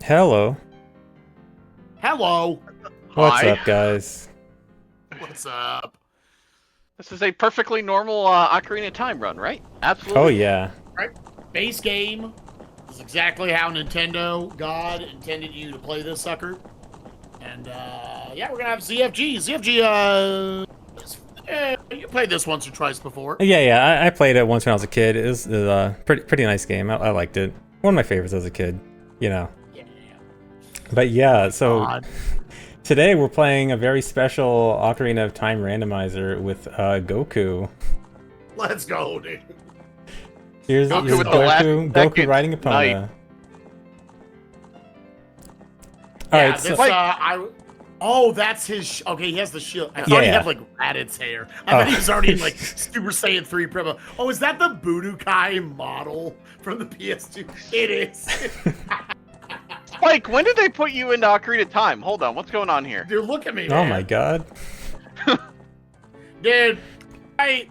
Hello. Hello. What's Hi. up, guys? What's up? This is a perfectly normal Ocarina of Time run, right? Absolutely. Oh, yeah. Right. Base game is exactly how Nintendo God intended you to play this sucker. And yeah, we're gonna have ZFG. ZFG. You played this once or twice before. Yeah. I played it once when I was a kid. It was a pretty nice game. I liked it. One of my favorites as a kid, you know. Yeah. But yeah, so God. today we're playing a very special Ocarina of Time randomizer with Goku. Let's go, dude. Here's Goku with the Goku, last Goku riding Epona. night. Yeah, Alright, this, Oh, that's his. Okay, he has the shield. I thought Yeah, he yeah. had like Raditz hair. I thought he was already in like Super Saiyan 3 Primo. Oh, is that the Budokai model from the PS2? It is. Spike, when did they put you into Ocarina of Time? Hold on, what's going on here? Dude, look at me, oh man. my god. Dude, I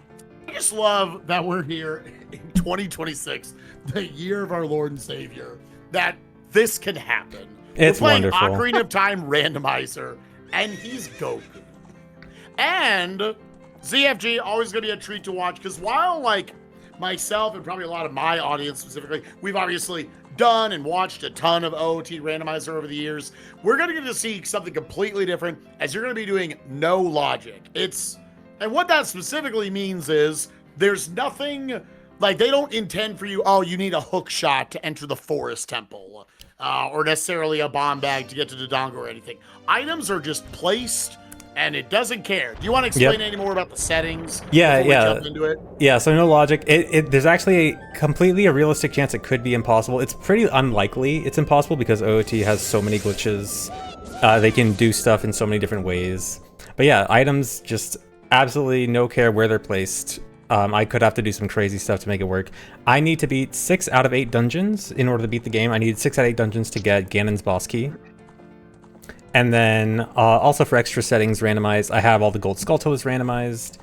just love that we're here in 2026, the year of our Lord and Savior, that this can happen. It's we're playing wonderful. Ocarina of Time Randomizer, and he's Goku. And ZFG, always going to be a treat to watch, because while, like, myself and probably a lot of my audience specifically, we've obviously done and watched a ton of OOT Randomizer over the years, we're going to get to see something completely different, as you're going to be doing no logic. And what that specifically means is there's nothing, like, they don't intend for you, oh, you need a hook shot to enter the forest temple, or necessarily a bomb bag to get to Dodongo or anything. Items are just placed, and it doesn't care. Do you want to explain any more about the settings? Yeah, before we yeah. jump into it? Yeah, so no logic. There's actually a realistic chance it could be impossible. It's pretty unlikely it's impossible because OOT has so many glitches. They can do stuff in so many different ways. But yeah, items just absolutely no care where they're placed. I could have to do some crazy stuff to make it work. I need to beat 6 out of 8 dungeons in order to beat the game. I need 6 out of 8 dungeons to get Ganon's boss key. And then also for extra settings randomized, I have all the gold skull toes randomized,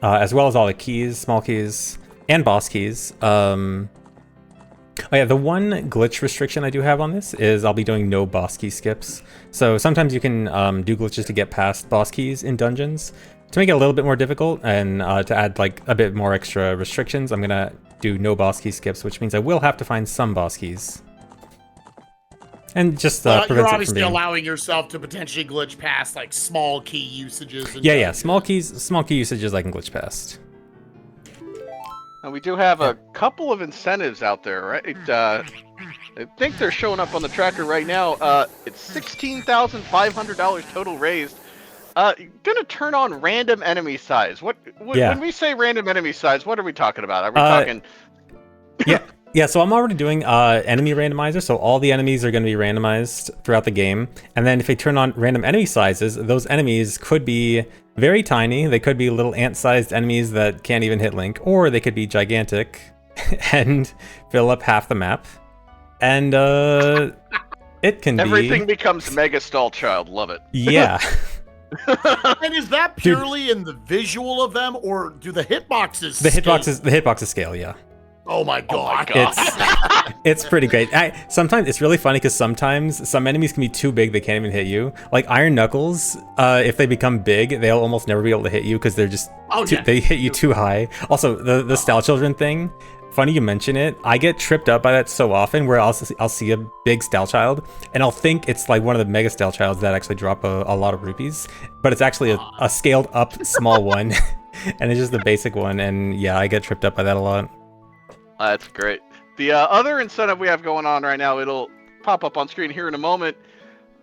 as well as all the keys, small keys, and boss keys. Oh yeah, the one glitch restriction I do have on this is I'll be doing no boss key skips. So sometimes you can do glitches to get past boss keys in dungeons. To make it a little bit more difficult and to add like a bit more extra restrictions, I'm gonna do no boss key skips, which means I will have to find some boss keys. And just prevents You're it from obviously being... allowing yourself to potentially glitch past like small key usages. And Yeah, small key usages I can glitch past. And we do have a couple of incentives out there, right? I think they're showing up on the tracker right now. It's $16,500 total raised. Gonna turn on random enemy size. When we say random enemy size, what are we talking about? Are we talking? Yeah. So I'm already doing enemy randomizer. So all the enemies are going to be randomized throughout the game. And then if they turn on random enemy sizes, those enemies could be very tiny. They could be little ant-sized enemies that can't even hit Link, or they could be gigantic and fill up half the map. And it can Everything becomes Mega Stall Child. Love it. Yeah. And is that purely in the visual of them, or do the hitboxes? The hitboxes scale, yeah. Oh my god! It's pretty great. Sometimes it's really funny because sometimes some enemies can be too big they can't even hit you. Like Iron Knuckles, if they become big, they'll almost never be able to hit you because they're just they hit you too high. Also, the Style Children thing. Funny you mention it. I get tripped up by that so often where I'll see a big Style Child and I'll think it's like one of the Mega Style Childs that actually drop a lot of rupees, but it's actually a scaled up small one, and it's just the basic one. And yeah, I get tripped up by that a lot. That's great. The other incentive we have going on right now, it'll pop up on screen here in a moment.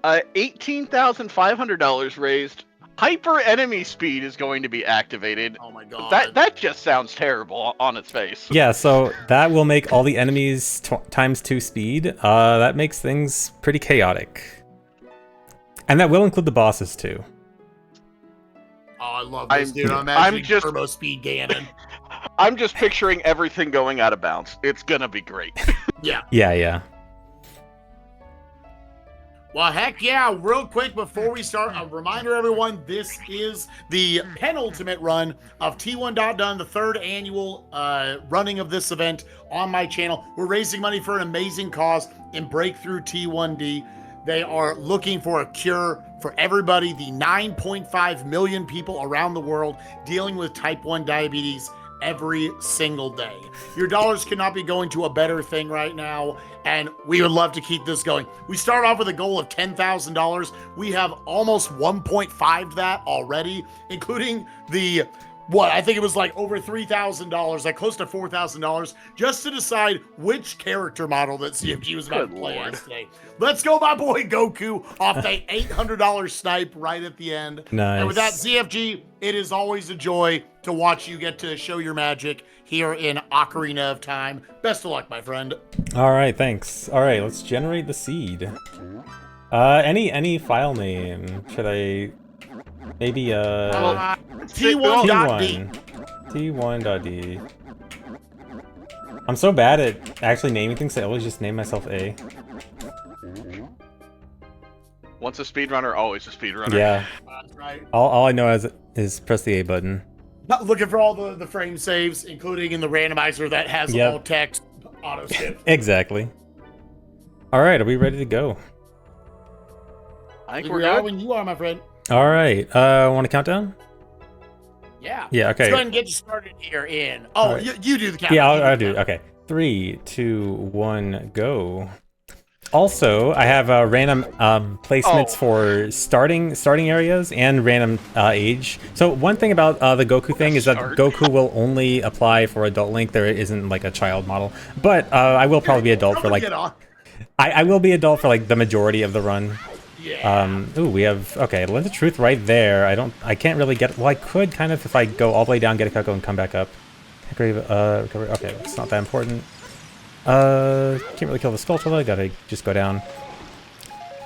$18,500 raised. Hyper enemy speed is going to be activated. Oh my god. That just sounds terrible on its face. Yeah, so that will make all the enemies times 2 speed. That makes things pretty chaotic. And that will include the bosses too. Oh, I love this, dude. I'm imagining turbo speed Ganon. I'm just picturing everything going out of bounds. It's gonna be great. Yeah. Yeah. Well, heck yeah. Real quick before we start, a reminder, everyone, this is the penultimate run of T1.DONE, the third annual running of this event on my channel. We're raising money for an amazing cause in Breakthrough T1D. They are looking for a cure for everybody, the 9.5 million people around the world dealing with type 1 diabetes every single day. Your dollars cannot be going to a better thing right now, and we would love to keep this going. We start off with a goal of $10,000. We have almost 1.5 that already, including the I think it was like over $3,000, like close to $4,000, just to decide which character model that CFG was about to play as today. Let's go, my boy Goku, off the $800 snipe right at the end. Nice. And with that, CFG, it is always a joy to watch you get to show your magic here in Ocarina of Time. Best of luck, my friend. All right, thanks. All right, let's generate the seed. Any file name? Should I maybe T1.D. T1.D. I'm so bad at actually naming things, I always just name myself A. Once a speedrunner, always a speedrunner. Yeah. That's right. All I know is press the A button. Not looking for all the frame saves, including in the randomizer that has all text auto skip. Exactly. All right, are we ready to go? I think We we're are good. when you are, my friend. All right. Want to count down? Yeah. Yeah. Let's Okay. go ahead and get you started here in. Oh, right. you do the count. Yeah, I'll do it. Okay. 3, 2, 1, go. Also, I have random placements for starting areas and random age. So one thing about the Goku thing is that Goku will only apply for adult Link. There isn't like a child model, but I will probably be adult for like I will be adult for like the majority of the run. Yeah. Ooh, we have Lens of Truth right there. I can't really get. Well, I could kind of if I go all the way down, get a Cuckoo, and come back up. Recovery. Okay, it's not that important. Can't really kill the Skulltula, gotta just go down.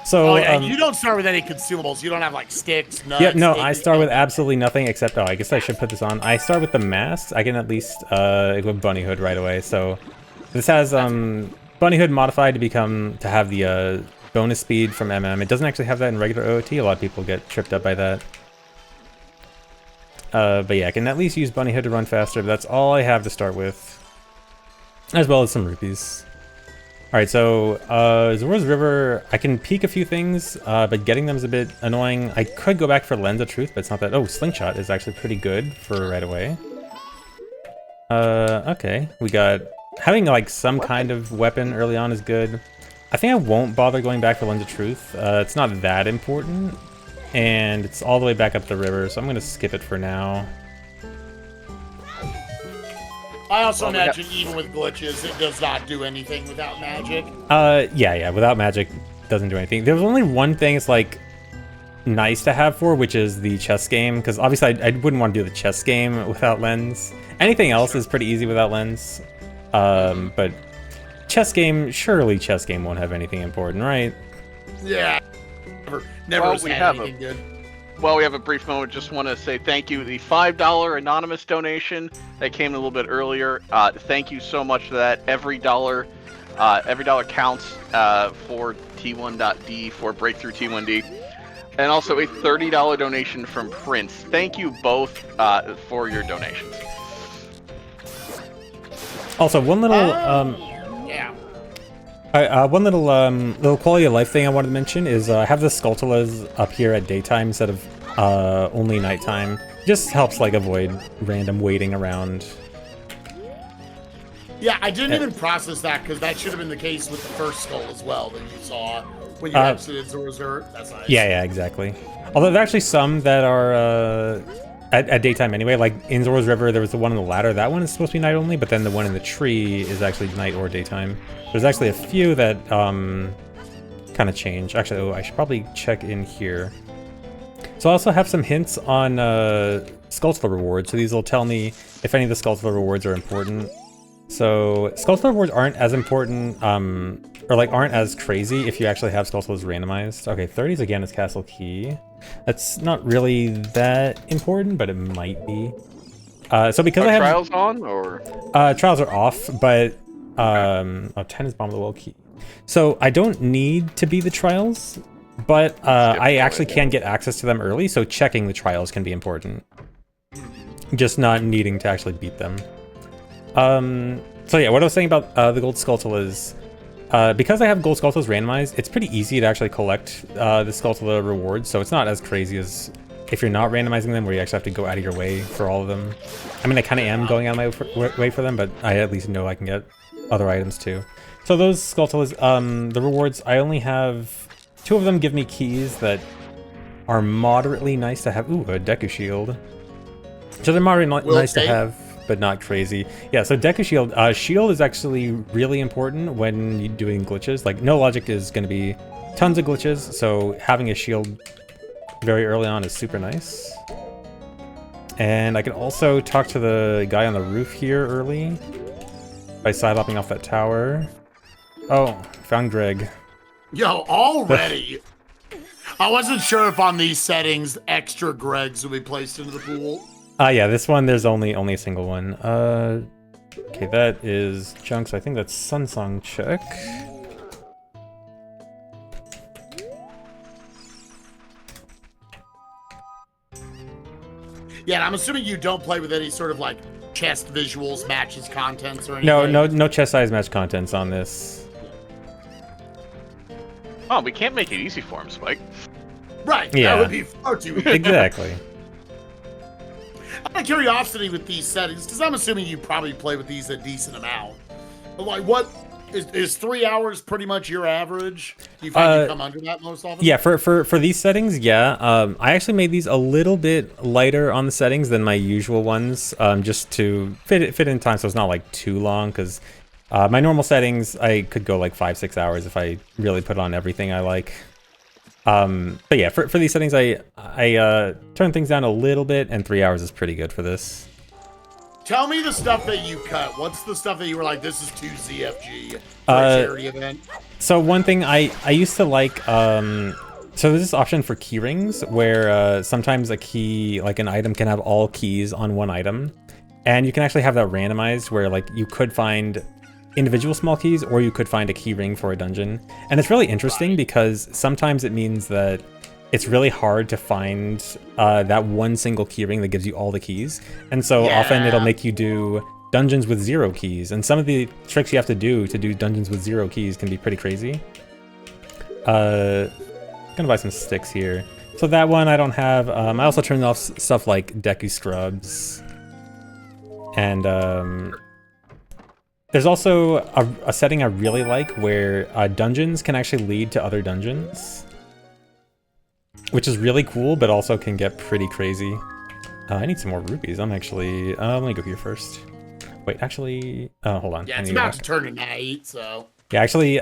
So, you don't start with any consumables. You don't have like sticks, nuts. Yeah, no, I start with absolutely nothing except, I guess I should put this on. I start with the masks. I can at least equip Bunny Hood right away. So this has Bunny Hood modified to have the bonus speed from MM. It doesn't actually have that in regular OOT. A lot of people get tripped up by that. But yeah, I can at least use Bunny Hood to run faster, but that's all I have to start with. As well as some rupees. Alright, so Zora's River, I can peek a few things, but getting them is a bit annoying. I could go back for Lens of Truth, but it's not that. Oh, Slingshot is actually pretty good for right away. Okay. We got having like some kind of weapon early on is good. I think I won't bother going back for Lens of Truth. It's not that important. And it's all the way back up the river, so I'm gonna skip it for now. I also imagine even with glitches, it does not do anything without magic. Yeah, without magic, doesn't do anything. There's only one thing it's like nice to have for, which is the chess game, because obviously I wouldn't want to do the chess game without Lens. Anything else is pretty easy without Lens. But surely chess game won't have anything important, right? Yeah. Never has had anything good. Well, we have a brief moment. Just want to say thank you. The $5 anonymous donation that came a little bit earlier. Thank you so much for that. Every dollar counts for T1.D for Breakthrough T1D. And also a $30 donation from Prince. Thank you both for your donations. Also, one little one little quality of life thing I wanted to mention is I have the Skulltulas up here at daytime instead of only nighttime. Just helps like avoid random waiting around. Yeah, I didn't even process that because that should have been the case with the first skull as well that you saw when you exited Zora's River. That's nice. Yeah, exactly. Although there are actually some that are at daytime anyway. Like in Zora's River, there was the one on the ladder. That one is supposed to be night only, but then the one in the tree is actually night or daytime. There's actually a few that kind of change. Actually, I should probably check in here. So I also have some hints on Skulltula rewards. So these will tell me if any of the Skulltula rewards are important. So Skulltula rewards aren't as important, or like aren't as crazy if you actually have Skulltulas randomized. Okay, 30s again is Castle Key. That's not really that important, but it might be. So because I have trials on or trials are off, but 10 is Bomb of the World Key. So I don't need to be the trials But I actually can get access to them early, so checking the trials can be important. Just not needing to actually beat them. So yeah, what I was saying about the Gold Skulltula is, because I have Gold Skulltulas randomized, it's pretty easy to actually collect the Skulltula rewards, so it's not as crazy as if you're not randomizing them, where you actually have to go out of your way for all of them. I mean, I kind of am going out of my way for them, but I at least know I can get other items too. So those Skulltulas, the rewards, I only have 2 of them give me keys that are moderately nice to have. Ooh, a Deku Shield. So they're moderately nice to have, but not crazy. Yeah, so Deku Shield. Shield is actually really important when you're doing glitches. Like, No Logic is going to be tons of glitches, so having a shield very early on is super nice. And I can also talk to the guy on the roof here early by side-hopping off that tower. Oh, found Greg. Yo, already? I wasn't sure if on these settings extra Gregs would be placed into the pool. Yeah, this one there's only a single one. Okay, that is Junks. I think that's Sunsong check. Yeah, and I'm assuming you don't play with any sort of like chest visuals, matches, contents, or anything. No chest size match contents on this. Oh, we can't make it easy for him, Spike. Right. Yeah. That would be far too easy. Exactly. Out of curiosity with these settings, because I'm assuming you probably play with these a decent amount. But like, what is 3 hours pretty much your average? Do you find you come under that most often? Yeah, for these settings, yeah. I actually made these a little bit lighter on the settings than my usual ones, just to fit in time, so it's not like too long. Because my normal settings, I could go like 5-6 hours if I really put on everything I like. But yeah, for these settings, I turn things down a little bit, and 3 hours is pretty good for this. Tell me the stuff that you cut. What's the stuff that you were like, this is too ZFG for a charity event? So one thing I used to like, so there's this option for key rings where sometimes a key, like an item, can have all keys on one item. And you can actually have that randomized where like you could find individual small keys, or you could find a key ring for a dungeon. And it's really interesting because sometimes it means that it's really hard to find that one single key ring that gives you all the keys. And so often it'll make you do dungeons with 0 keys. And some of the tricks you have to do dungeons with 0 keys can be pretty crazy. Gonna buy some sticks here. So that one I don't have. I also turned off stuff like Deku Scrubs. And there's also a setting I really like where dungeons can actually lead to other dungeons, which is really cool, but also can get pretty crazy. I need some more rupees. I'm actually... let me go here first. Wait, actually... hold on. Yeah, it's about to turn to night, so... Yeah, actually,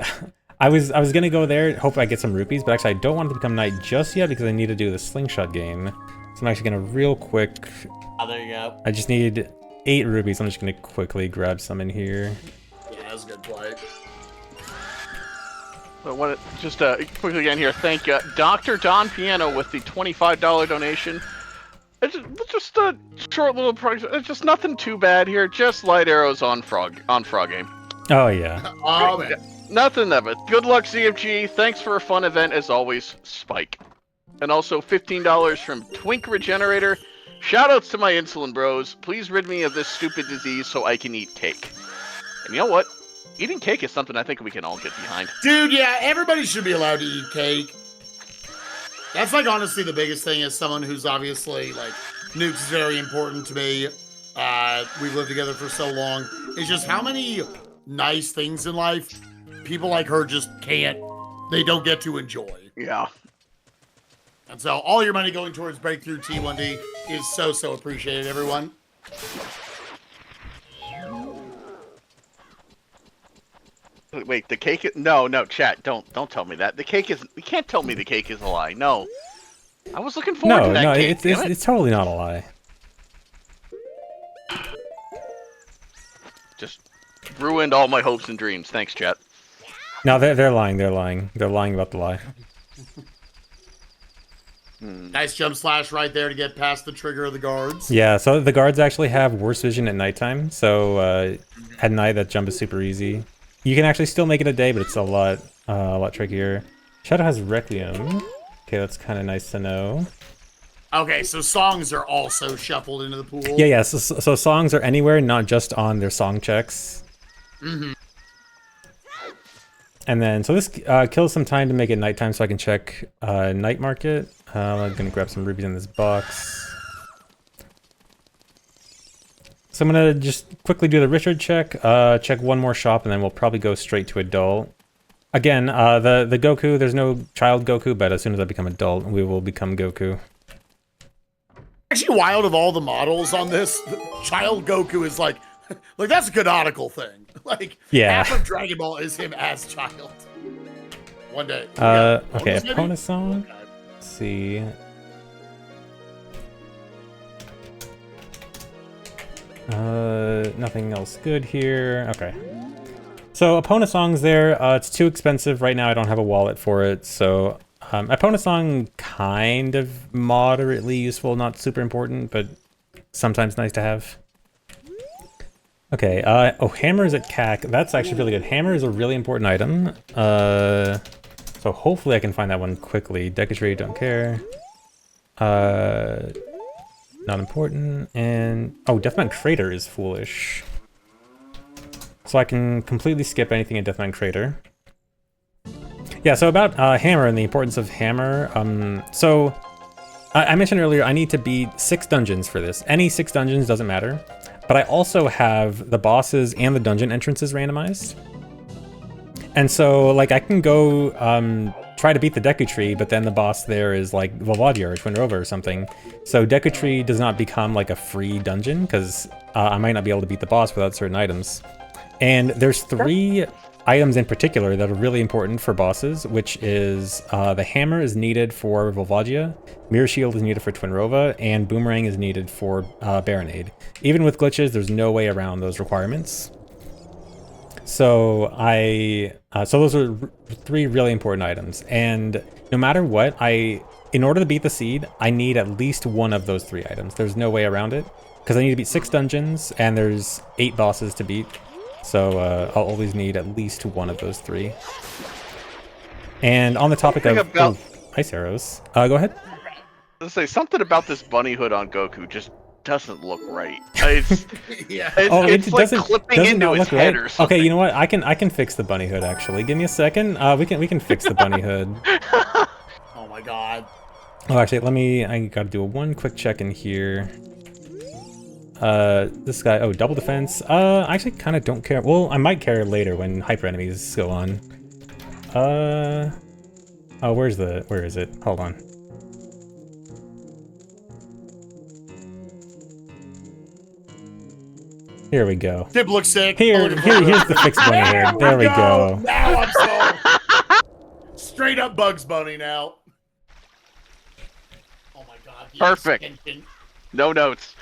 I was gonna go there, hope I get some rupees, but actually I don't want it to become night just yet because I need to do the slingshot game. So I'm actually gonna real quick... Oh, there you go. I just need 8 rupees. I'm just gonna quickly grab some in here. Yeah, that's a good play. So just quickly again here, thank Dr. Don Piano with the $25 donation. It's just a short little price. It's just nothing too bad here. Just light arrows on Frog Game. Oh yeah. Oh man. Nothing of it. Good luck, CFG. Thanks for a fun event as always, Spike. And also $15 from Twink Regenerator. Shoutouts to my insulin bros. Please rid me of this stupid disease so I can eat cake. And you know what? Eating cake is something I think we can all get behind. Dude, yeah, everybody should be allowed to eat cake. That's like honestly the biggest thing as someone who's obviously like Nuke's is very important to me. We've lived together for so long. It's just how many nice things in life people like her just can't, they don't get to enjoy. Yeah. And so all your money going towards Breakthrough T1D is so appreciated, everyone. Wait, the cake is... No, chat, don't tell me that. The cake is... You can't tell me the cake is a lie. No. I was looking forward to that cake. It's totally not a lie. Just ruined all my hopes and dreams. Thanks, chat. No, they're lying. They're lying. They're lying about the lie. Nice jump slash right there to get past the trigger of the guards. Yeah, so the guards actually have worse vision at nighttime. So at night, that jump is super easy. You can actually still make it a day, but it's a lot trickier. Shadow has Requiem. Okay, that's kind of nice to know. Okay, so songs are also shuffled into the pool. Yeah, yeah. So songs are anywhere, not just on their song checks. Mm-hmm. And then, so this kills some time to make it nighttime so I can check night market. I'm gonna grab some rubies in this box. So I'm gonna just quickly do the Richard check, check one more shop, and then we'll probably go straight to adult. Again, the Goku, there's no child Goku, but as soon as I become adult, we will become Goku. Actually, wild of all the models on this, child Goku is like that's a canonical thing. Like, Yeah. half of Dragon Ball is him as child. One day. Okay, opponent song. Okay. Let's see. Nothing else good here. Okay. So opponent song's there. It's too expensive right now. I don't have a wallet for it. So opponent song kind of moderately useful, not super important, but sometimes nice to have. Okay. Oh, hammers at CAC. That's actually really good. Hammer is a really important item. So hopefully I can find that one quickly. Decatry, don't care. Not important. And oh, Deathman Crater is foolish. So I can completely skip anything in Deathman Crater. Yeah, so about Hammer and the importance of Hammer. So I mentioned earlier I need to beat 6 dungeons for this. Any 6 dungeons doesn't matter. But I also have the bosses and the dungeon entrances randomized. And so like I can go try to beat the Deku Tree, but then the boss there is like Volvagia or Twin Rova or something. So Deku Tree does not become like a free dungeon because I might not be able to beat the boss without certain items. And there's 3 items in particular that are really important for bosses, which is the hammer is needed for Volvagia, Mirror Shield is needed for Twin Rova, and Boomerang is needed for Baronade. Even with glitches, there's no way around those requirements. So so those are 3 really important items, and no matter what, in order to beat the seed, I need at least one of those 3 items. There's no way around it, because I need to beat 6 dungeons, and there's 8 bosses to beat. So I'll always need at least one of those 3. And on the topic of ice arrows, go ahead. Let's say something about this bunny hood on Goku just doesn't look right. It's, Yeah. it's like clipping into his head or something. Okay, you know what? I can fix the bunny hood actually. Give me a second. We can fix the bunny hood. Oh my god. Oh, actually, I gotta do one quick check in here. This guy, double defense. I actually kind of don't care. Well, I might care later when hyper enemies go on. Oh, where is it? Hold on. Here we go. Tip looks sick. Here's the fixed bunny head. There we go. Now I'm sold. Straight up Bugs Bunny now. Oh my god. the Perfect. extension. No notes.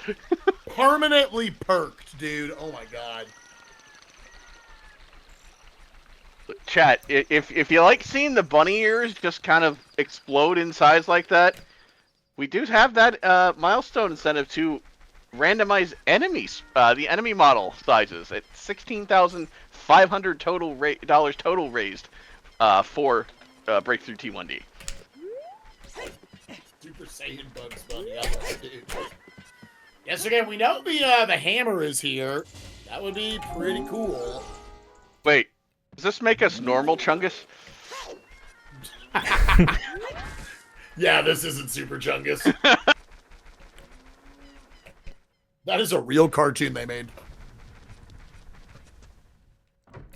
Permanently perked, dude. Oh my god. Chat, if you like seeing the bunny ears just kind of explode in size like that, we do have that milestone incentive to randomize enemies, the enemy model sizes at $16,500 total raised for Breakthrough T1D. Super Saiyan Bugs Bunny. I love it, dude. Yes, again, we know the hammer is here. That would be pretty cool. Wait, does this make us normal, Chungus? Yeah, this isn't Super Chungus. That is a real cartoon they made.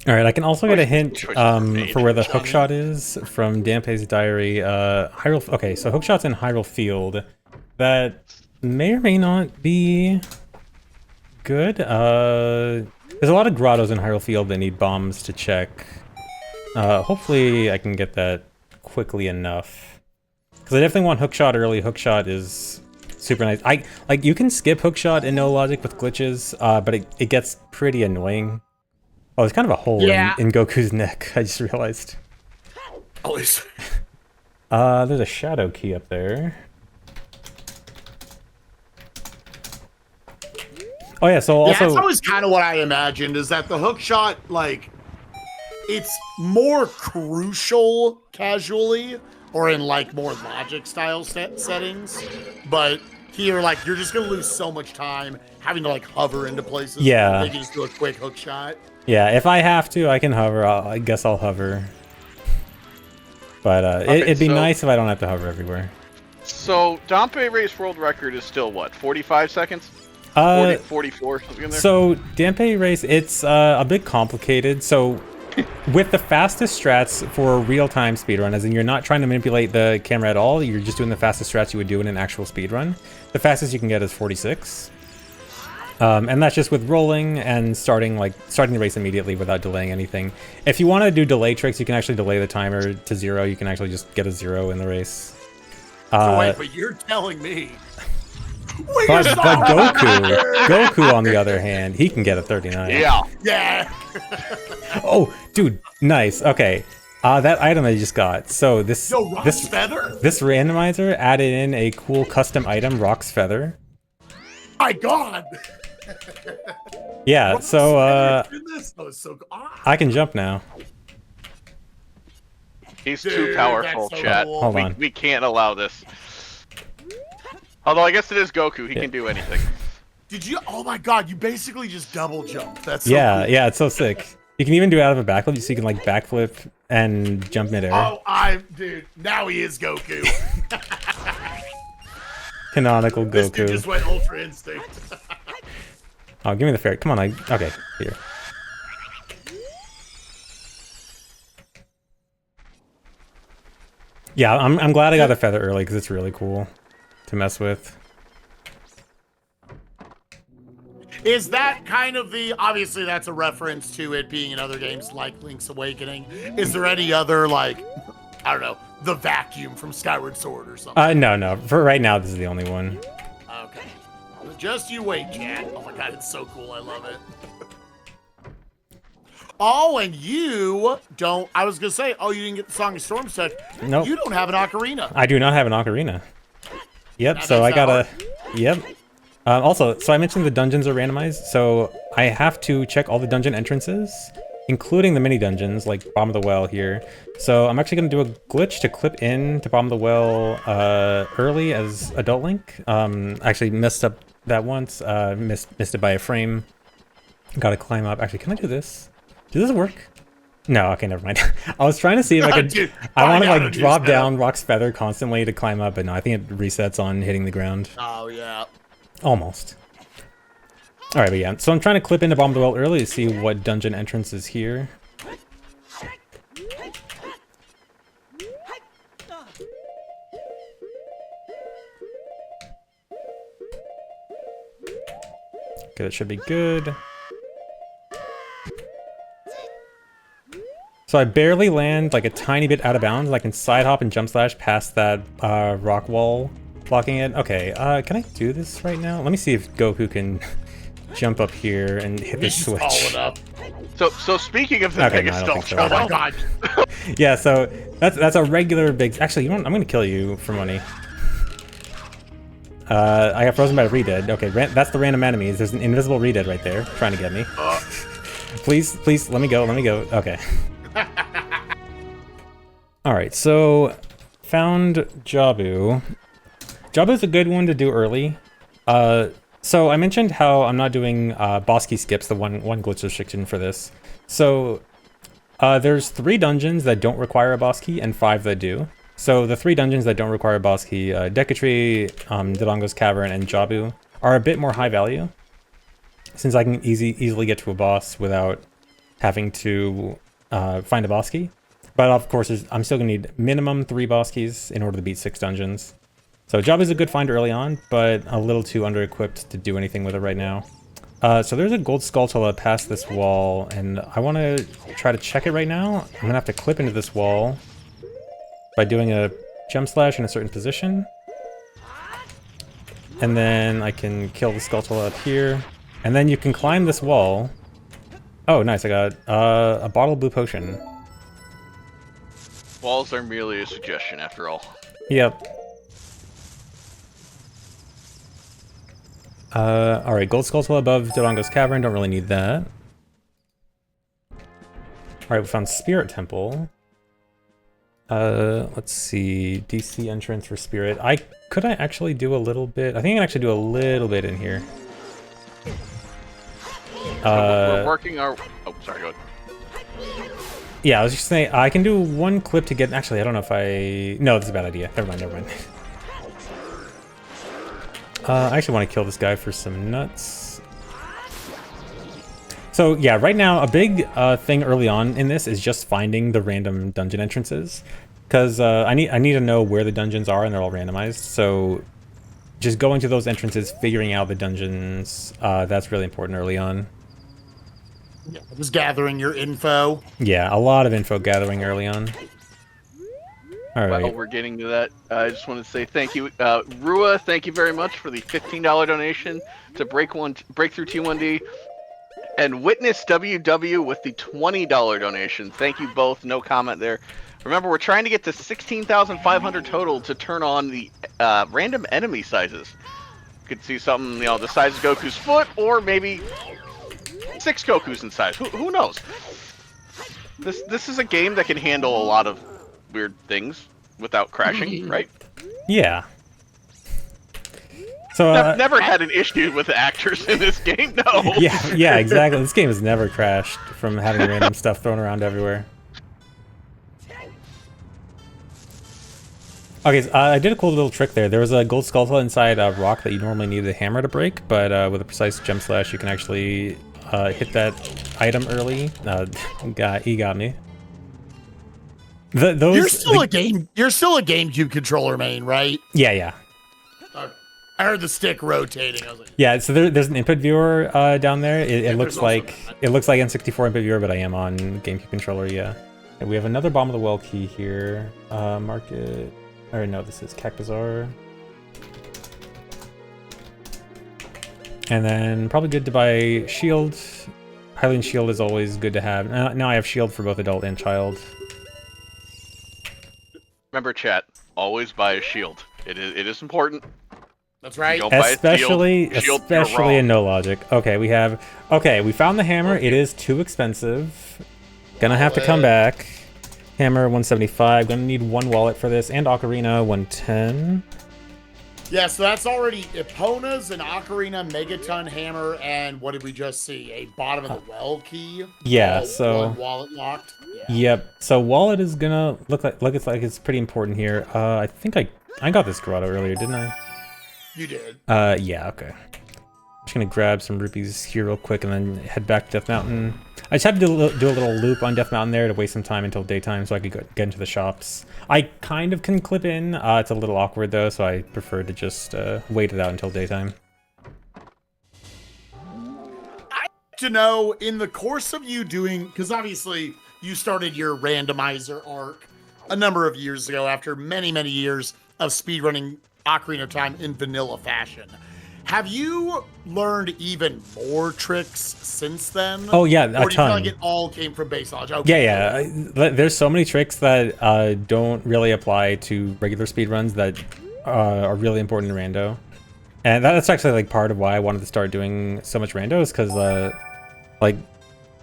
All right, I can also get a hint for where the hookshot is from Dampé's diary. Hyrule. Okay, so hookshot's in Hyrule Field. That may or may not be good. There's a lot of grottos in Hyrule Field that need bombs to check. Hopefully I can get that quickly enough. Because I definitely want hookshot early. Hookshot is super nice. Like you can skip hookshot in no logic with glitches, but it gets pretty annoying. Oh, there's kind of a hole in Goku's neck. I just realized. Always. There's a shadow key up there. Oh yeah, so also that's always kind of what I imagined, is that the hook shot, like, it's more crucial casually or in like more logic style settings, but here like you're just gonna lose so much time having to like hover into places. Yeah. They can just do a quick hook shot. Yeah, if I have to, I can hover. I guess I'll hover. But Okay, it'd be so- nice if I don't have to hover everywhere. So Dompe race world record is still what? 45 seconds? 40, 44, something in there? So Dampe race, it's a bit complicated. So with the fastest strats for real-time speedrun, as in you're not trying to manipulate the camera at all, you're just doing the fastest strats you would do in an actual speedrun. The fastest you can get is 46. And that's just with rolling and starting the race immediately without delaying anything. If you want to do delay tricks, you can actually delay the timer to 0. You can actually just get a 0 in the race. So wait, but you're telling me. But Goku, on the other hand, he can get a 39. Yeah. Yeah. Oh, dude, nice. Okay, that item I just got. So this Feather. this randomizer added in a cool custom item, Rock's Feather. My God. Yeah. So This was so cool. I can jump now. He's Dude, too powerful, that's so chat. cool. Hold on. We can't allow this. Although I guess it is Goku. He can do anything. Did you? Oh my God! You basically just double jumped. That's so Yeah, cool. yeah, it's so sick. You can even do it out of a backflip, so you can like backflip and jump midair. Oh, dude. Now he is Goku. Canonical This dude Goku. just went Ultra Instinct. Oh, give me the fairy. Come on, okay, here. Yeah, I'm glad I got the feather early because it's really cool to mess with. Is that kind of the? Obviously, that's a reference to it being in other games like Link's Awakening. Is there any other like, I don't know, the vacuum from Skyward Sword or something? No. For right now, this is the only one. Okay. Just you wait, chat. Oh my God, it's so cool. I love it. Oh, and you don't. I was gonna say, oh, you didn't get the Song of Storm set. Nope. You don't have an ocarina. I do not have an ocarina. Yep. That So I makes that gotta. Yep. Also, so I mentioned the dungeons are randomized, so I have to check all the dungeon entrances, including the mini dungeons, like Bottom of the Well here. So I'm actually going to do a glitch to clip in to Bottom of the Well early as Adult Link. I actually messed up that once, missed it by a frame. Gotta climb up. Actually, can I do this? Does this work? No, okay, never mind. I was trying to see if I could... Dude, I want to find out like and drop use that. down Rock's Feather constantly to climb up, but no, I think it resets on hitting the ground. Oh yeah. Almost. Alright, but yeah. So I'm trying to clip into Bottom of the Well early to see what dungeon entrance is here. Okay, that should be good. So I barely land like a tiny bit out of bounds. I can side hop and jump slash past that rock wall blocking it. Okay, can I do this right now? Let me see if Goku can jump up here and hit the He's just switch. following up. So speaking of the Okay, mega no, I don't stall think so. Oh my God. Yeah, so that's a regular big. Actually, you know what? I'm gonna kill you for money. I got frozen by a Redead. Okay, that's the random enemies. There's an invisible Redead right there trying to get me. Please, let me go. Okay. Alright, so found Jabu. Jabu's a good one to do early. So I mentioned how I'm not doing boss key skips, the one glitch restriction for this. So there's 3 dungeons that don't require a boss key and 5 that do. So the 3 dungeons that don't require a boss key, Decatree, Dodongo's Cavern, and Jabu, are a bit more high value, since I can easily get to a boss without having to find a boss key. But of course, I'm still going to need minimum 3 boss keys in order to beat 6 dungeons. So Jabu's a good find early on, but a little too under-equipped to do anything with it right now. So there's a gold Skulltula past this wall, and I want to try to check it right now. I'm going to have to clip into this wall by doing a jump slash in a certain position. And then I can kill the Skulltula up here. And then you can climb this wall. Oh, nice, I got a bottle of blue potion. Walls are merely a suggestion, after all. Yep. Alright, gold Skulltula above Dodongo's Cavern, don't really need that. All right, we found Spirit Temple. Let's see, DC entrance for Spirit. Could I actually do a little bit? I think I can actually do a little bit in here. We're working our. Oh, sorry. Go ahead. Yeah, I was just saying I can do one clip to get. Actually, I don't know if I. No, that's a bad idea. Never mind. Never mind. I actually want to kill this guy for some nuts. So yeah, right now a big thing early on in this is just finding the random dungeon entrances, because I need to know where the dungeons are, and they're all randomized. So just going to those entrances, figuring out the dungeons, that's really important early on. Yeah, just gathering your info. Yeah, a lot of info gathering early on. All right. While we're getting to that, I just want to say thank you, Rua. Thank you very much for the $15 donation to Breakthrough T1D, and Witness WW with the $20 donation. Thank you both. No comment there. Remember, we're trying to get to 16,500 total to turn on the random enemy sizes. You could see something, you know, the size of Goku's foot, or maybe 6 Gokus in size. Who knows? This is a game that can handle a lot of weird things without crashing, right? Yeah. So Never had an issue with the actors in this game. No. Yeah, exactly. This game has never crashed from having random stuff thrown around everywhere. Okay, so, I did a cool little trick there. There was a gold skull inside a rock that you normally need a hammer to break, but with a precise gem slash, you can actually hit that item early. He got me. You're still a GameCube controller main, right? Yeah. I heard the stick rotating. I was like, yeah. So there's an input viewer down there. It looks like N64 input viewer, but I am on GameCube controller. Yeah. And we have another bomb of the well key here. Market. Or no, this is Cactazar. And then probably good to buy shield. Hylian shield is always good to have. Now I have shield for both adult and child. Remember, chat. Always buy a shield. It is important. That's right. Especially in no logic. Okay, we found the hammer. It is too expensive. Gonna have to come back. Hammer 175. Gonna need 1 wallet for this, and Ocarina 110. Yeah, so that's already Epona's an Ocarina, Megaton hammer, and what did we just see? A bottom of the well key. Yeah, so one wallet locked. Yeah. Yep. So wallet is gonna look like it's pretty important here. I think I got this grotto earlier, didn't I? You did. Yeah. Okay. Just gonna grab some rupees here real quick and then head back to Death Mountain. I just had to do a little loop on Death Mountain there to waste some time until daytime so I could get into the shops. I kind of can clip in. It's a little awkward though, so I prefer to just wait it out until daytime. I like to know, in the course of you doing, because obviously you started your randomizer arc a number of years ago after many, many years of speedrunning Ocarina of Time in vanilla fashion. Have you learned even more tricks since then? Oh yeah, a ton. Or do you feel like it all came from base knowledge? Okay. Yeah. There's so many tricks that don't really apply to regular speedruns that are really important in rando, and that's actually like part of why I wanted to start doing so much rando, is because like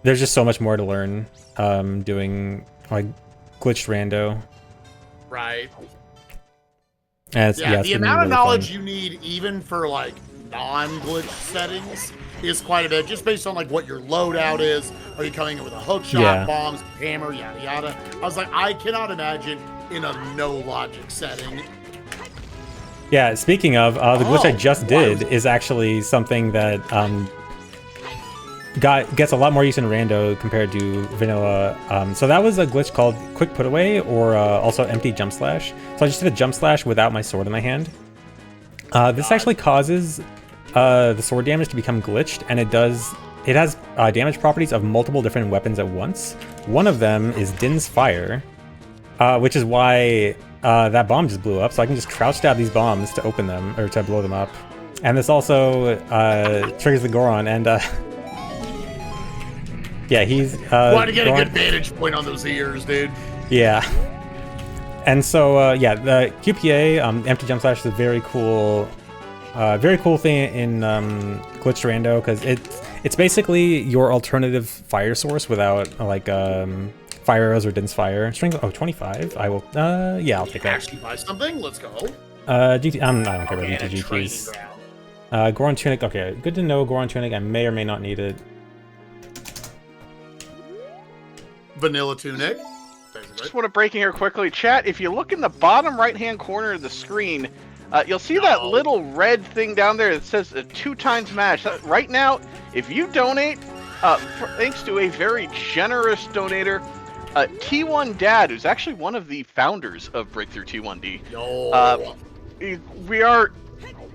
there's just so much more to learn doing like glitched rando. Right. And the amount of knowledge you need, even for like non-glitch settings, is quite a bit, just based on like what your loadout is. Are you coming in with a hookshot, bombs, hammer, yada yada? I was like, I cannot imagine in a no logic setting. Yeah, speaking of, the glitch I just did is actually something that gets a lot more use in rando compared to vanilla. So that was a glitch called quick put away, or also empty jump slash. So I just did a jump slash without my sword in my hand. This actually causes the sword damage to become glitched, and it has damage properties of multiple different weapons at once. One of them is Din's Fire, which is why that bomb just blew up. So I can just crouch stab these bombs to open them, or to blow them up. And this also triggers the Goron, and yeah, he's want to get a good vantage point on those ears, dude. Yeah. And so yeah, the QPA empty jump slash is a very cool thing in glitched rando, because It's basically your alternative fire source without like fire arrows or dense fire. Strength 25. I will. Yeah, I'll take that. Actually buy something. Let's go. GT. I don't care about And a GT training keys. ground. Goron tunic. Okay, good to know. Goron tunic. I may or may not need it. Vanilla tunic. Just want to break in here quickly. Chat, if you look in the bottom right-hand corner of the screen, you'll see that little red thing down there that says 2 times match. Right now, if you donate, thanks to a very generous donator, T1.DONE, who's actually one of the founders of Breakthrough T1D, we are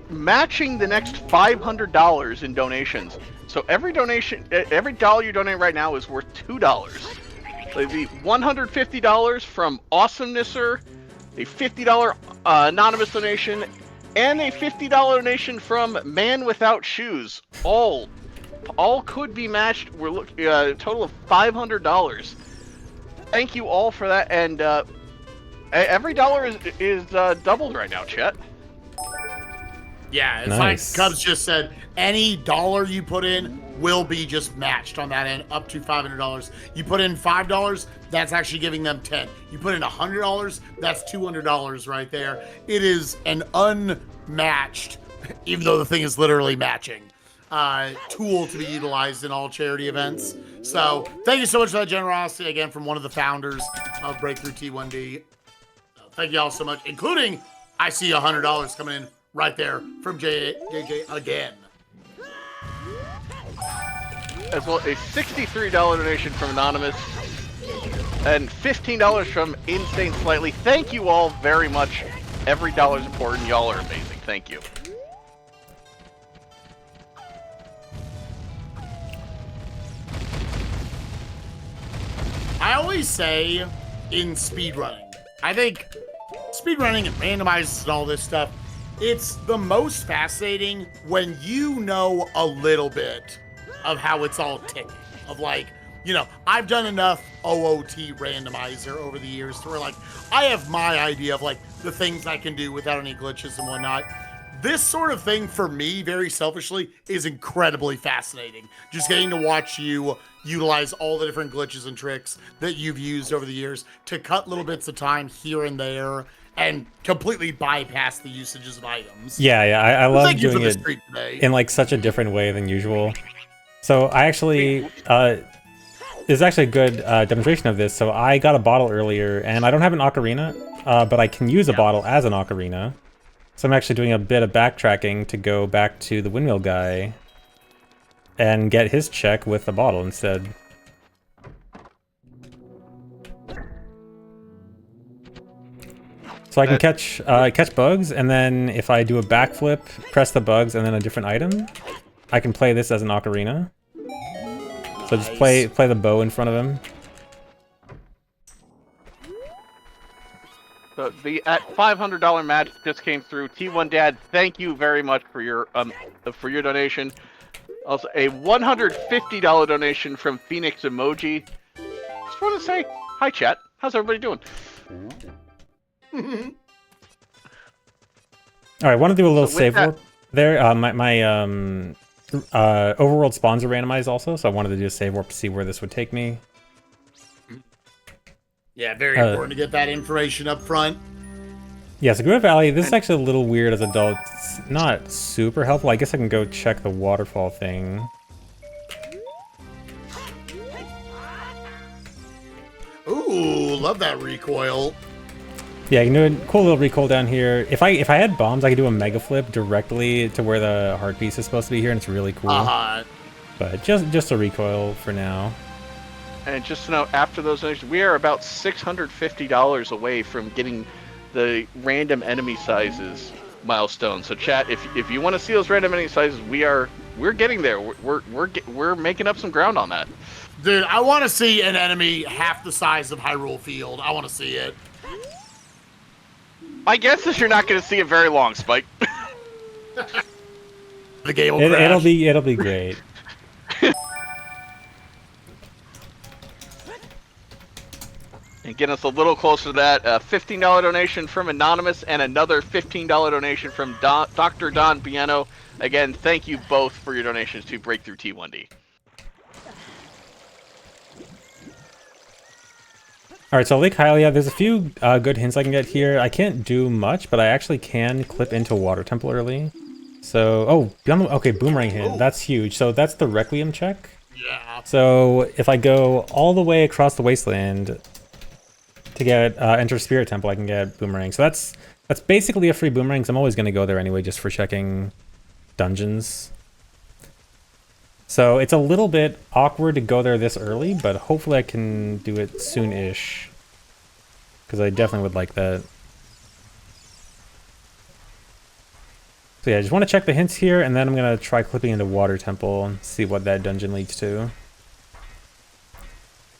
matching the next $500 in donations. So every donation, every dollar you donate right now is worth $2. It'd be $150 from Awesomenesser, a $50 anonymous donation, and a $50 donation from Man Without Shoes. All could be matched. We're looking a total of $500. Thank you all for that, and every dollar is doubled right now, chat. Yeah, it's Nice. like Cubs just said, any dollar you put in will be just matched on that end, up to $500. You put in $5, that's actually giving them 10. You put in $100, that's $200 right there. It is an unmatched, even though the thing is literally matching, tool to be utilized in all charity events. So thank you so much for that generosity, again, from one of the founders of Breakthrough T1D. Thank you all so much, including, I see $100 coming in right there from JJ again. As well, a $63 donation from Anonymous, and $15 from Insane Slightly. Thank you all very much. Every dollar is important. Y'all are amazing. Thank you. I always say in speedrunning, I think speedrunning and randomizers and all this stuff, it's the most fascinating when you know a little bit of how it's all ticking. Of like, you know, I've done enough OOT randomizer over the years to where like, I have my idea of like the things I can do without any glitches and whatnot. This sort of thing for me, very selfishly, is incredibly fascinating. Just getting to watch you utilize all the different glitches and tricks that you've used over the years to cut little bits of time here and there and completely bypass the usages of items. Yeah, I love Thank you for doing this it treat today. in like such a different way than usual. So I actually, there's actually a good demonstration of this. So I got a bottle earlier, and I don't have an ocarina, but I can use a bottle as an ocarina. So I'm actually doing a bit of backtracking to go back to the windmill guy and get his check with the bottle instead. So I can catch bugs, and then if I do a backflip, press the bugs, and then a different item, I can play this as an ocarina. So just play the bow in front of him. So the $500 match just came through. T1.DONE, thank you very much for your donation. Also, a $150 donation from Phoenix Emoji. Just want to say hi, chat. How's everybody doing? All right, want to do a little save that- warp there. My overworld spawns are randomized also, so I wanted to do a save warp to see where this would take me. Yeah, very important to get that information up front. Yeah, so Grove Valley, this is actually a little weird as adults. It's not super helpful. I guess I can go check the waterfall thing. Ooh, love that recoil. Yeah, you can do a cool little recoil down here. If I had bombs, I could do a mega flip directly to where the heart piece is supposed to be here, and it's really cool. But just a recoil for now. And just to know, after those donations, we are about $650 away from getting the random enemy sizes milestone. So chat, if you want to see those random enemy sizes, we're getting there. We're making up some ground on that. Dude, I want to see an enemy half the size of Hyrule Field. I want to see it. My guess is you're not going to see it very long, Spike. The game will crash. It'll be great. And getting us a little closer to that, a $15 donation from Anonymous and another $15 donation from Dr. Don Piano. Again, thank you both for your donations to Breakthrough T1D. Alright, so Lake Hylia, there's a few good hints I can get here. I can't do much, but I actually can clip into Water Temple early. So, okay, Boomerang hint. That's huge. So that's the Requiem check. Yeah. So if I go all the way across the wasteland to get enter Spirit Temple, I can get Boomerang. So that's basically a free Boomerang, 'cause I'm always going to go there anyway just for checking dungeons. So it's a little bit awkward to go there this early, but hopefully I can do it soon-ish, because I definitely would like that. So yeah, I just want to check the hints here, and then I'm going to try clipping into Water Temple and see what that dungeon leads to.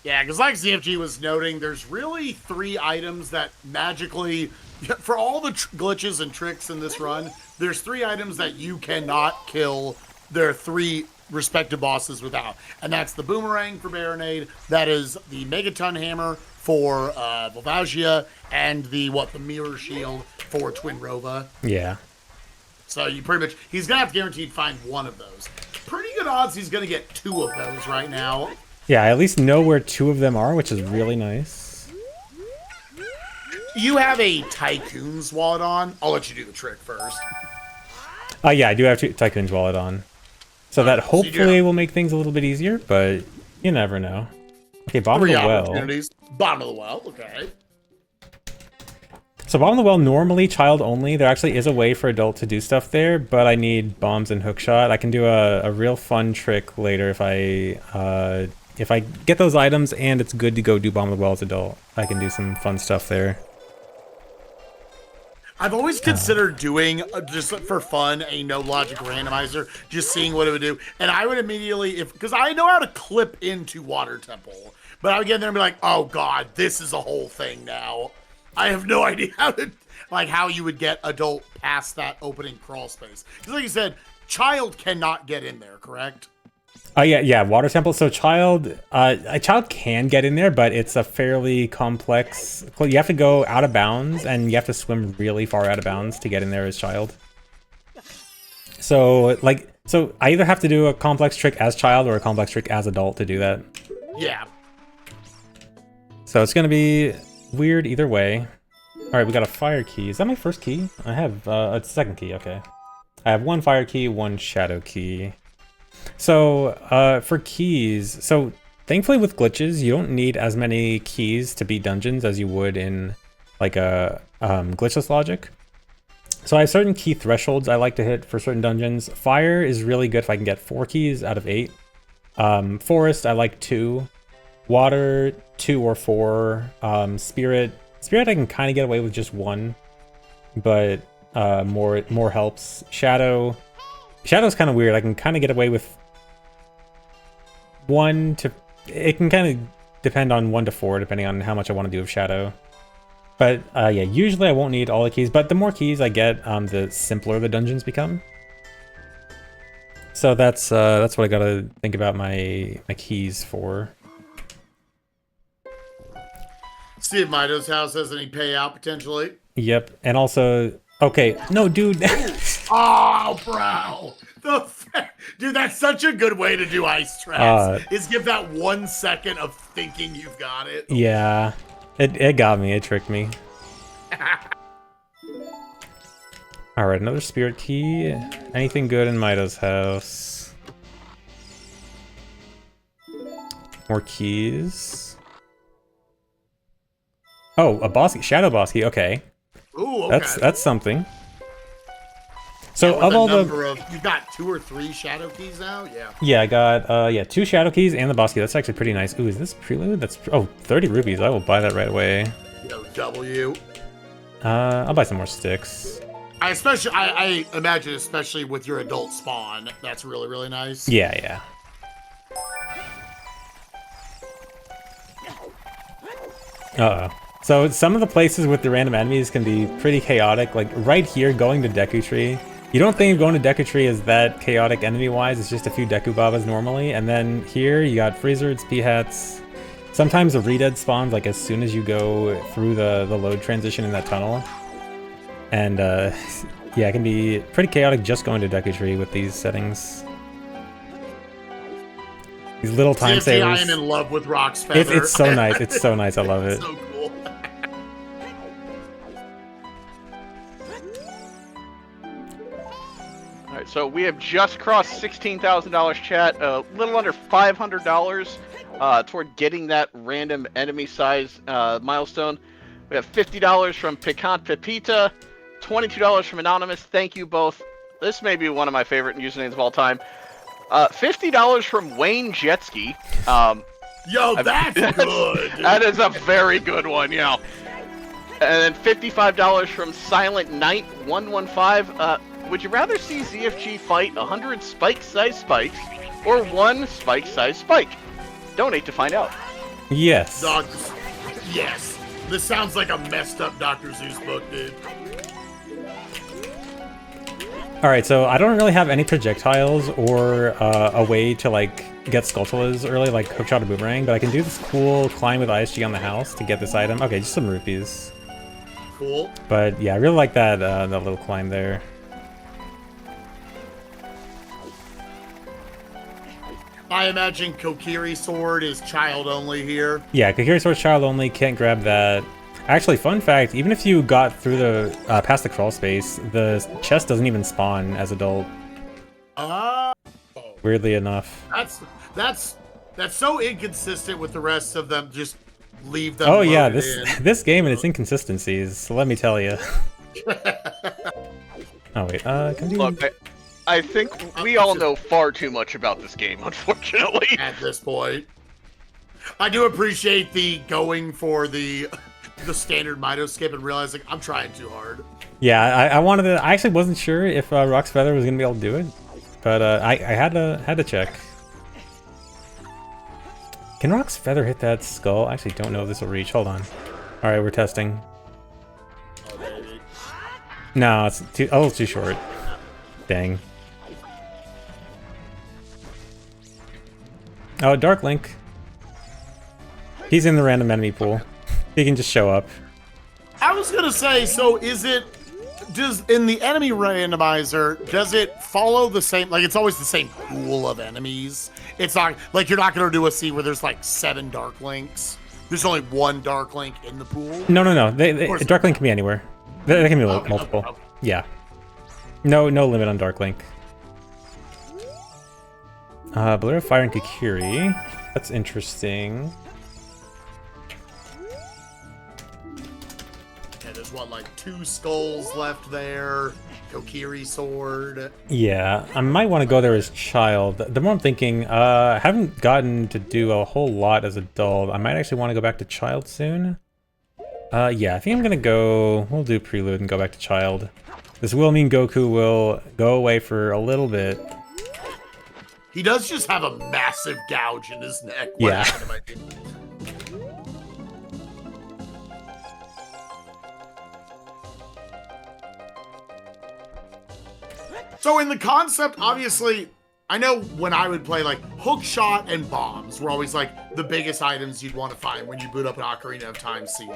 Yeah, because like ZFG was noting, there's really 3 items that magically, for all the glitches and tricks in this run, there's 3 items that you cannot kill their 3 respective bosses without. And that's the Boomerang for Baronade, that is the Megaton Hammer for Volvagia, and the Mirror Shield for Twin Rova. Yeah. So you pretty much, he's going to have to guaranteed find one of those. Pretty good odds he's going to get 2 of those right now. Yeah, I at least know where 2 of them are, which is really nice. You have a Tycoon's wallet on. I'll let you do the trick first. Yeah, I do have Tycoon's wallet on. So that hopefully will make things a little bit easier, but you never know. Okay, bottom of the well. Bottom of the well, okay. So bottom of the well, normally child only. There actually is a way for adult to do stuff there, but I need bombs and hookshot. I can do a real fun trick later if I get those items and it's good to go do bottom of the well as adult. I can do some fun stuff there. I've always considered doing, just for fun, a no-logic randomizer, just seeing what it would do. And I would immediately, because I know how to clip into Water Temple, but I would get there and be like, oh god, this is a whole thing now. I have no idea how you would get adult past that opening crawl space. Because like you said, child cannot get in there, correct? Yeah, Water Temple. So a child can get in there, but it's a fairly complex. You have to go out of bounds, and you have to swim really far out of bounds to get in there as child. So I either have to do a complex trick as child or a complex trick as adult to do that. Yeah. So it's gonna be weird either way. All right, we got a fire key. Is that my first key? I have a second key. Okay, I have 1 fire key, 1 shadow key. So for keys, so thankfully with glitches, you don't need as many keys to beat dungeons as you would in like a glitchless logic. So I have certain key thresholds I like to hit for certain dungeons. Fire is really good if I can get 4 keys out of 8. Forest, I like 2. Water, 2 or 4. Spirit I can kind of get away with just 1, but more helps. Shadow's kind of weird. I can kind of get away with 1 to... It can kind of depend on 1 to 4, depending on how much I want to do of Shadow. But yeah, usually I won't need all the keys, but the more keys I get, the simpler the dungeons become. So that's what I gotta think about my keys for. See if Mido's house has any payout potentially. Yep, and also... Okay, no, dude. Oh, bro. Dude, that's such a good way to do ice traps. Is give that 1 second of thinking you've got it. Yeah, it got me. It tricked me. All right, another spirit key. Anything good in Mido's house? More keys. Oh, a boss key, shadow boss key. Okay. Ooh, okay. That's something. So yeah, of all you got 2 or 3 shadow keys now? Yeah. Yeah, I got 2 shadow keys and the boss key. That's actually pretty nice. Ooh, is this prelude? That's 30 rupees. I will buy that right away. Yo, W. I'll buy some more sticks. I imagine, especially with your adult spawn, that's really, really nice. Yeah. Uh-oh. So some of the places with the random enemies can be pretty chaotic. Like right here, going to Deku Tree. You don't think of going to Deku Tree as that chaotic enemy-wise. It's just a few Deku Babas normally. And then here, you got Freezards, P-Hats, Sometimes a redead spawns like as soon as you go through the load transition in that tunnel. And yeah, it can be pretty chaotic just going to Deku Tree with these settings. These little time CFG, savers. I am in love with Rock's Feather. It's so nice. It's so nice. I love it. So cool. All right, so we have just crossed $16,000, chat. A little under $500 toward getting that random enemy size milestone. We have $50 from Picant Pepita, $22 from Anonymous. Thank you both. This may be one of my favorite usernames of all time. $50 from Wayne Jetski. Yo, that's good. That is a very good one, yeah. And then $55 from Silent Knight 115. Would you rather see ZFG fight 100 spike-sized spikes or one spike-sized spike? Donate to find out. Yes. Yes. This sounds like a messed up Dr. Zeus book, dude. All right, so I don't really have any projectiles or a way to like get Skulltulas early, like Hookshot or Boomerang, but I can do this cool climb with ISG on the house to get this item. Okay, just some rupees. Cool. But yeah, I really like that that little climb there. I imagine Kokiri Sword is child only here. Yeah, Kokiri Sword's child only, can't grab that. Actually, fun fact, even if you got through the past the crawl space, the chest doesn't even spawn as adult. Weirdly enough. That's so inconsistent with the rest of them. Just leave them. Oh yeah, in. this game and its inconsistencies. So let me tell you. Oh wait, can you... Look, I think we all know far too much about this game, unfortunately. At this point, I do appreciate the going for the standard Mido skip and realizing I'm trying too hard. Yeah, I wanted to. I actually wasn't sure if Rock's Feather was gonna be able to do it, but I had to check. Can Rock's Feather hit that skull? I actually don't know if this will reach. Hold on. All right, we're testing. Okay. No, it's too short. Dang. Oh, Dark Link. He's in the random enemy pool. He can just show up. I was gonna say, so does in the enemy randomizer, does it follow the same, like it's always the same pool of enemies? It's not, like you're not gonna do a scene where there's like 7 Dark Links. There's only 1 Dark Link in the pool? No. Dark Link can be anywhere. They can be multiple. Okay. Yeah. No limit on Dark Link. Bolero Fire and Kokiri. That's interesting. Yeah, there's like 2 skulls left there. Kokiri Sword. Yeah, I might want to go there as child. The more I'm thinking, I haven't gotten to do a whole lot as adult. I might actually want to go back to child soon. Yeah, I think I'm gonna go. We'll do prelude and go back to child. This will mean Goku will go away for a little bit. He does just have a massive gouge in his neck. What Yeah. happened to my dude? So in the concept, obviously, I know when I would play, like, Hookshot and bombs were always, like, the biggest items you'd want to find when you boot up an Ocarina of Time seed.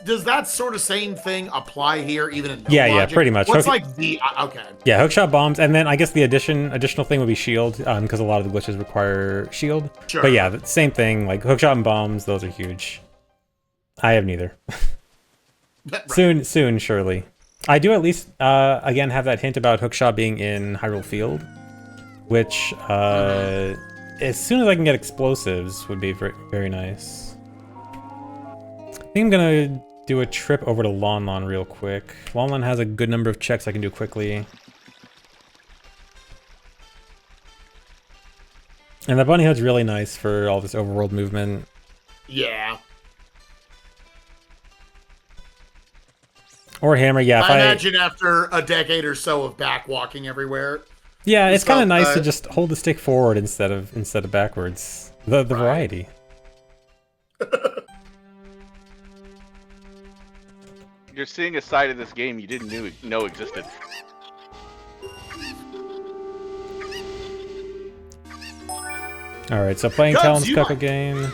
Does that sort of same thing apply here, even in Yeah, logic? pretty much. What's like the okay? Yeah, Hookshot bombs, and then I guess the additional thing would be shield, because a lot of the glitches require shield. Sure. But yeah, the same thing. Like Hookshot and bombs, those are huge. I have neither. Right. Soon, surely. I do at least again have that hint about Hookshot being in Hyrule Field, which as soon as I can get explosives would be very, very nice. I think I'm gonna do a trip over to Lon Lon real quick. Lon Lon has a good number of checks I can do quickly. And the bunny hood's really nice for all this overworld movement. Yeah. Or hammer, yeah. I imagine after a decade or so of back walking everywhere. Yeah, it's kind of nice to uh, just hold the stick forward instead of backwards. The variety. You're seeing a side of this game you didn't know existed. All right, so playing Cubs, Talon's you Cup might- again.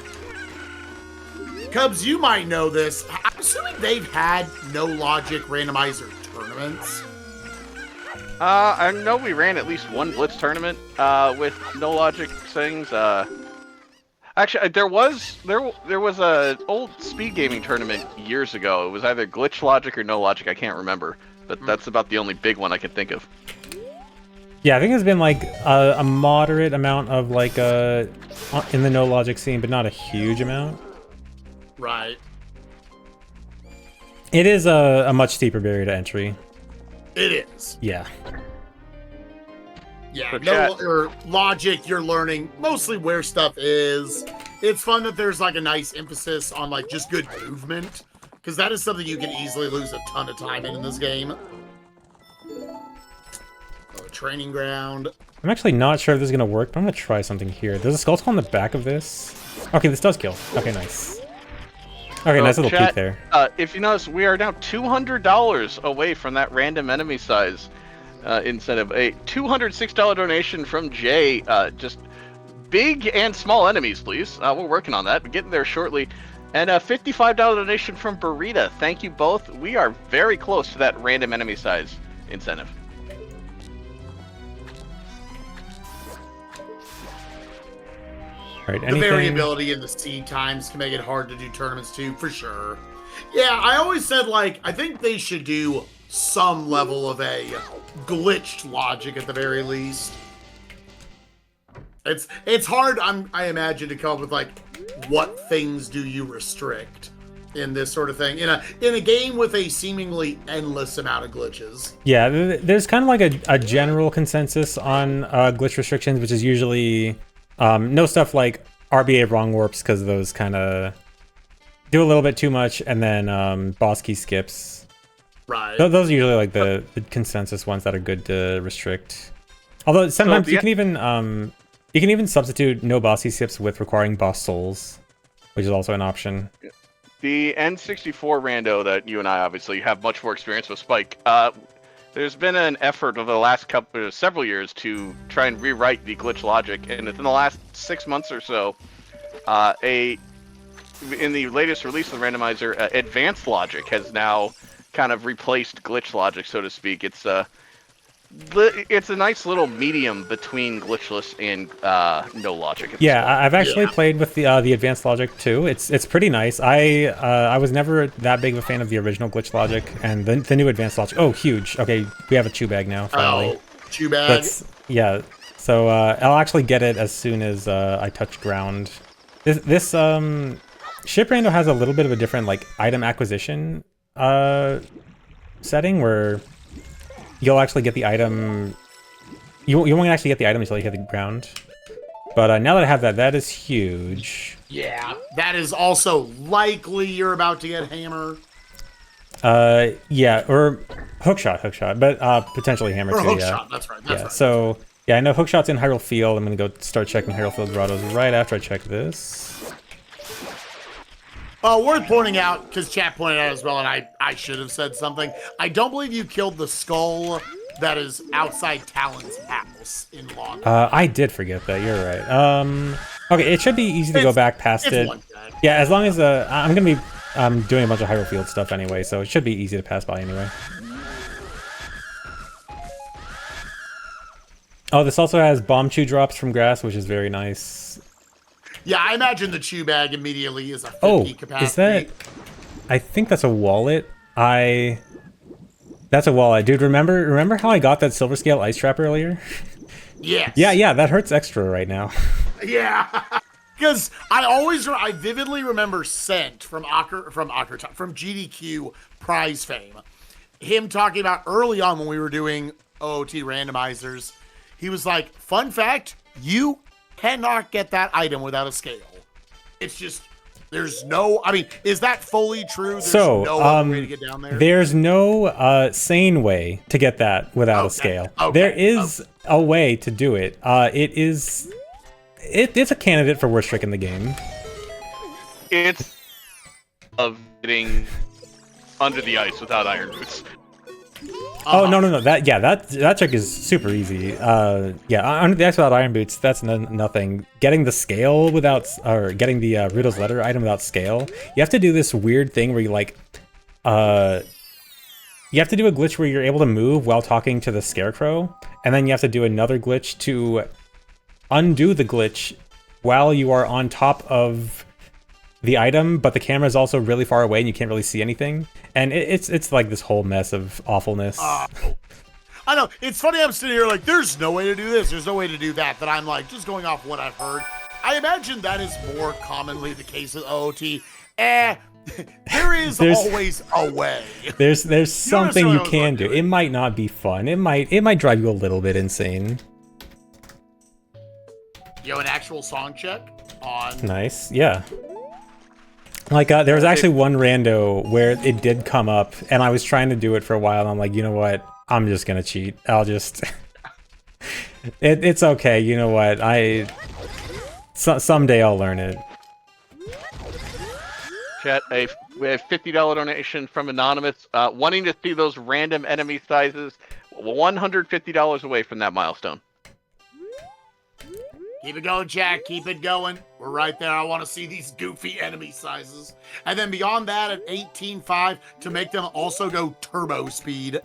Cubs, you might know this. I'm assuming they've had no logic randomizer tournaments. I know we ran at least one Blitz tournament with no logic things. Actually, there was a old speed gaming tournament years ago. It was either glitch logic or no logic. I can't remember, but that's about the only big one I can think of. Yeah, I think there's been like a moderate amount of like in the no logic scene, but not a huge amount. Right. It is a much steeper barrier to entry. It is. Yeah. Yeah, For no chat. or logic, you're learning mostly where stuff is. It's fun that there's like a nice emphasis on like just good movement, because that is something you can easily lose a ton of time in this game. Oh, training ground. I'm actually not sure if this is gonna work, but I'm gonna try something here. There's a skull skull on the back of this. Okay, this does kill. Okay, nice. Okay, So, nice little chat, peek there. If you notice, we are now $200 away from that random enemy size incentive. A $206 donation from Jay. Just big and small enemies, please. We're working on that. We're getting there shortly. And a $55 donation from Burrita. Thank you both. We are very close to that random enemy size incentive. All right, The anything? variability in the seed times can make it hard to do tournaments too, for sure. Yeah, I always said like I think they should do some level of a glitched logic at the very least. It's hard, I imagine, to come up with like what things do you restrict in this sort of thing in a game with a seemingly endless amount of glitches. Yeah, there's kind of like a general consensus on glitch restrictions, which is usually no stuff like RBA wrong warps, because those kind of do a little bit too much, and then boss key skips. Right. Those are usually like the consensus ones that are good to restrict. Although sometimes you can even substitute no boss key skips with requiring boss souls, which is also an option. The N64 rando that you and I obviously have much more experience with, Spike. There's been an effort over the last several years to try and rewrite the glitch logic, and within the last 6 months or so, in the latest release of the randomizer, advanced logic has now kind of replaced glitch logic, so to speak. It's a nice little medium between glitchless and no logic. Yeah, I've actually played with the advanced logic too. It's pretty nice. I was never that big of a fan of the original glitch logic, and the new advanced logic. Oh, huge. Okay, we have a chew bag now. Finally. Oh, chew bag. Yeah. So I'll actually get it as soon as I touch ground. This ship rando has a little bit of a different like item acquisition setting where you'll actually get the item. You won't actually get the item until you hit the ground. But now that I have that, that is huge. Yeah, that is also likely you're about to get hammer. Yeah, or hookshot, but potentially hammer Or too. hookshot, Yeah, that's right. yeah. So yeah, I know hookshot's in Hyrule Field. I'm gonna go start checking Hyrule Field grottos right after I check this. Worth pointing out, because chat pointed out as well, and I should have said something. I don't believe you killed the skull that is outside Talon's house in Lawn. I did forget that. You're right. Okay, it should be easy to go back past it. One tag. Yeah, as long as I'm gonna be doing a bunch of Hyrule Field stuff anyway, so it should be easy to pass by anyway. Oh, this also has bomb chew drops from grass, which is very nice. Yeah, I imagine the chew bag immediately is a 50 capacity. Is that? I think that's a wallet. That's a wallet, dude. Remember how I got that silver scale ice trap earlier? Yes. Yeah, that hurts extra right now. Yeah. Because I vividly remember Scent from GDQ prize fame, him talking about early on when we were doing OOT randomizers. He was like, fun fact, you cannot get that item without a scale. It's just, there's no, I mean, is that fully true? There's no other way to get down there? There's no sane way to get that without a scale. Okay. There is a way to do it. It's a candidate for worst trick in the game. It's of getting under the ice without iron boots. Oh no, that trick is super easy. Under the X without iron boots, that's nothing. Getting the scale without, or getting the Rudolph's letter item without scale, you have to do this weird thing where you like, you have to do a glitch where you're able to move while talking to the scarecrow, and then you have to do another glitch to undo the glitch while you are on top of the item, but the camera is also really far away and you can't really see anything. And it's like this whole mess of awfulness. I know. It's funny, I'm sitting here like, there's no way to do this, there's no way to do that, that I'm like, just going off what I've heard. I imagine that is more commonly the case with OOT. There is always a way. There's something you can do. It might not be fun. It might drive you a little bit insane. Yo, an actual song check on... Nice, yeah. Like, there was actually one rando where it did come up, and I was trying to do it for a while, and I'm like, you know what? I'm just gonna cheat. I'll just... it's okay, you know what? Someday I'll learn it. Chat, we have $50 donation from Anonymous, wanting to see those random enemy sizes, $150 away from that milestone. Keep it going, Jack. Keep it going. We're right there. I want to see these goofy enemy sizes. And then beyond that at 18.5 to make them also go turbo speed.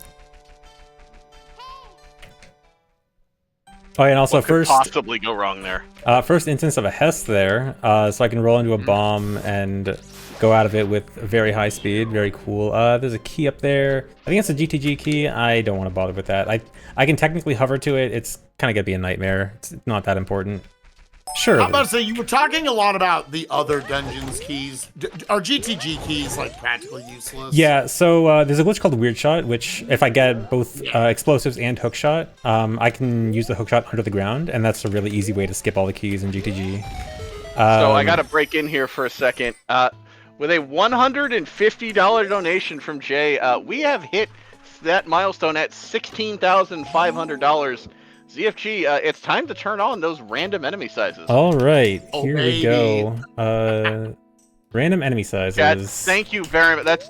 Oh, and also what could possibly go wrong there? First instance of a Hess there, so I can roll into a bomb and go out of it with very high speed. Very cool. There's a key up there. I think it's a GTG key. I don't want to bother with that. I can technically hover to it. It's kind of gonna be a nightmare. It's not that important. Sure. I'm about to say, you were talking a lot about the other dungeons keys. Are GTG keys like practically useless? Yeah, so there's a glitch called Weird Shot, which if I get both explosives and Hookshot, I can use the Hookshot under the ground, and that's a really easy way to skip all the keys in GTG. So I gotta break in here for a second. With a $150 donation from Jay, we have hit that milestone at $16,500. ZFG, it's time to turn on those random enemy sizes. All right, here we go. Random enemy sizes. Chad, thank you very much. That's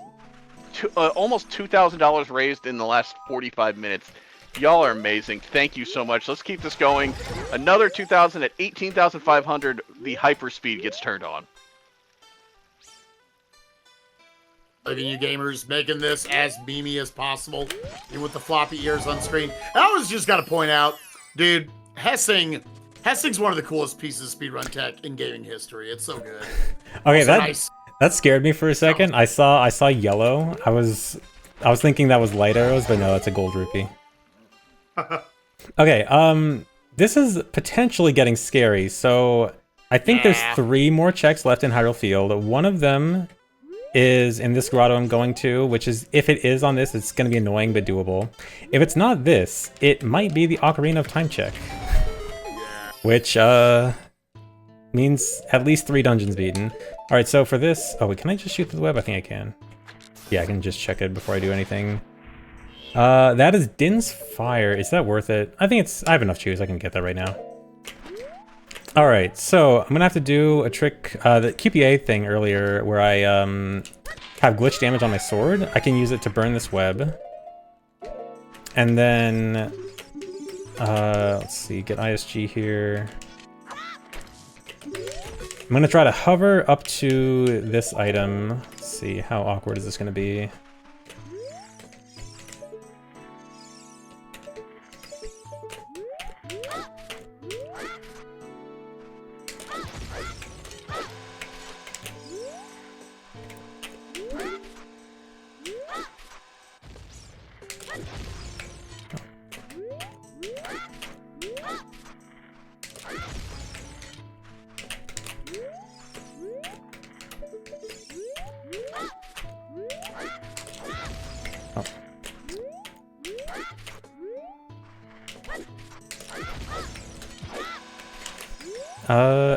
almost $2,000 raised in the last 45 minutes. Y'all are amazing. Thank you so much. Let's keep this going. Another 2,000 at 18,500. The hyperspeed gets turned on. Look at you gamers making this as memey as possible, and with the floppy ears on screen. And I was just got to point out, dude, Hessing's one of the coolest pieces of speedrun tech in gaming history. It's so good. Okay, that scared me for a second. I saw yellow. I was thinking that was light arrows, but no, that's a gold rupee. Okay, this is potentially getting scary. So I think there's 3 more checks left in Hyrule Field. One of them is in this grotto I'm going to, which is, if it is on this, it's going to be annoying but doable. If it's not this, it might be the Ocarina of Time check. Which, means at least 3 dungeons beaten. Alright, so for this... Oh, wait, can I just shoot through the web? I think I can. Yeah, I can just check it before I do anything. That is Din's Fire. Is that worth it? I think it's... I have enough chews. I can get that right now. Alright, so I'm gonna have to do a trick, the QPA thing earlier, where I have glitch damage on my sword. I can use it to burn this web. And then, let's see, get ISG here. I'm gonna try to hover up to this item. Let's see, how awkward is this gonna be?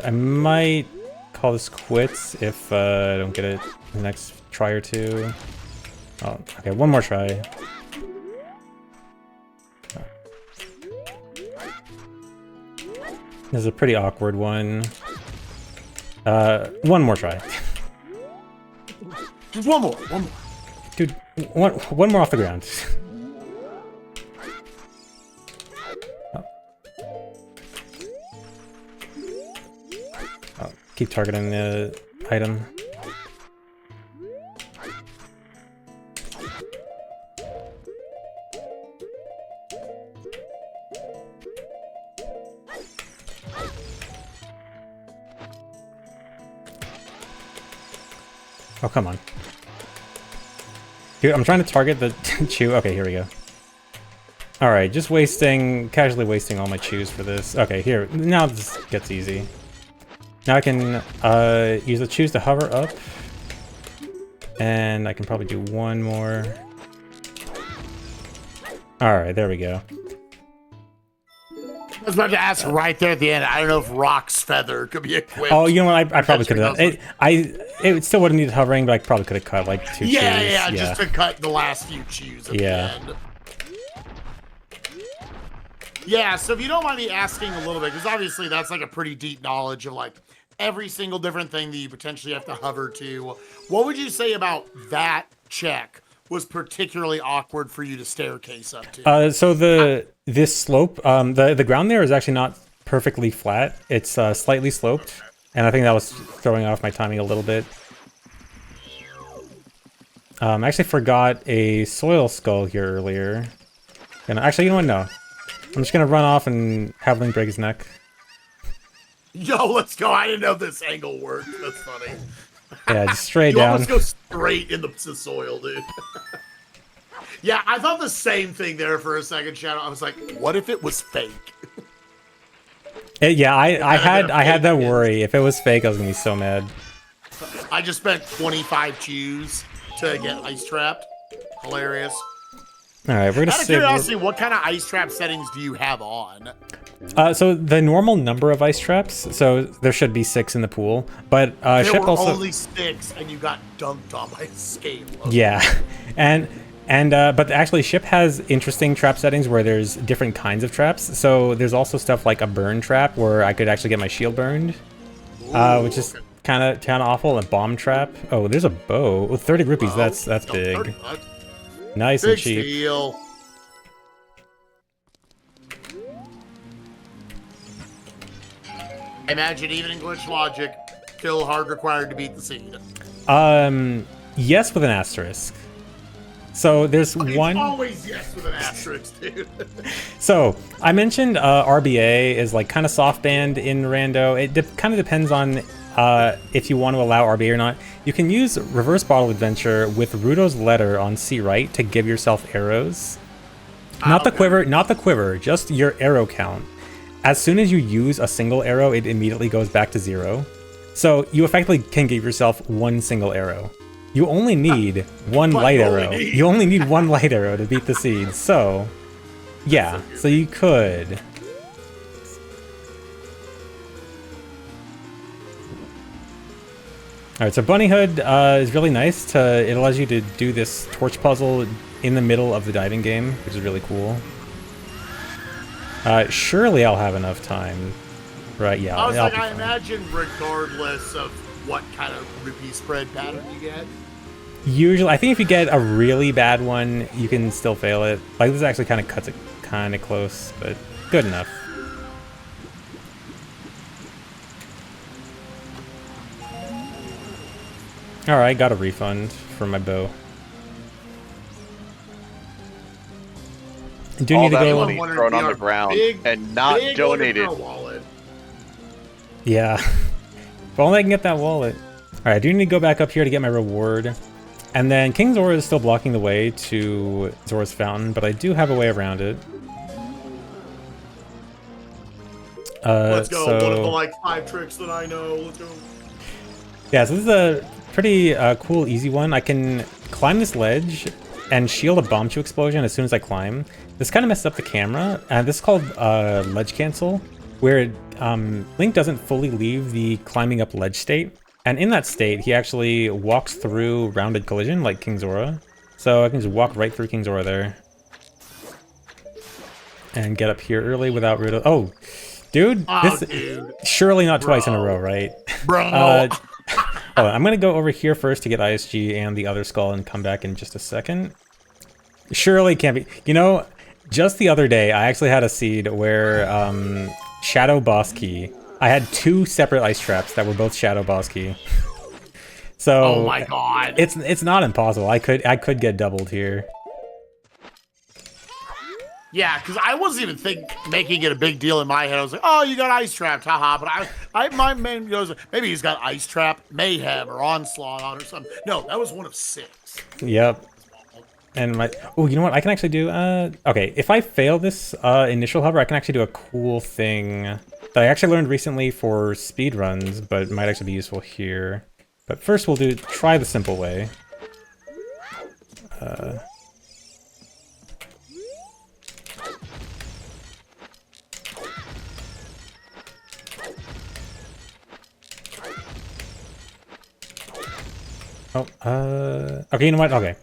I might call this quits if I don't get it the next try or two. Oh, okay, one more try. This is a pretty awkward one. One more try. Just one more. Dude, one more off the ground. keep targeting the item. Oh, come on. Here, I'm trying to target the chew. Okay, here we go. Alright, just casually wasting all my chews for this. Okay, here, now this gets easy. Now I can use the chews to hover up. And I can probably do one more. Alright, there we go. I was about to ask right there at the end. I don't know if Rock's feather could be equipped. Oh, you know what? I probably could have. It still wouldn't need hovering, but I probably could have cut like 2 chews. Yeah, just to cut the last few chews at the end. Yeah, so if you don't mind me asking a little bit, because obviously that's like a pretty deep knowledge of like every single different thing that you potentially have to hover to. What would you say about that check was particularly awkward for you to staircase up to? So this slope, the ground there is actually not perfectly flat. It's slightly sloped, and I think that was throwing off my timing a little bit. I actually forgot a soil skull here earlier. And actually, you know what? No. I'm just gonna run off and have Link break his neck. Yo, let's go. I didn't know this angle worked. That's funny. Yeah, just straight you down. almost go straight in the soil, dude. Yeah, I thought the same thing there for a second, Shadow. I was like, what if it was fake? Yeah, I had that worry. If it was fake, I was gonna be so mad. I just spent 25 chews to get ice trapped. Hilarious. All right, we're gonna Out of curiosity, what kind of ice trap settings do you have on? So the normal number of ice traps. So there should be 6 in the pool, but there Ship were also only 6, and you got dunked on by Escape. Yeah, but actually Ship has interesting trap settings where there's different kinds of traps. So there's also stuff like a burn trap where I could actually get my shield burned, which is kind of awful. A bomb trap. Oh, there's a bow. Oh, 30 rupees. That's big. 30 bucks. Nice Big and cheap. steal. Imagine even in glitch logic, kill hard required to beat the seed. Yes, with an asterisk. So there's one. Always yes with an asterisk, dude. So I mentioned RBA is like kind of soft banned in Rando. It kind of depends on if you want to allow RBA or not. You can use Reverse Bottle Adventure with Rudo's letter on C right to give yourself arrows. Not the quiver, just your arrow count. As soon as you use a single arrow, it immediately goes back to 0. So you effectively can give yourself 1 single arrow. You only need one light arrow. You only need 1 light arrow to beat the seeds. So, yeah. So you could. Alright, so Bunny Hood is really nice. It allows you to do this torch puzzle in the middle of the diving game, which is really cool. Surely I'll have enough time. Right, yeah. I was like, I imagine regardless of what kind of rupee spread pattern you get. Usually, I think if you get a really bad one, you can still fail it. Like, this actually kind of cuts it kind of close, but good enough. Alright, got a refund for my bow. I do need to go. Money thrown on the ground and not donated. Yeah. If only I can get that wallet. Alright, I do need to go back up here to get my reward. And then King Zora is still blocking the way to Zora's Fountain, but I do have a way around it. Let's go. One of the like 5 tricks that I know. Let's go. Yeah, so this is a pretty cool, easy one. I can climb this ledge and shield a bomb chew explosion as soon as I climb. This kind of messes up the camera, and this is called ledge cancel, where Link doesn't fully leave the climbing up ledge state. And in that state, he actually walks through rounded collision like King Zora. So I can just walk right through King Zora there. And get up here early without Rudo. Oh, dude. Dude. Surely not twice in a row, right? Bro. Oh, I'm going to go over here first to get ISG and the other skull and come back in just a second. Surely can't be. You know, just the other day, I actually had a seed where Shadow Boss Key I had 2 separate ice traps that were both Shadow Boss Key. So Oh my god. it's not impossible. I could get doubled here. Yeah, because I wasn't even making it a big deal in my head. I was like, oh, you got ice trapped, haha. But my man goes, maybe he's got ice trap, mayhem, or onslaught on or something. No, that was one of 6. Yep. And oh, you know what? I can actually do, okay, if I fail this initial hover, I can actually do a cool thing that I actually learned recently for speed runs, but it might actually be useful here. But first we'll try the simple way. Okay, you know what? Okay.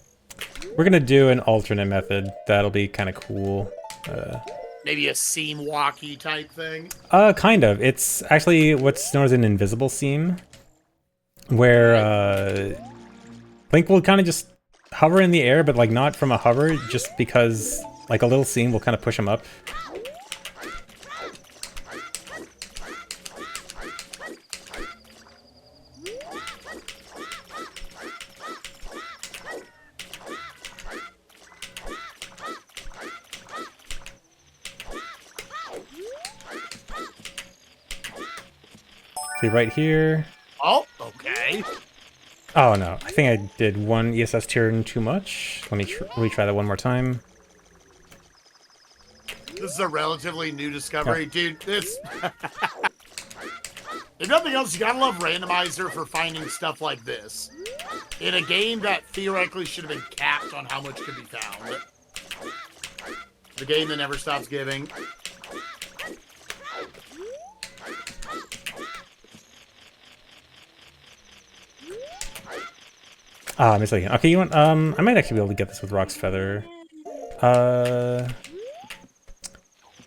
We're gonna do an alternate method. That'll be kind of cool. Maybe a seam walkie type thing. Kind of. It's actually what's known as an invisible seam, where Link will kind of just hover in the air, but like not from a hover, just because like a little seam will kind of push him up. See right here. Oh, okay. Oh no, I think I did one ESS turn too much. Let me retry that one more time. This is a relatively new discovery, dude. This. If nothing else, you gotta love Randomizer for finding stuff like this in a game that theoretically should have been capped on how much could be found. The game that never stops giving. Ah, I missed again. Okay, you want I might actually be able to get this with Rock's Feather.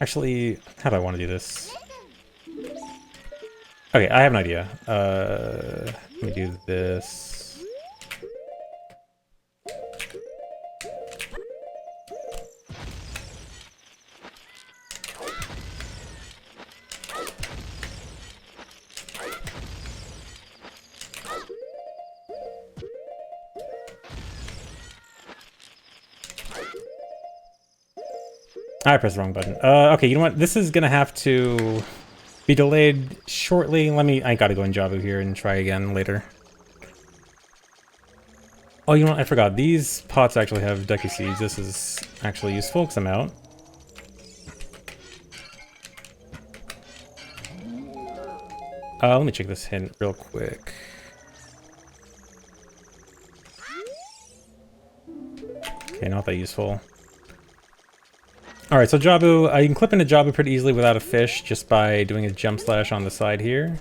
Actually, how do I want to do this? Okay, I have an idea. Let me do this. I pressed the wrong button. Okay, you know what? This is gonna have to be delayed shortly. I gotta go in Jabu here and try again later. Oh, you know what? I forgot. These pots actually have Ducky Seeds. This is actually useful because I'm out. Let me check this hint real quick. Okay, not that useful. Alright, so Jabu, you can clip into Jabu pretty easily without a fish just by doing a jump slash on the side here.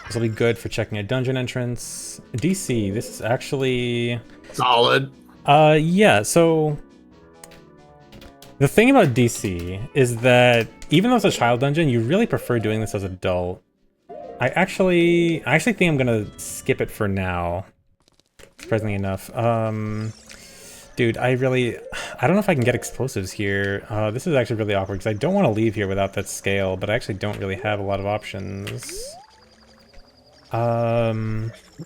This will be good for checking a dungeon entrance. DC, this is actually... solid. Yeah, so... The thing about DC is that even though it's a child dungeon, you really prefer doing this as an adult. I actually think I'm gonna skip it for now. Surprisingly enough. Dude, I don't know if I can get explosives here. This is actually really awkward because I don't want to leave here without that scale, but I actually don't really have a lot of options. I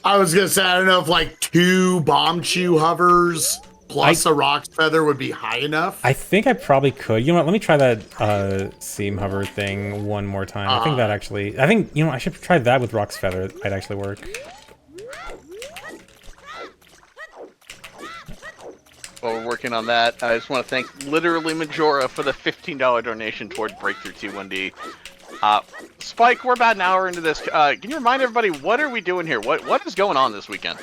was gonna say, I don't know if like 2 bomb chew hovers plus a Rock's Feather would be high enough. I think I probably could. You know what? Let me try that seam hover thing one more time. I think, you know, I should try that with Rock's Feather. It might actually work. While we're working on that, I just want to thank literally Majora for the $15 donation toward Breakthrough T1D. Spike, we're about an hour into this. Can you remind everybody, what are we doing here? What is going on this weekend?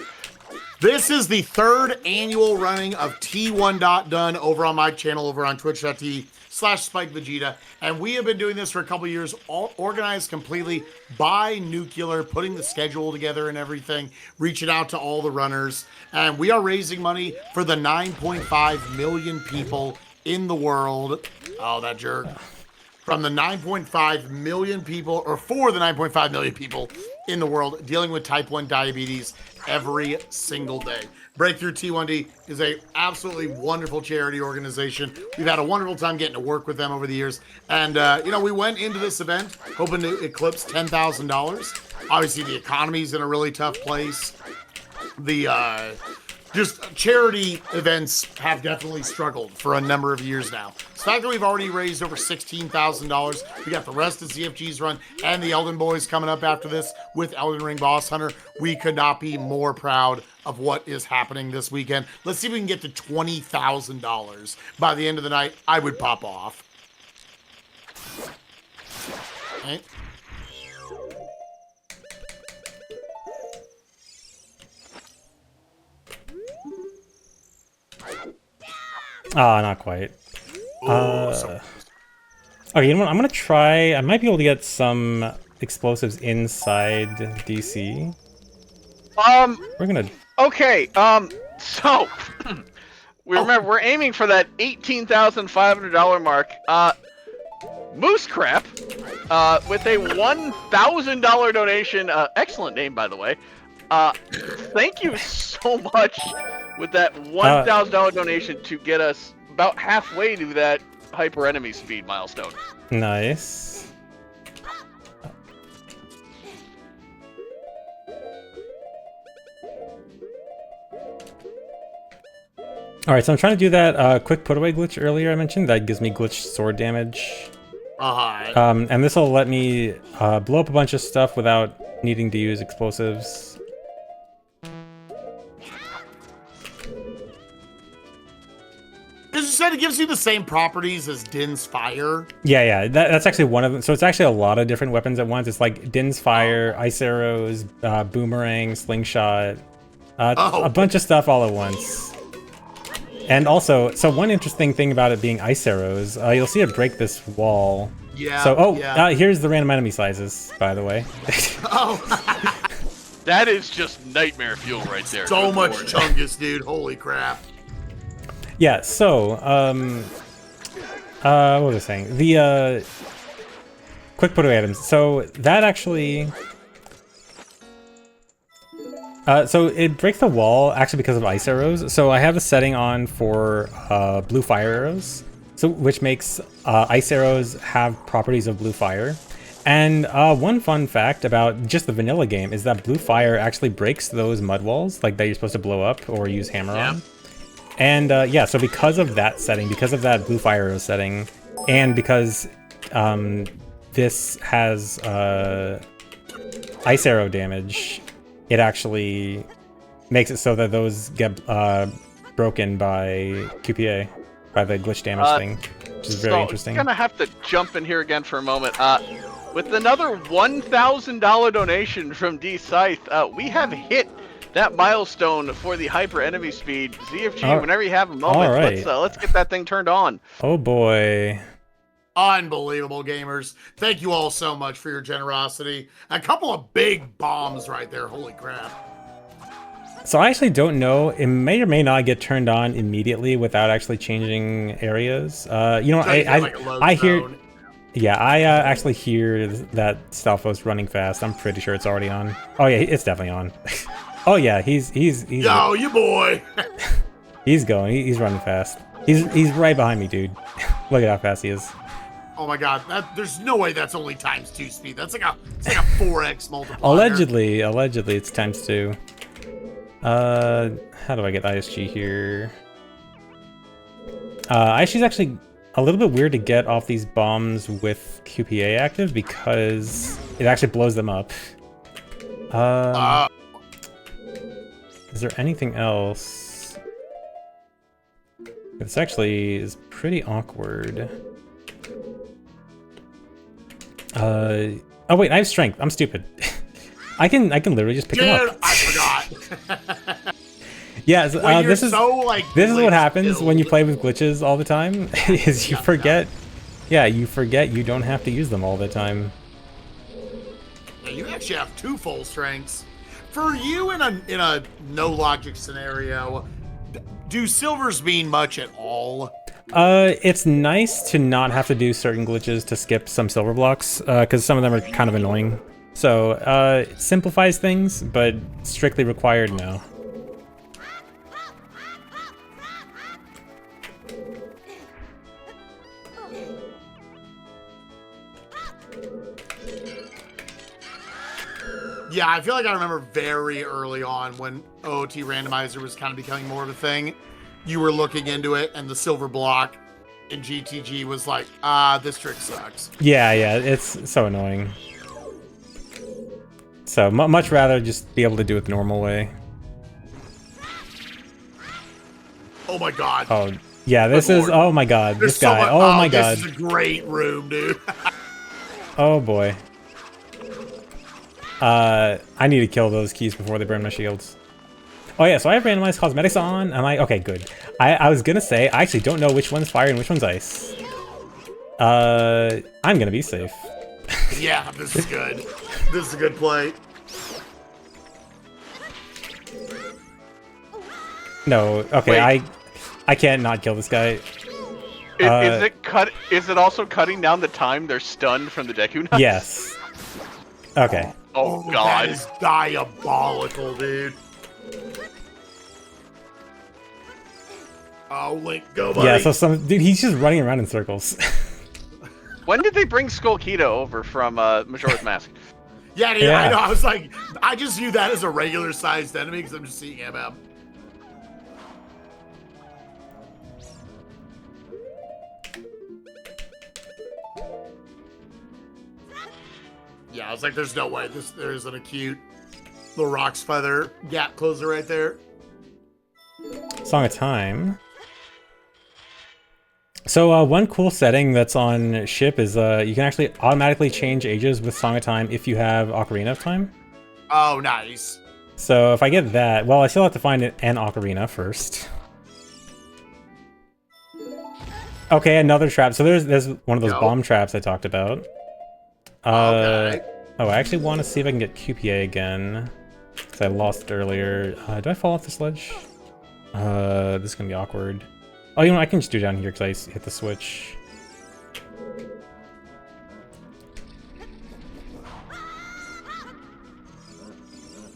This is the 3rd annual running of T1.DONE over on my channel over on twitch.tv/SpikeVegeta. And we have been doing this for a couple years, all organized completely by Nuclear, putting the schedule together and everything, reaching out to all the runners. And we are raising money for the 9.5 million people in the world. Oh, that jerk. from the 9.5 million people, or for the 9.5 million people in the world dealing with type 1 diabetes every single day. Breakthrough T1D is a absolutely wonderful charity organization. We've had a wonderful time getting to work with them over the years. And, we went into this event hoping to eclipse $10,000. Obviously, the economy's in a really tough place. The, just charity events have definitely struggled for a number of years now. The fact that we've already raised over $16,000, we got the rest of ZFG's run and the Elden Boys coming up after this with Elden Ring Boss Hunter. We could not be more proud of what is happening this weekend. Let's see if we can get to $20,000 by the end of the night. I would pop off. Okay. Not quite. Okay, you know what? I'm gonna try. I might be able to get some explosives inside DC. We're gonna. Okay. So we're aiming for that $18,500 mark. Moose Crap, with a $1,000 donation. Excellent name, by the way. Thank you so much with that $1,000 donation to get us about halfway to that hyper enemy speed milestone. Nice. Alright, so I'm trying to do that quick put away glitch earlier I mentioned. That gives me glitch sword damage. And this will let me blow up a bunch of stuff without needing to use explosives. Because you said it gives you the same properties as Din's Fire. Yeah, that's actually one of them. So it's actually a lot of different weapons at once. It's like Din's Fire, ice arrows, boomerang, slingshot, a bunch of stuff all at once. And also, so one interesting thing about it being ice arrows, you'll see it break this wall. Yeah. So, here's the random enemy sizes, by the way. That is just nightmare fuel right there. So much chungus, dude. Holy crap. Yeah, so, what was I saying? The, quick put away items. So, that actually... so it breaks the wall actually because of ice arrows. So I have a setting on for blue fire arrows, so which makes ice arrows have properties of blue fire. And one fun fact about just the vanilla game is that blue fire actually breaks those mud walls like that you're supposed to blow up or use hammer on. And so because of that setting, because of that blue fire arrow setting, and because this has ice arrow damage, it actually makes it so that those get broken by QPA, by the glitch damage thing, which is very interesting. I'm gonna have to jump in here again for a moment. With another $1,000 donation from D Scythe, we have hit that milestone for the hyper enemy speed. ZFG, whenever you have a moment, let's get that thing turned on. Oh boy. Unbelievable, gamers. Thank you all so much for your generosity. A couple of big bombs right there. Holy crap. So I actually don't know. It may or may not get turned on immediately without actually changing areas. I hear... Yeah, I actually hear that Stalfo's running fast. I'm pretty sure it's already on. Oh yeah, it's definitely on. Oh yeah, he's Yo, you boy. He's going. He's running fast. He's right behind me, dude. Look at how fast he is. Oh my god, there's no way that's only ×2 speed. That's like a 4x multiplier. Allegedly it's ×2. How do I get ISG here? ISG's actually a little bit weird to get off these bombs with QPA active because it actually blows them up. Is there anything else? This actually is pretty awkward. Oh wait, I have strength. I'm stupid. I can literally just pick them up. I forgot. Yeah, this is what happens when you play with glitches all the time. Is you forget. Yeah, you forget you don't have to use them all the time. Yeah, you actually have 2 full strengths. For you in a no logic scenario, do silvers mean much at all? It's nice to not have to do certain glitches to skip some silver blocks, because some of them are kind of annoying. So, it simplifies things, but strictly required, no. Yeah, I feel like I remember very early on when OOT Randomizer was kind of becoming more of a thing. You were looking into it, and the silver block in GTG was like, this trick sucks. Yeah, it's so annoying. So, much rather just be able to do it the normal way. Oh my god. Oh, yeah, this is, oh my god, There's this guy, so much, oh my god. This is a great room, dude. Oh boy. I need to kill those keys before they burn my shields. Oh yeah, so I have randomized cosmetics on. Am I? Okay, good. I was gonna say, I actually don't know which one's fire and which one's ice. I'm gonna be safe. Yeah, this is good. This is a good play. No, okay, Wait. I can't not kill this guy. Is it also cutting down the time they're stunned from the Deku Nuts? Yes. Okay. Oh That god. is diabolical, dude. Oh, Link, go, buddy. Yeah, so dude, he's just running around in circles. When did they bring Skull Keto over from Majora's Mask? Yeah, dude, Yeah. I know. I was like, I just view that as a regular-sized enemy because I'm just seeing MM. Yeah, I was like, there's no way there's an acute little Rock's Feather gap closer right there. Song of Time. So one cool setting that's on Ship is you can actually automatically change ages with Song of Time if you have Ocarina of Time. Oh, nice. So if I get that, well, I still have to find an Ocarina first. Okay, another trap. So there's one of those bomb traps I talked about. Okay. Oh, I actually want to see if I can get QPA again, because I lost it earlier. Do I fall off this ledge? This is gonna be awkward. Oh, you know what? I can just do it down here because I hit the switch.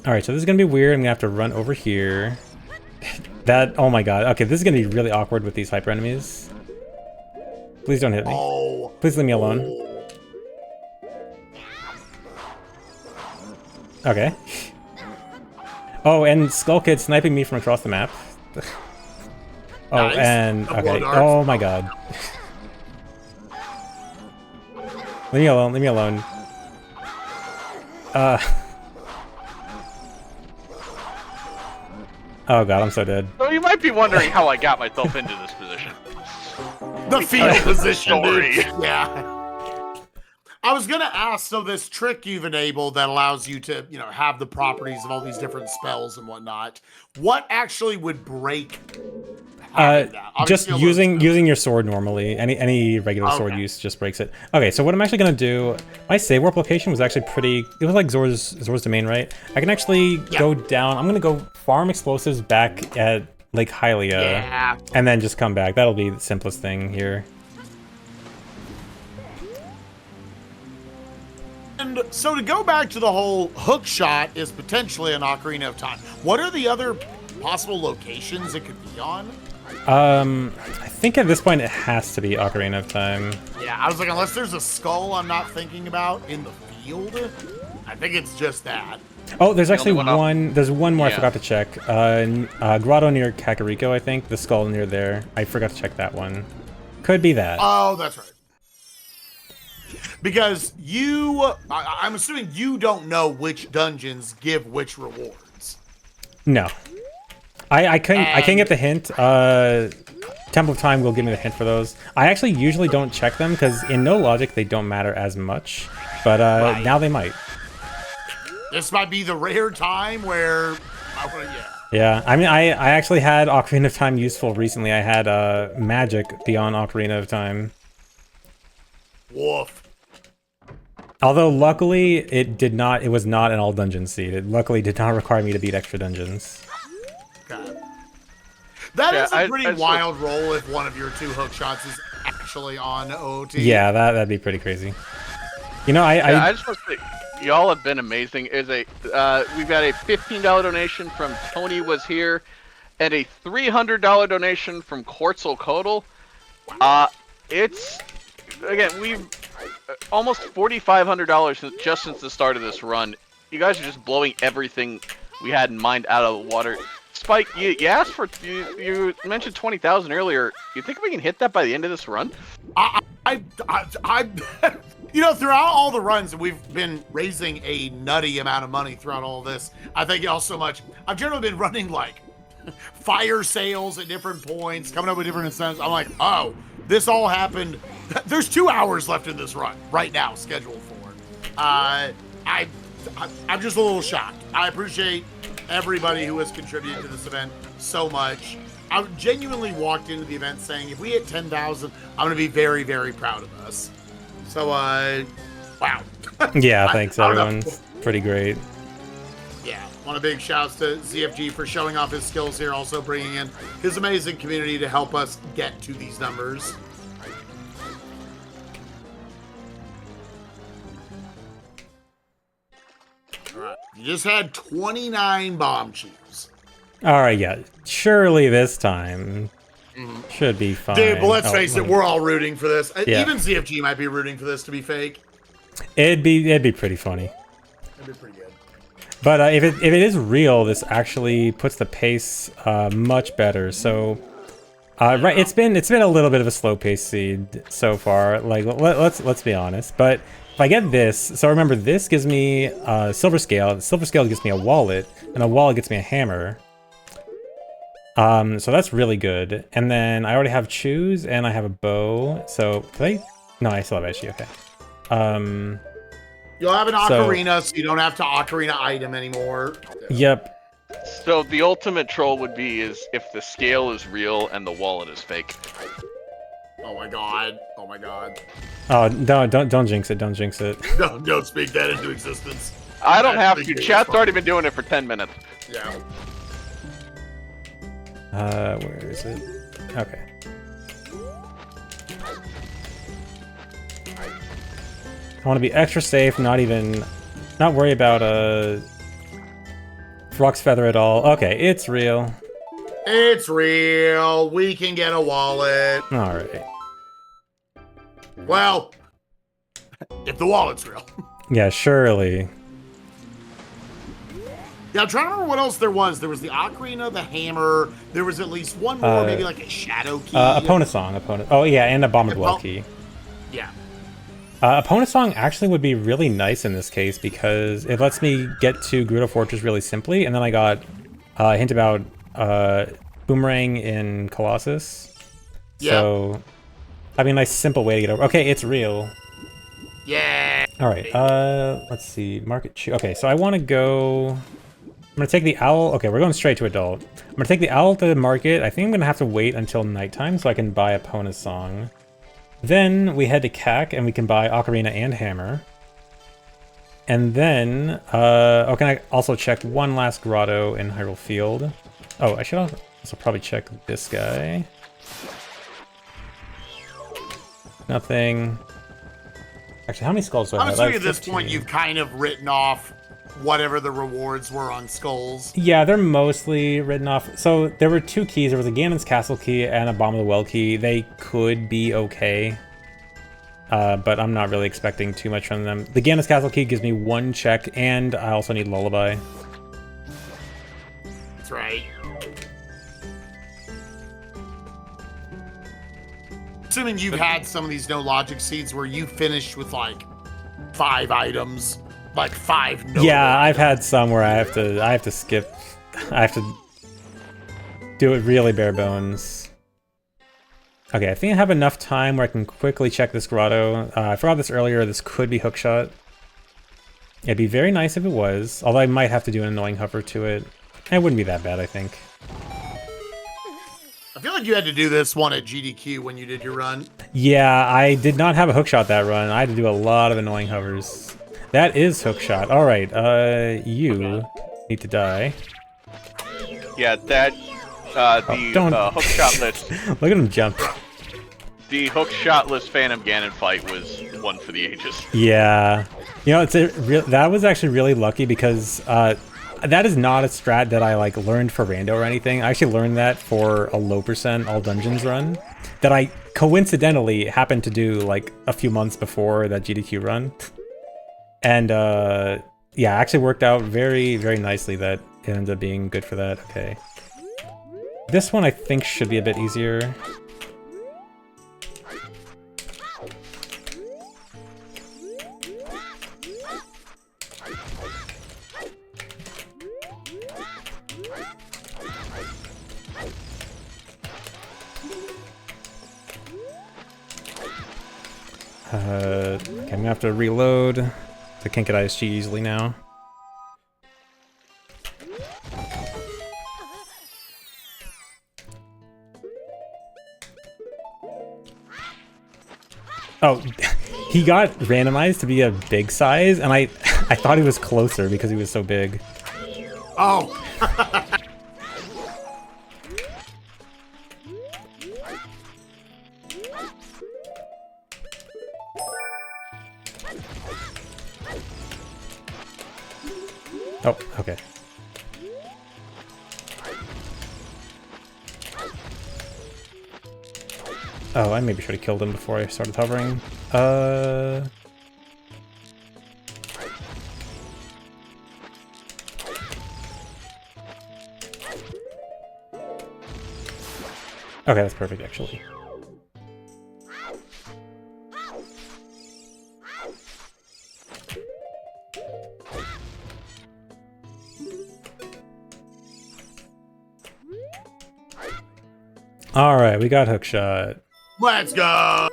Alright, so this is gonna be weird. I'm gonna have to run over here. Oh my god. Okay, this is gonna be really awkward with these hyper enemies. Please don't hit me. Oh. Please leave me alone. Okay. Oh, and Skull Kid sniping me from across the map. Oh, Nice. and The okay. blood arcs. Oh my god. Leave me alone. Leave me alone. Oh god, I'm so dead. So you might be wondering how I got myself into this position. The field position, story. dude. Yeah. I was gonna ask, so this trick you've enabled that allows you to, have the properties of all these different spells and whatnot, what actually would break having that? Just Obviously, all those spells. using your sword normally. Any regular sword use just breaks it. Okay, so what I'm actually gonna do, my save warp location was actually pretty. It was like Zor's domain, right? I can actually go down. I'm gonna go farm explosives back at Lake Hylia, Yeah. and then just come back. That'll be the simplest thing here. And so to go back to the whole Hookshot is potentially an Ocarina of Time. What are the other possible locations it could be on? I think at this point it has to be Ocarina of Time. Yeah, I was like, unless there's a skull I'm not thinking about in the field, I think it's just that. Oh, there's actually only one There's one more I Yeah. forgot to check. Grotto near Kakariko, I think. The skull near there. I forgot to check that one. Could be that. Oh, that's right. Because I'm assuming you don't know which dungeons give which rewards. No. I can get the hint. Temple of Time will give me the hint for those. I actually usually don't check them because in no logic they don't matter as much. But Right. now they might. This might be the rare time where, yeah. Yeah, I mean, I actually had Ocarina of Time useful recently. I had Magic beyond Ocarina of Time. Woof. Although luckily it was not an all dungeon seed. It luckily did not require me to beat extra dungeons. God. That Yeah, is a pretty I wild roll if one of your 2 hook shots is actually on OOT. Yeah, that'd be pretty crazy. You know, I just want to say, y'all have been amazing. We've got a $15 donation from Tony Was Here, and a $300 donation from Quartzalcoatl. It's again, we've almost $4,500 just since the start of this run. You guys are just blowing everything we had in mind out of the water. Spike, you asked for you mentioned 20,000 earlier. You think we can hit that by the end of this run? You know, throughout all the runs, we've been raising a nutty amount of money throughout all this. I thank y'all so much. I've generally been running like fire sales at different points, coming up with different incentives. I'm like, oh, this all happened. There's 2 hours left in this run right now, scheduled for. I'm just a little shocked. I appreciate everybody who has contributed to this event so much. I genuinely walked into the event saying, if we hit 10,000, I'm going to be very, very proud of us. So, wow. Yeah, thanks, I don't know. everyone's pretty great. Yeah, want a big shout out to ZFG for showing off his skills here, also bringing in his amazing community to help us get to these numbers. All right, you just had 29 bomb chews. All right, yeah, surely this time should be fine. Dude, but let's face it, we're all rooting for this. Yeah. Even ZFG might be rooting for this to be fake. It'd be pretty funny. It'd be pretty good. But if it is real, this actually puts the pace much better. So, right, it's been a little bit of a slow pace seed so far. Like let's be honest. But if I get this, so remember this gives me silver scale. The silver scale gives me a wallet, and a wallet gets me a hammer. So that's really good. And then I already have choose, and I have a bow. So can I? No, I still have edge. Okay. You'll have an ocarina, so you don't have to ocarina item anymore. Yep. So the ultimate troll would be is if the scale is real and the wallet is fake. Oh my god. Oh my god. Oh, don't jinx it. Don't jinx it. Don't speak that into existence. I don't have to. Chat's already been doing it for 10 minutes. Yeah. Where is it? Okay. I want to be extra safe, not worry about Frog's Feather at all. Okay, it's real. It's real. We can get a wallet. All right. Well, if the wallet's real. Yeah, surely. Yeah, I'm trying to remember what else there was. There was the ocarina, the hammer. There was at least one more, maybe like a shadow key. Opponent song. Oh yeah, and a Bomber key. Yeah. Opponent song actually would be really nice in this case because it lets me get to Gerudo Fortress really simply, and then I got a hint about Boomerang in Colossus. Yeah. So, I mean, a nice simple way to get over. Okay, it's real. Yeah. All right. Let's see. Market. Okay, so I want to go. I'm gonna take the owl. Okay, we're going straight to adult. I'm gonna take the owl to the market. I think I'm gonna have to wait until nighttime so I can buy Opponent's song. Then we head to CAC and we can buy Ocarina and Hammer. And then, oh, can I also check one last grotto in Hyrule Field? Oh, I should also probably check this guy. Nothing. Actually, how many skulls do I have? I'm assuming at this point you've kind of written off whatever the rewards were on skulls. Yeah, they're mostly written off. So there were two keys. There was a Ganon's Castle key and a Bomb of the Well key. They could be okay, but I'm not really expecting too much from them. The Ganon's Castle key gives me one check, and I also need Lullaby. That's right. Assuming you've had some of these no logic seeds where you finished with like 5 items, like 5 no. Yeah, I've had some where I have to skip. I have to do it really bare bones. Okay, I think I have enough time where I can quickly check this grotto. I forgot this earlier. This could be Hookshot. It'd be very nice if it was, although I might have to do an annoying hover to it. It wouldn't be that bad, I think. I feel like you had to do this one at GDQ when you did your run. Yeah, I did not have a Hookshot that run. I had to do a lot of annoying hovers. That is Hookshot. All right, you need to die. Yeah, that Hookshot-less, Look at him jump. the Hookshot-less Phantom Ganon fight was one for the ages. Yeah. You know, that was actually really lucky because that is not a strat that I like learned for rando or anything. I actually learned that for a low percent all dungeons run that I coincidentally happened to do like a few months before that GDQ run. And yeah, actually worked out very, very nicely that it ended up being good for that. Okay. This one I think should be a bit easier. Okay, I'm gonna have to reload. I can't get ISG easily now. Oh, he got randomized to be a big size, and I thought he was closer because he was so big. Oh. Oh, okay. Oh, I maybe should have killed him before I started hovering. Okay, that's perfect, actually. Alright, we got Hookshot. Let's go.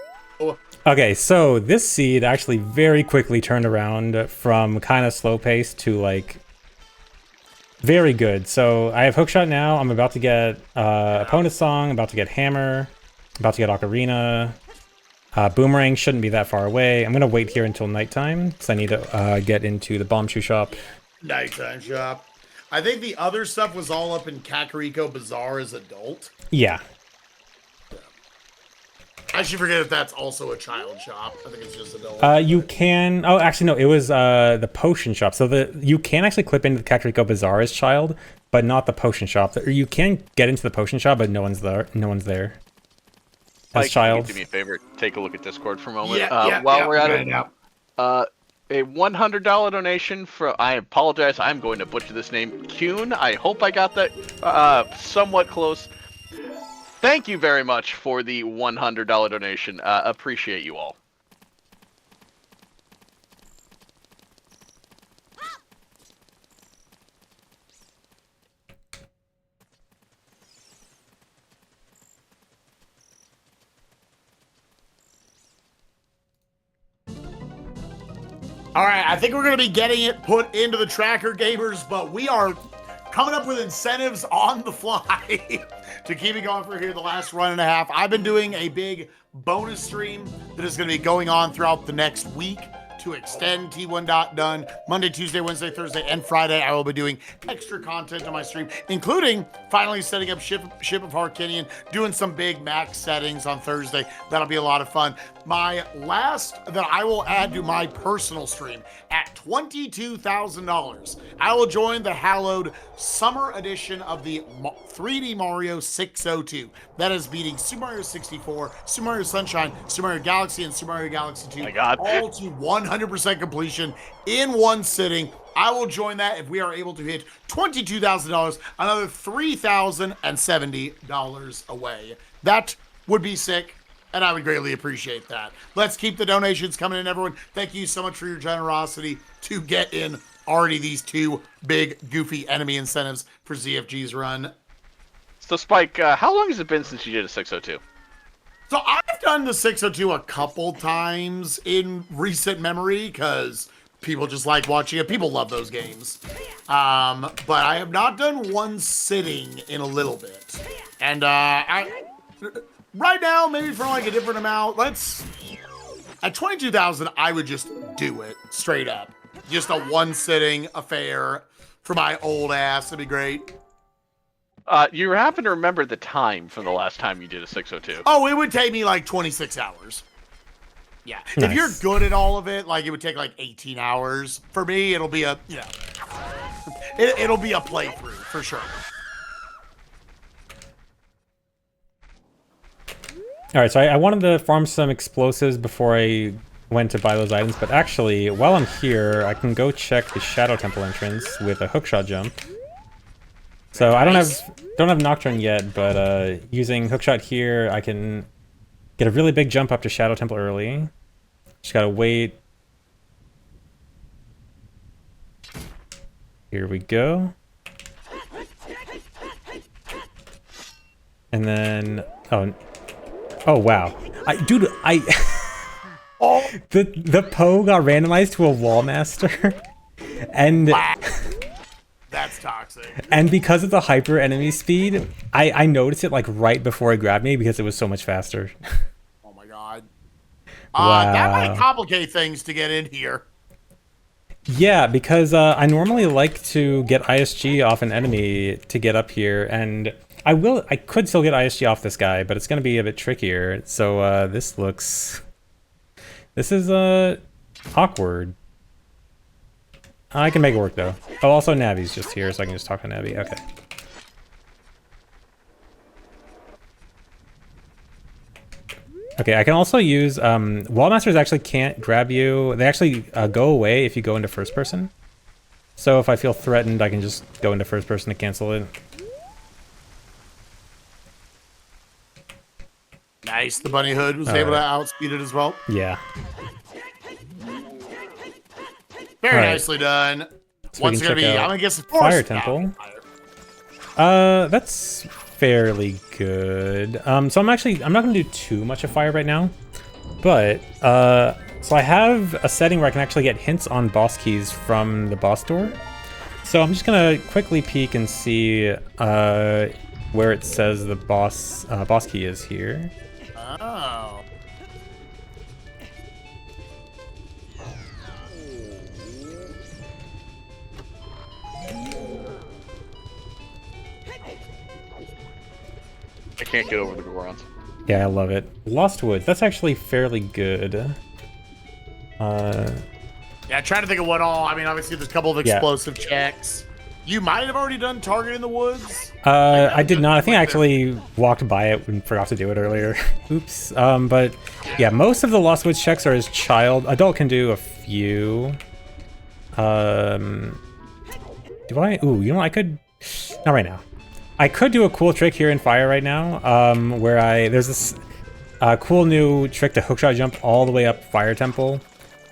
Okay, so this seed actually very quickly turned around from kind of slow pace to like very good. So I have Hookshot now. I'm about to get Opponent's Song, about to get Hammer, about to get Ocarina. Boomerang shouldn't be that far away. I'm gonna wait here until nighttime because I need to get into the bomb shoe shop. Nighttime shop. I think the other stuff was all up in Kakariko Bazaar as adult. Yeah. I should forget if that's also a child shop. I think it's just adult. You can. Oh, actually, no. It was the potion shop. So you can actually clip into the Kakariko Bazaar as child, but not the potion shop. You can get into the potion shop, but no one's there. No one's there. As child. Do me a favor. Take a look at Discord for a moment. Yeah, while we're at it, now. a $100 donation for. I apologize. I'm going to butcher this name. Kuhn. I hope I got that somewhat close. Thank you very much for the $100 donation. Appreciate you all. All right, I think we're going to be getting it put into the tracker, gamers, but we are coming up with incentives on the fly to keep it going for here the last run and a half. I've been doing a big bonus stream that is going to be going on throughout the next week to extend T1.DONE. Monday, Tuesday, Wednesday, Thursday, and Friday, I will be doing extra content on my stream, including finally setting up Ship of Harkinian, doing some big max settings on Thursday. That'll be a lot of fun. My last that I will add to my personal stream at $22,000, I will join the hallowed summer edition of the 3D Mario 602. That is beating Super Mario 64, Super Mario Sunshine, Super Mario Galaxy, and Super Mario Galaxy 2, all to 100% completion in one sitting. I will join that if we are able to hit $22,000, another $3,070 away. That would be sick, and I would greatly appreciate that. Let's keep the donations coming in, everyone. Thank you so much for your generosity to get in already these two big, goofy enemy incentives for ZFG's run. So, Spike, how long has it been since you did a 602? So I've done the 602 a couple times in recent memory because people just like watching it. People love those games. But I have not done one sitting in a little bit. And right now, maybe for like a different amount, at 22,000, I would just do it straight up. Just a one sitting affair for my old ass. It'd be great. You happen to remember the time from the last time you did a 602? Oh, it would take me like 26 hours. Yeah. Nice. If you're good at all of it, like it would take like 18 hours. For me, it'll be a, it'll be a playthrough for sure. All right, so I wanted to farm some explosives before I went to buy those items, but actually, while I'm here, I can go check the Shadow Temple entrance with a hookshot jump. So I don't have Nocturne yet, but using hookshot here, I can get a really big jump up to Shadow Temple early. Just gotta wait. Here we go. And then, oh wow, dude, Oh, the Poe got randomized to a Wall Master, and that's toxic. and because of the hyper enemy speed, I noticed it like right before it grabbed me because it was so much faster. Oh my god. Wow. That might complicate things to get in here. Yeah, because I normally like to get ISG off an enemy to get up here, and I could still get ISG off this guy, but it's going to be a bit trickier. So this is awkward. I can make it work though. Oh, also Navi's just here, so I can just talk to Navi. Okay. Okay, I can also use Wall Masters actually can't grab you. They actually go away if you go into first person. So if I feel threatened, I can just go into first person to cancel it. Nice. The bunny hood was able to outspeed it as well. Yeah. Very All right. nicely done. So What's we it can gonna be? check I'm out gonna guess Fire Temple. That's fairly good. So I'm not gonna do too much of fire right now, but so I have a setting where I can actually get hints on boss keys from the boss door. So I'm just gonna quickly peek and see where it says the boss key is here. Oh. I can't get over the Gorons. Yeah, I love it. Lost Woods. That's actually fairly good. Yeah, trying to think of what all. I mean, obviously, there's a couple of explosive checks. You might have already done target in the woods. I did not. I think I actually walked by it and forgot to do it earlier. Oops. But yeah, most of the Lost Woods checks are as child. Adult can do a few. Do I? Ooh, you know, I could. Not right now. I could do a cool trick here in fire right now, where there's this cool new trick to hookshot jump all the way up Fire Temple.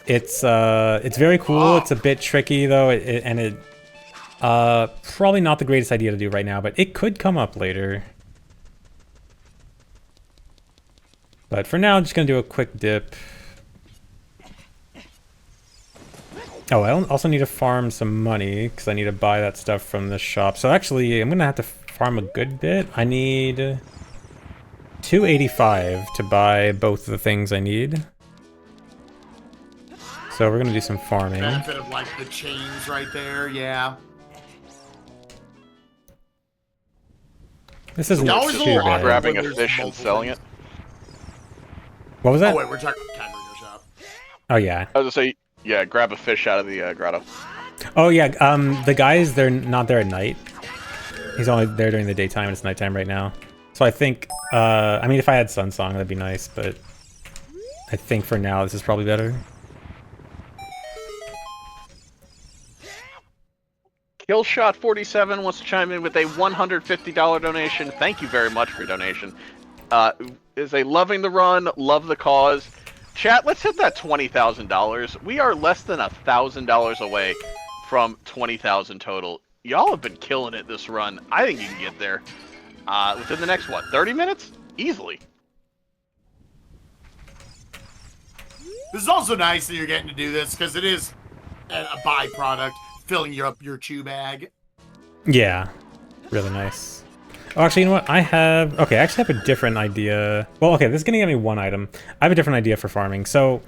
It's very cool. Oh. It's a bit tricky though, and it probably not the greatest idea to do right now, but it could come up later. But for now, I'm just gonna do a quick dip. Oh, I also need to farm some money because I need to buy that stuff from the shop. So actually, I'm gonna have to farm a good bit. I need 285 to buy both of the things I need. So we're gonna do some farming. Benefit of like the chains right there, yeah. This isn't always too bad. Grabbing a fish and selling it. What was that? Oh wait, we're talking Category Shop. Oh yeah. I was gonna say, yeah, grab a fish out of the grotto. Oh yeah. The guys, they're not there at night. He's only there during the daytime, and it's nighttime right now. So I think, I mean, if I had Sun Song, that'd be nice, but I think for now, this is probably better. Killshot47 wants to chime in with a $150 donation. Thank you very much for your donation. Is a loving the run, love the cause. Chat, let's hit that $20,000. We are less than $1,000 away from 20,000 total. Y'all have been killing it this run. I think you can get there within the next, what, 30 minutes? Easily. This is also nice that you're getting to do this because it is a byproduct, filling up your chew bag. Yeah, really nice. Oh, actually, you know what? I actually have a different idea. Well, okay, this is gonna give me one item. I have a different idea for farming. So,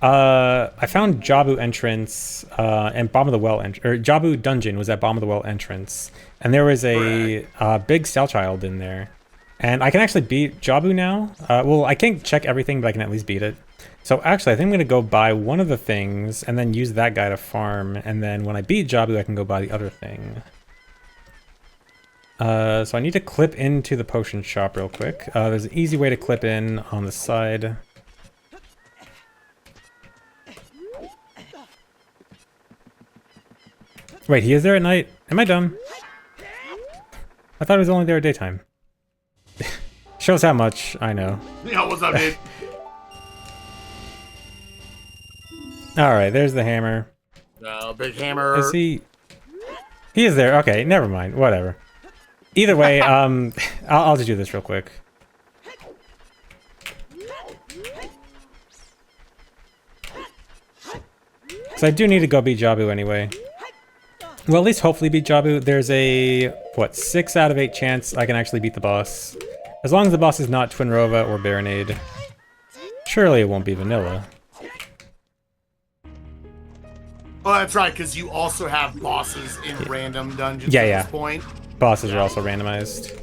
I found Jabu entrance and Bottom of the Well or Jabu dungeon was at Bottom of the Well entrance, and there was a big Cell Child in there, and I can actually beat Jabu now. Well, I can't check everything, but I can at least beat it. So actually, I think I'm gonna go buy one of the things and then use that guy to farm, and then when I beat Jabu, I can go buy the other thing. So I need to clip into the potion shop real quick. There's an easy way to clip in on the side. Wait, he is there at night? Am I dumb? I thought he was only there at daytime. Shows how much I know. Yo, what's up, dude? Alright, there's the hammer. Big hammer. Is he... He is there. Okay, never mind. Whatever. Either way, I'll just do this real quick. So I do need to go beat Jabu anyway. Well, at least hopefully beat Jabu. There's a, what, 6 out of 8 chance I can actually beat the boss. As long as the boss is not Twinrova or Baronade. Surely it won't be vanilla. Oh, that's right, because you also have bosses in random dungeons at this point. Bosses are also randomized.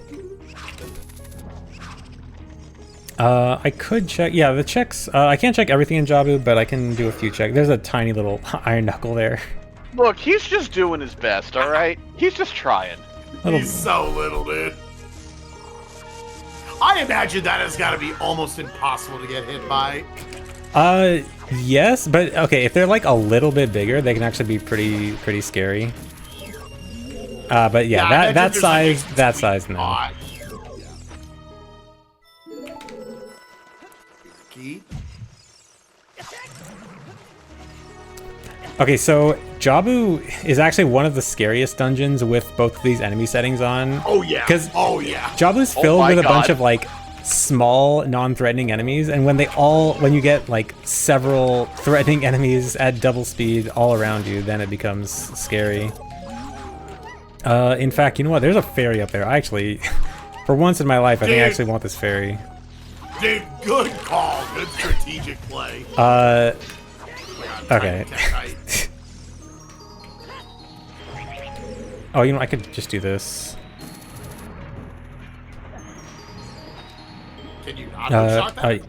I could check, yeah, the checks, I can't check everything in Jabu, but I can do a few checks. There's a tiny little iron knuckle there. Look, he's just doing his best, alright? He's just trying. He's so little, dude. I imagine that has got to be almost impossible to get hit by. Yes, but okay, if they're like a little bit bigger, they can actually be pretty scary. But yeah, that size, no. Okay, so Jabu is actually one of the scariest dungeons with both of these enemy settings on. Oh yeah. Because Jabu's Oh filled my with a God. bunch of like small, non-threatening enemies, and when you get like several threatening enemies at double speed all around you, then it becomes scary. In fact, you know what? There's a fairy up there. I actually, for once in my life, I think I actually want this fairy. Dude, good call. Good strategic play. Okay. Oh, you know, I could just do this. Can you not hookshot that?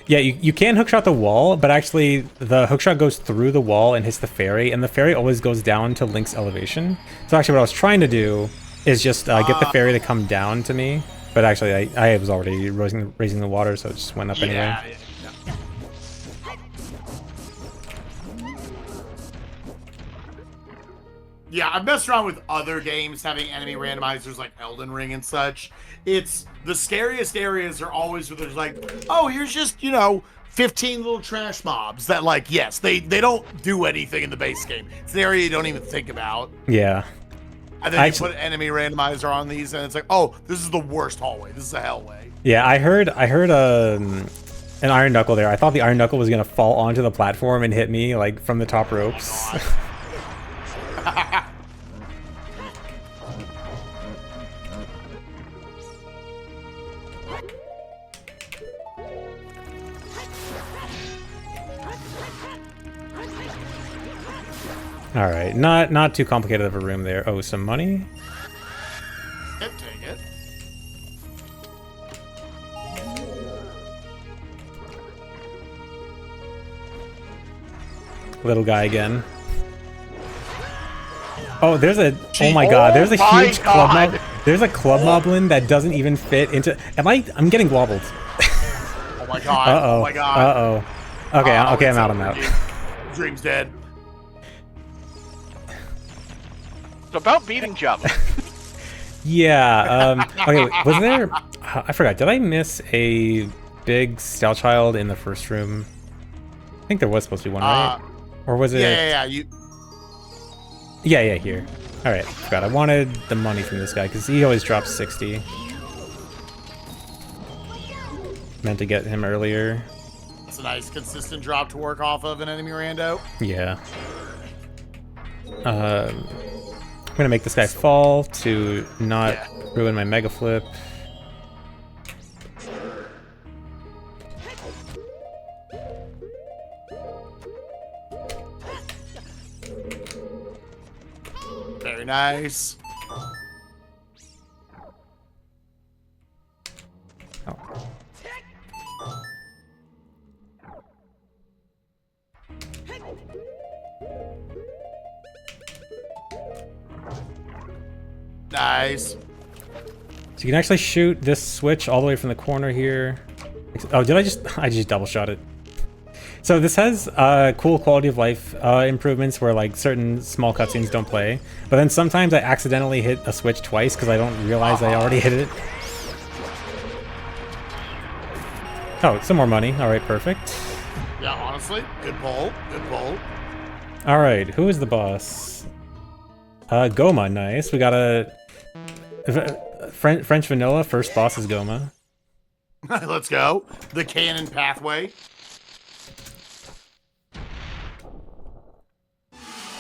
Yeah, you can hookshot the wall, but actually the hookshot goes through the wall and hits the fairy, and the fairy always goes down to Link's elevation. So actually what I was trying to do is just get the fairy to come down to me, but actually I was already raising the water, so it just went up anyway. Yeah. Yeah, I've messed around with other games having enemy randomizers like Elden Ring and such. It's the scariest areas are always where there's like, oh, here's just, 15 little trash mobs that like, yes, they don't do anything in the base game. It's an area you don't even think about. Yeah. And then you put an enemy randomizer on these and it's like, oh, this is the worst hallway. This is a hellway. Yeah, I heard an iron knuckle there. I thought the iron knuckle was gonna fall onto the platform and hit me like from the top ropes. All right, not too complicated of a room there. Oh, some money. Yep, take it. Little guy again. Oh, there's a. Oh my God! There's a huge club mob. There's a club moblin that doesn't even fit into. I'm getting wobbled. Oh my God! Uh-oh. Oh my God! Uh-oh. Okay, okay, I'm out. I'm out. Dream's dead. It's about beating Java. Yeah. Okay. Was there? I forgot. Did I miss a big Style Child in the first room? I think there was supposed to be one, right? Or was it? Yeah. Yeah, here. All right. Forgot. I wanted the money from this guy because he always drops 60. Meant to get him earlier. It's a nice, consistent drop to work off of an enemy rando. Yeah. I'm gonna make this guy fall to not ruin my mega flip. Very nice. Oh. Nice. So you can actually shoot this switch all the way from the corner here. Oh, did I just double shot it. So this has cool quality of life improvements where like certain small cutscenes don't play. But then sometimes I accidentally hit a switch twice because I don't realize I already hit it. Oh, some more money. All right, perfect. Yeah, honestly, good pull. Good pull. All right, who is the boss? Goma, nice. We got a French vanilla. First boss is Goma. Let's go. The cannon pathway.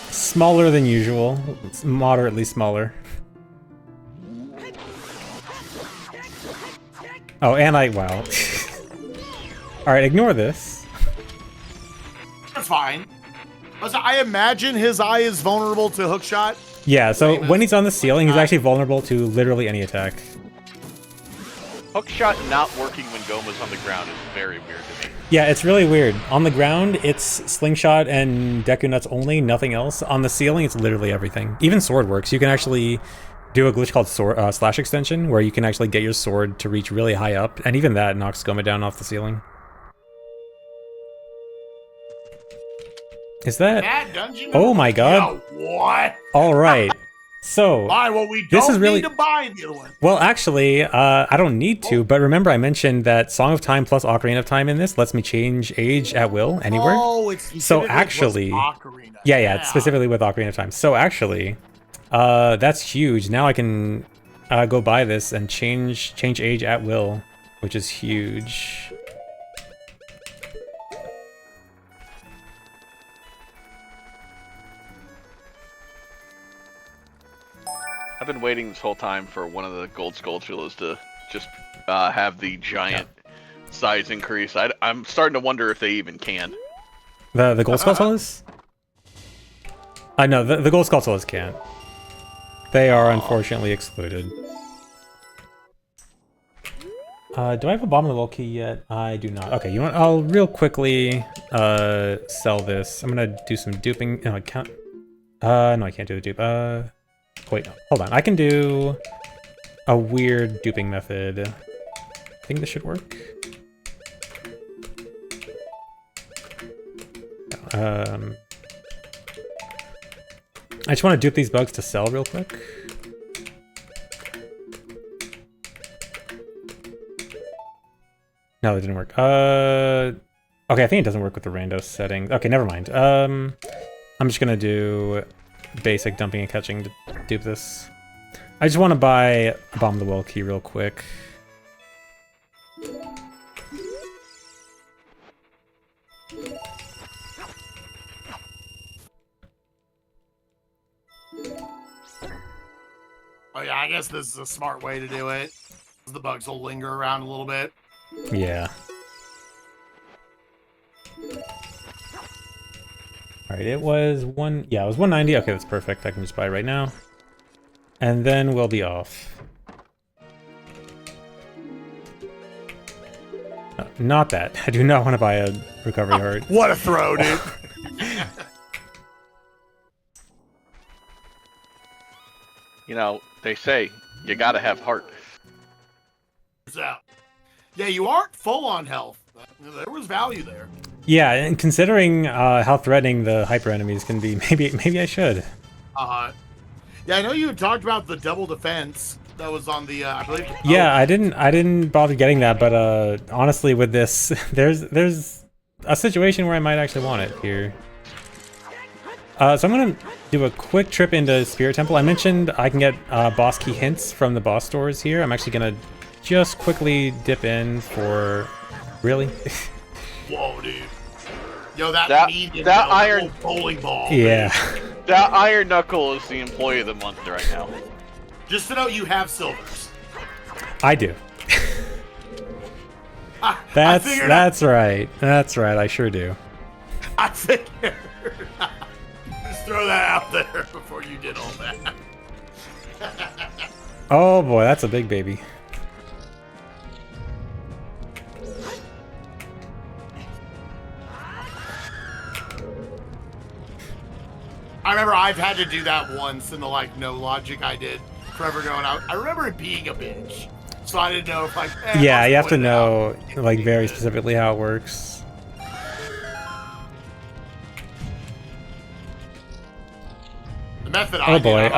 Smaller than usual. It's moderately smaller. Oh, and wow. Alright, ignore this. That's fine. Listen, I imagine his eye is vulnerable to hookshot. Yeah, so when he's on the ceiling, he's actually vulnerable to literally any attack. Hookshot not working when Goma's on the ground is very weird to me. Yeah, it's really weird. On the ground, it's slingshot and Deku Nuts only, nothing else. On the ceiling, it's literally everything. Even sword works. You can actually do a glitch called sword, slash extension, where you can actually get your sword to reach really high up, and even that knocks Goma down off the ceiling. Is that dungeon? Oh my god. Yo, what? All right. So Buy what we this don't is really need to buy the other one. well, actually, I don't need to, but remember I mentioned that Song of Time plus Ocarina of Time in this lets me change age at will anywhere. Oh, it's So actually, Ocarina. yeah, it's specifically with Ocarina of Time. So actually, that's huge. Now I can go buy this and change age at will, which is huge. I've been waiting this whole time for one of the gold Skulltulas to just have the giant size increase. I'm starting to wonder if they even can. The gold Skulltulas? No, the gold Skulltulas can't. They are unfortunately excluded. Do I have a bottom of the wall key yet? I do not. Okay, you know what? I'll real quickly sell this. I'm gonna do some duping. No, I can't. No, I can't do the dupe. Wait, no, hold on. I can do a weird duping method. I think this should work. I just want to dupe these bugs to sell real quick. No, that didn't work. Okay, I think it doesn't work with the rando settings. Okay, never mind. I'm just gonna do basic dumping and catching to dupe this. I just want to buy a bomb the well key real quick. Oh yeah, I guess this is a smart way to do it. The bugs will linger around a little bit. Yeah. Alright, it was it was 190. Okay, that's perfect. I can just buy it right now. And then we'll be off. Not that. I do not want to buy a recovery heart. What a throw, dude. You know, they say you gotta have heart. Yeah, you aren't full on health. There was value there. Yeah, and considering how threatening the hyper enemies can be, maybe I should. Yeah, I know you had talked about the double defense that was on the, I believe. Yeah, I didn't bother getting that, but honestly, with this, there's a situation where I might actually want it here. So I'm gonna do a quick trip into Spirit Temple. I mentioned I can get boss key hints from the boss stores here. I'm actually gonna just quickly dip in for really. Whoa, dude! Yo, that iron bowling ball. Yeah. That Iron Knuckle is the employee of the month right now. Just to know, you have silvers. I do. That's right. That's right. I sure do. I figured. Just throw that out there before you did all that. Oh boy, that's a big baby. I remember I've had to do that once in the like no logic I did forever going out. I remember it being a bitch, so I didn't know if like. Yeah, you have to know like very specifically how it works. The method Oh boy,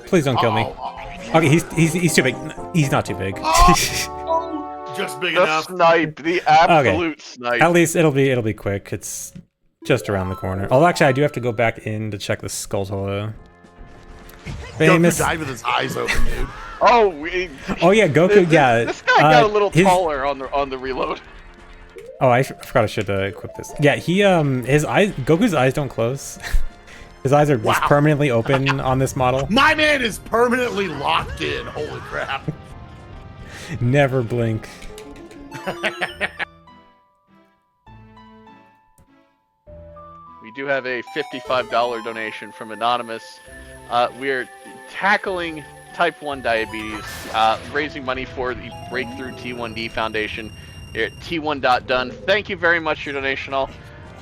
please don't kill me. Oh. Okay, he's too big. He's not too big. Just big The enough. snipe, the absolute snipe. At least it'll be quick. It's just around the corner. Although actually, I do have to go back in to check the skull holo. Famous. Goku died with his eyes open, dude. Oh, Oh yeah, Goku. Yeah. This guy got a little taller on the reload. Oh, I forgot I should equip this. Yeah, his eyes. Goku's eyes don't close. His eyes are just permanently open on this model. My man is permanently locked in. Holy crap. Never blink. We do have a $55 donation from Anonymous. We're tackling type 1 diabetes, raising money for the Breakthrough T1D Foundation here at T1.DONE. Thank you very much for your donation all.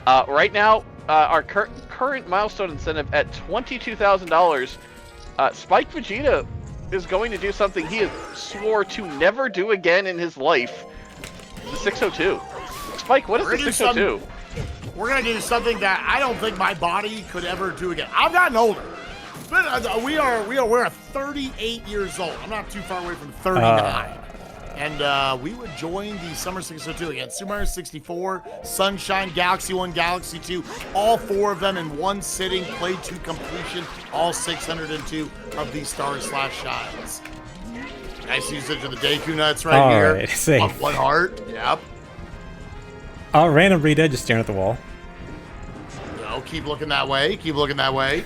Right now, our current milestone incentive at $22,000, Spike Vegeta is going to do something he swore to never do again in his life. The 602. Spike, what is the 602? We're gonna do something that I don't think my body could ever do again. I've gotten older. But we're 38 years old. I'm not too far away from 39. And we would join the Summer 602 again. Super Mario 64, Sunshine, Galaxy 1, Galaxy 2, all 4 of them in one sitting, played to completion, all 602 of these Stars/Shines. Nice usage of the Deku Nuts right here. Right, safe. One heart, yep. Oh, random Rita just staring at the wall. No, keep looking that way, keep looking that way.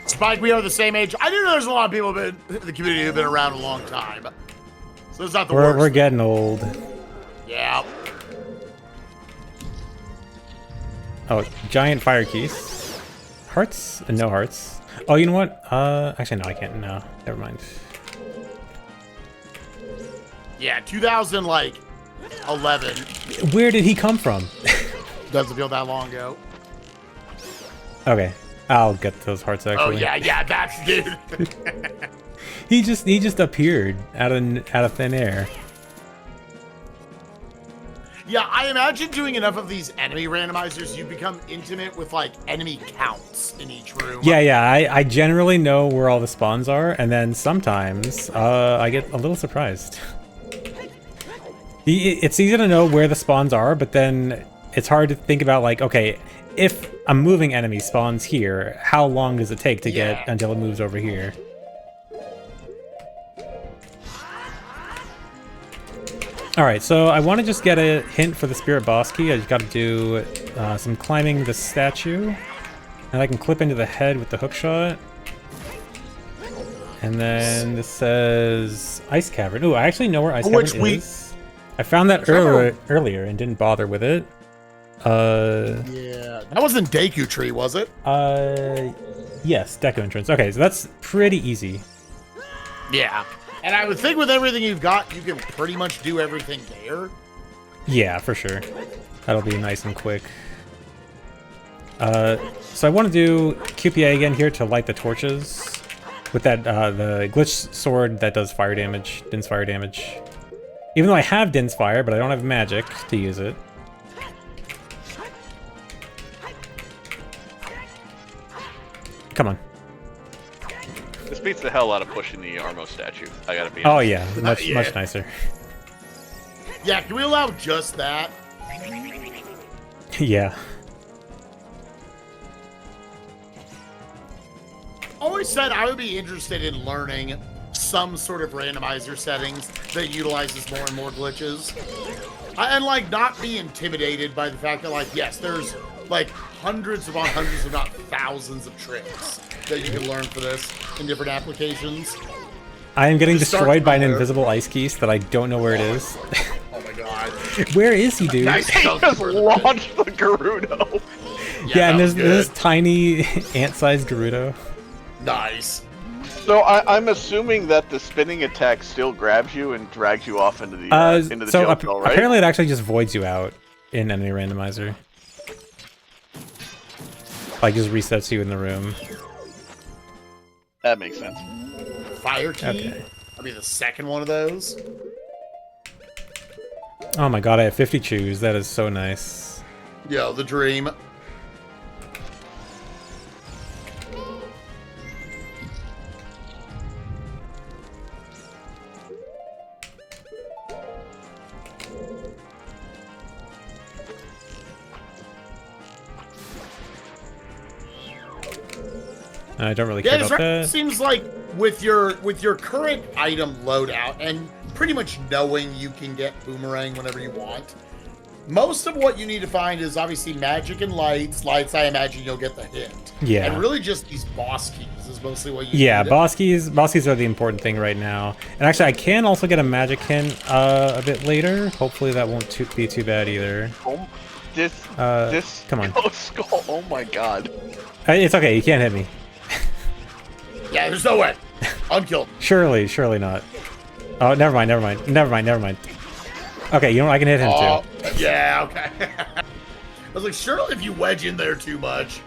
Spike, we are the same age. I do know there's a lot of people in the community who've been around a long time. So it's not the worst. We're getting old. Yeah. Oh, giant fire keys. Hearts? No hearts. Oh, you know what? Actually, no, I can't. No, never mind. Yeah, 2011. Where did he come from? Doesn't feel that long ago. Okay, I'll get those hearts actually. Oh yeah, that's dude. He just appeared out of thin air. Yeah, I imagine doing enough of these enemy randomizers, you become intimate with like enemy counts in each room. Yeah, I generally know where all the spawns are, and then sometimes I get a little surprised. It's easy to know where the spawns are, but then it's hard to think about like, okay, if a moving enemy spawns here, how long does it take to get until it moves over here? Alright, so I want to just get a hint for the Spirit Boss Key. I just got to do some climbing the statue. And I can clip into the head with the Hookshot. And then this says Ice Cavern. Ooh, I actually know where Ice Cavern is. I found that earlier and didn't bother with it. Yeah, that wasn't Deku Tree, was it? Yes, Deku entrance. Okay, so that's pretty easy. Yeah. And I would think with everything you've got, you can pretty much do everything there. Yeah, for sure. That'll be nice and quick. So I want to do QPA again here to light the torches with that the glitch sword that does fire damage, Din's fire damage. Even though I have Din's fire, but I don't have magic to use it. Come on. This beats the hell out of pushing the Armo statue. I gotta be honest. Oh yeah, much nicer. Yeah, can we allow just that? Yeah. Always said I would be interested in learning some sort of randomizer settings that utilizes more and more glitches. And like not be intimidated by the fact that like, yes, there's like hundreds upon hundreds, if not thousands of tricks that you can learn for this in different applications. I am getting destroyed by an invisible ice geese that I don't know where it is. Oh my god. Where is he, dude? Nice. He just launched the Gerudo. Yeah, and that there's was this good. tiny ant-sized Gerudo. Nice. So I'm assuming that the spinning attack still grabs you and drags you off into the So jail cell, right? apparently it actually just voids you out in enemy randomizer. Like just resets you in the room. That makes sense. Fire key. Okay. I mean, the second one of those. Oh my god, I have 50 chews. That is so nice. Yo, the dream. I don't really care Yeah, about it that. seems like with your current item loadout and pretty much knowing you can get boomerang whenever you want, most of what you need to find is obviously magic and lights. Lights, I imagine you'll get the hint. Yeah. And really just these boss keys is mostly what you Yeah, need. boss keys are the important thing right now. And actually, I can also get a magic hint a bit later. Hopefully that won't be too bad either. Oh, this come on. ghost skull. Oh my god. It's okay, you can't hit me. Yeah, there's no way. Unkilled. Surely not. Oh, never mind. Okay, you know what? I can hit him Oh, too. yeah, okay. I was like, surely if you wedge in there too much.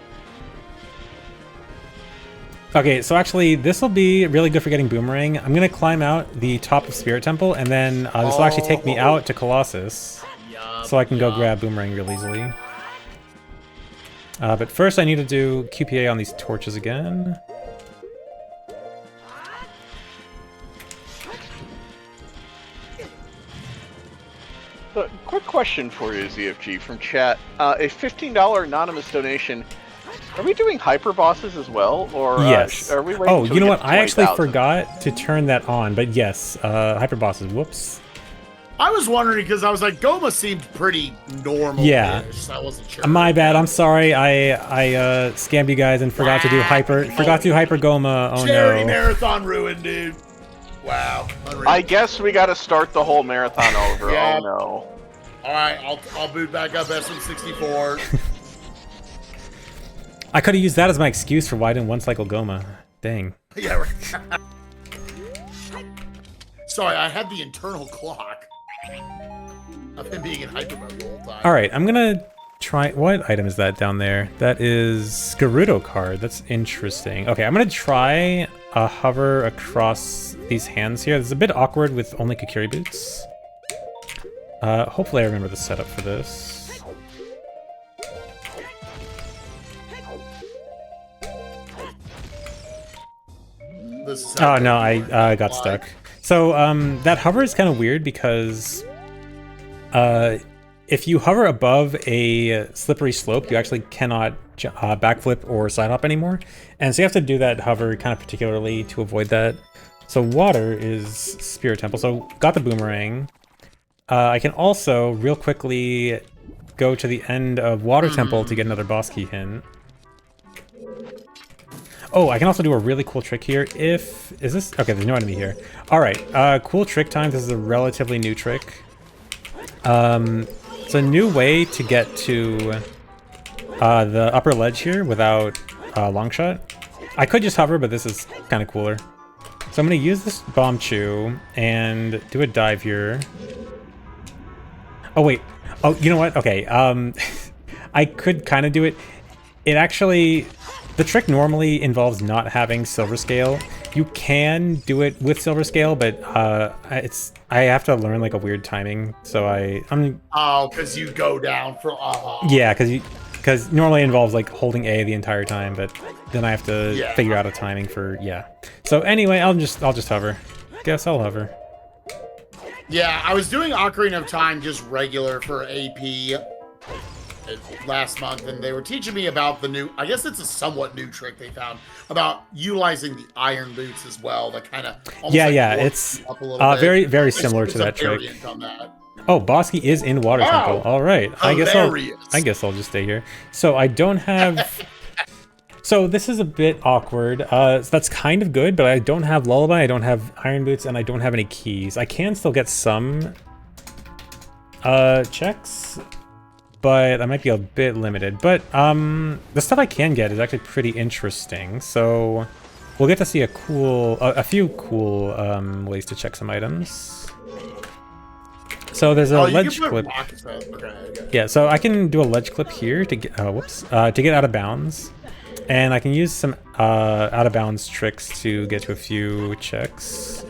Okay, so actually, this will be really good for getting boomerang. I'm gonna climb out the top of Spirit Temple, and then this will actually take me out to Colossus, so I can go grab boomerang real easily. But first, I need to do QPA on these torches again. So, quick question for you, ZFG, from chat. A $15 anonymous donation. Are we doing hyper bosses as well, or Yes. are we waiting? Oh, till you know we what? get to I actually 20,000? forgot to turn that on, but yes, hyper bosses. Whoops. I was wondering because I was like, Goma seemed pretty normal. Yeah. So I wasn't sure. My bad. I'm sorry. I scammed you guys and forgot to do hyper Goma. Oh Charity no. marathon ruined, dude. Wow. Unreal. I guess we got to start the whole marathon over. Yeah. Oh no. All right, I'll boot back up SM64. I could have used that as my excuse for why I didn't one cycle Goma. Dang. Yeah. Right. Sorry, I had the internal clock of him being in hyper mode the whole time. All right, I'm gonna try. What item is that down there? That is Gerudo card. That's interesting. Okay, I'm gonna try a hover across these hands here. This is a bit awkward with only Kikiri boots. Hopefully I remember the setup for this. This is how Oh no, I got stuck. So that hover is kind of weird because if you hover above a slippery slope, you actually cannot backflip or side hop anymore, and so you have to do that hover kind of particularly to avoid that. So water is Spirit Temple. So got the boomerang. I can also real quickly go to the end of Water Temple to get another boss key hint. Oh, I can also do a really cool trick here. Is this... Okay, there's no enemy here. Alright, cool trick time. This is a relatively new trick. It's a new way to get to the upper ledge here without long shot. I could just hover, but this is kind of cooler. So I'm going to use this bomb chew and do a dive here. Oh, wait. Oh, you know what? Okay, I could kind of do it. It actually... The trick normally involves not having silver scale. You can do it with silver scale, but I have to learn like a weird timing. So I'm Oh, because you go down for yeah, because normally it involves like holding A the entire time, but then I have to figure out a timing for So anyway, I'll just hover. Guess I'll hover. Yeah, I was doing Ocarina of Time just regular for AP last month, and they were teaching me about the new, I guess it's a somewhat new trick they found, about utilizing the iron boots as well, that kind of it's up a little bit. very similar to that trick. On that. Oh, Bosky is in Water Temple. All right, I guess I'll just stay here. So I don't have. So this is a bit awkward. So that's kind of good, but I don't have Lullaby, I don't have Iron Boots, and I don't have any keys. I can still get some checks. but I might be a bit limited. But the stuff I can get is actually pretty interesting. So we'll get to see a few cool ways to check some items. So there's a ledge clip. Okay. Yeah, so I can do a ledge clip here to get to get out of bounds, and I can use some out of bounds tricks to get to a few checks.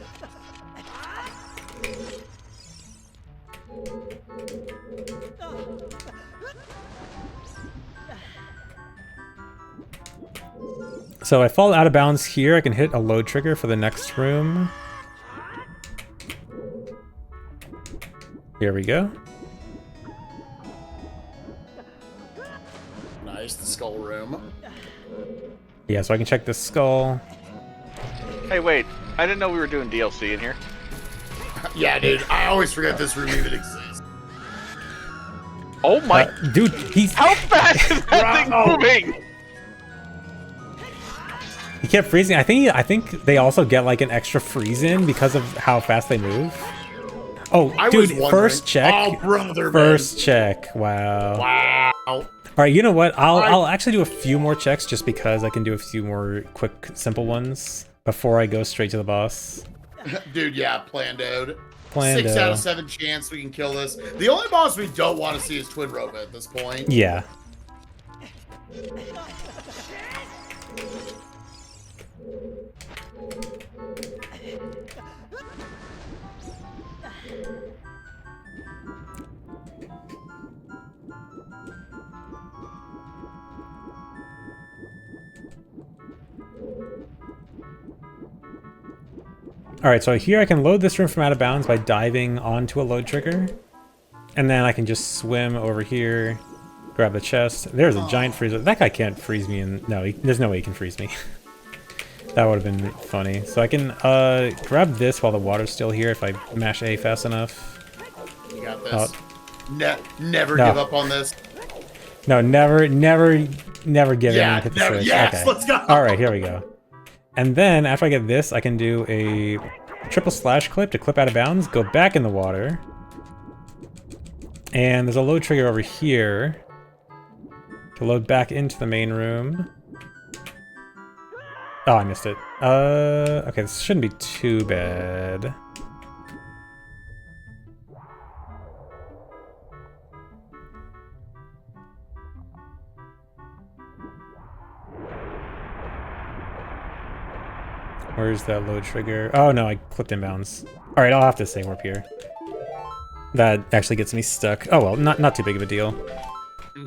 So I fall out of bounds here, I can hit a load trigger for the next room. Here we go. Nice, the skull room. Yeah, so I can check this skull. Hey, wait. I didn't know we were doing DLC in here. Yeah, dude. I always forget this room even exists. Oh my... Dude, he's... How fast is that thing moving? He kept freezing. I think they also get like an extra freeze in because of how fast they move. Oh, dude, first check. Oh, brother, first check. Wow. Wow. All right, you know what? I'll actually do a few more checks just because I can do a few more quick, simple ones before I go straight to the boss. Dude, yeah, Plandoed. Plando. 6 out of 7 chance we can kill this. The only boss we don't want to see is Twin Roba at this point. Yeah. Alright, so here I can load this room from out of bounds by diving onto a load trigger. And then I can just swim over here, grab the chest. There's a giant freezer. That guy can't freeze me in... No, there's no way he can freeze me. That would have been funny. So I can grab this while the water's still here if I mash A fast enough. You got this. Never give up on this. No, never give in and hit the switch. Yes, okay. Let's go. Alright, here we go. And then, after I get this, I can do a triple slash clip to clip out of bounds, go back in the water. And there's a load trigger over here to load back into the main room. Oh, I missed it. Okay, this shouldn't be too bad. Where's that load trigger? Oh no, I clipped inbounds. Alright, I'll have to stay warp here. That actually gets me stuck. Oh well, not too big of a deal.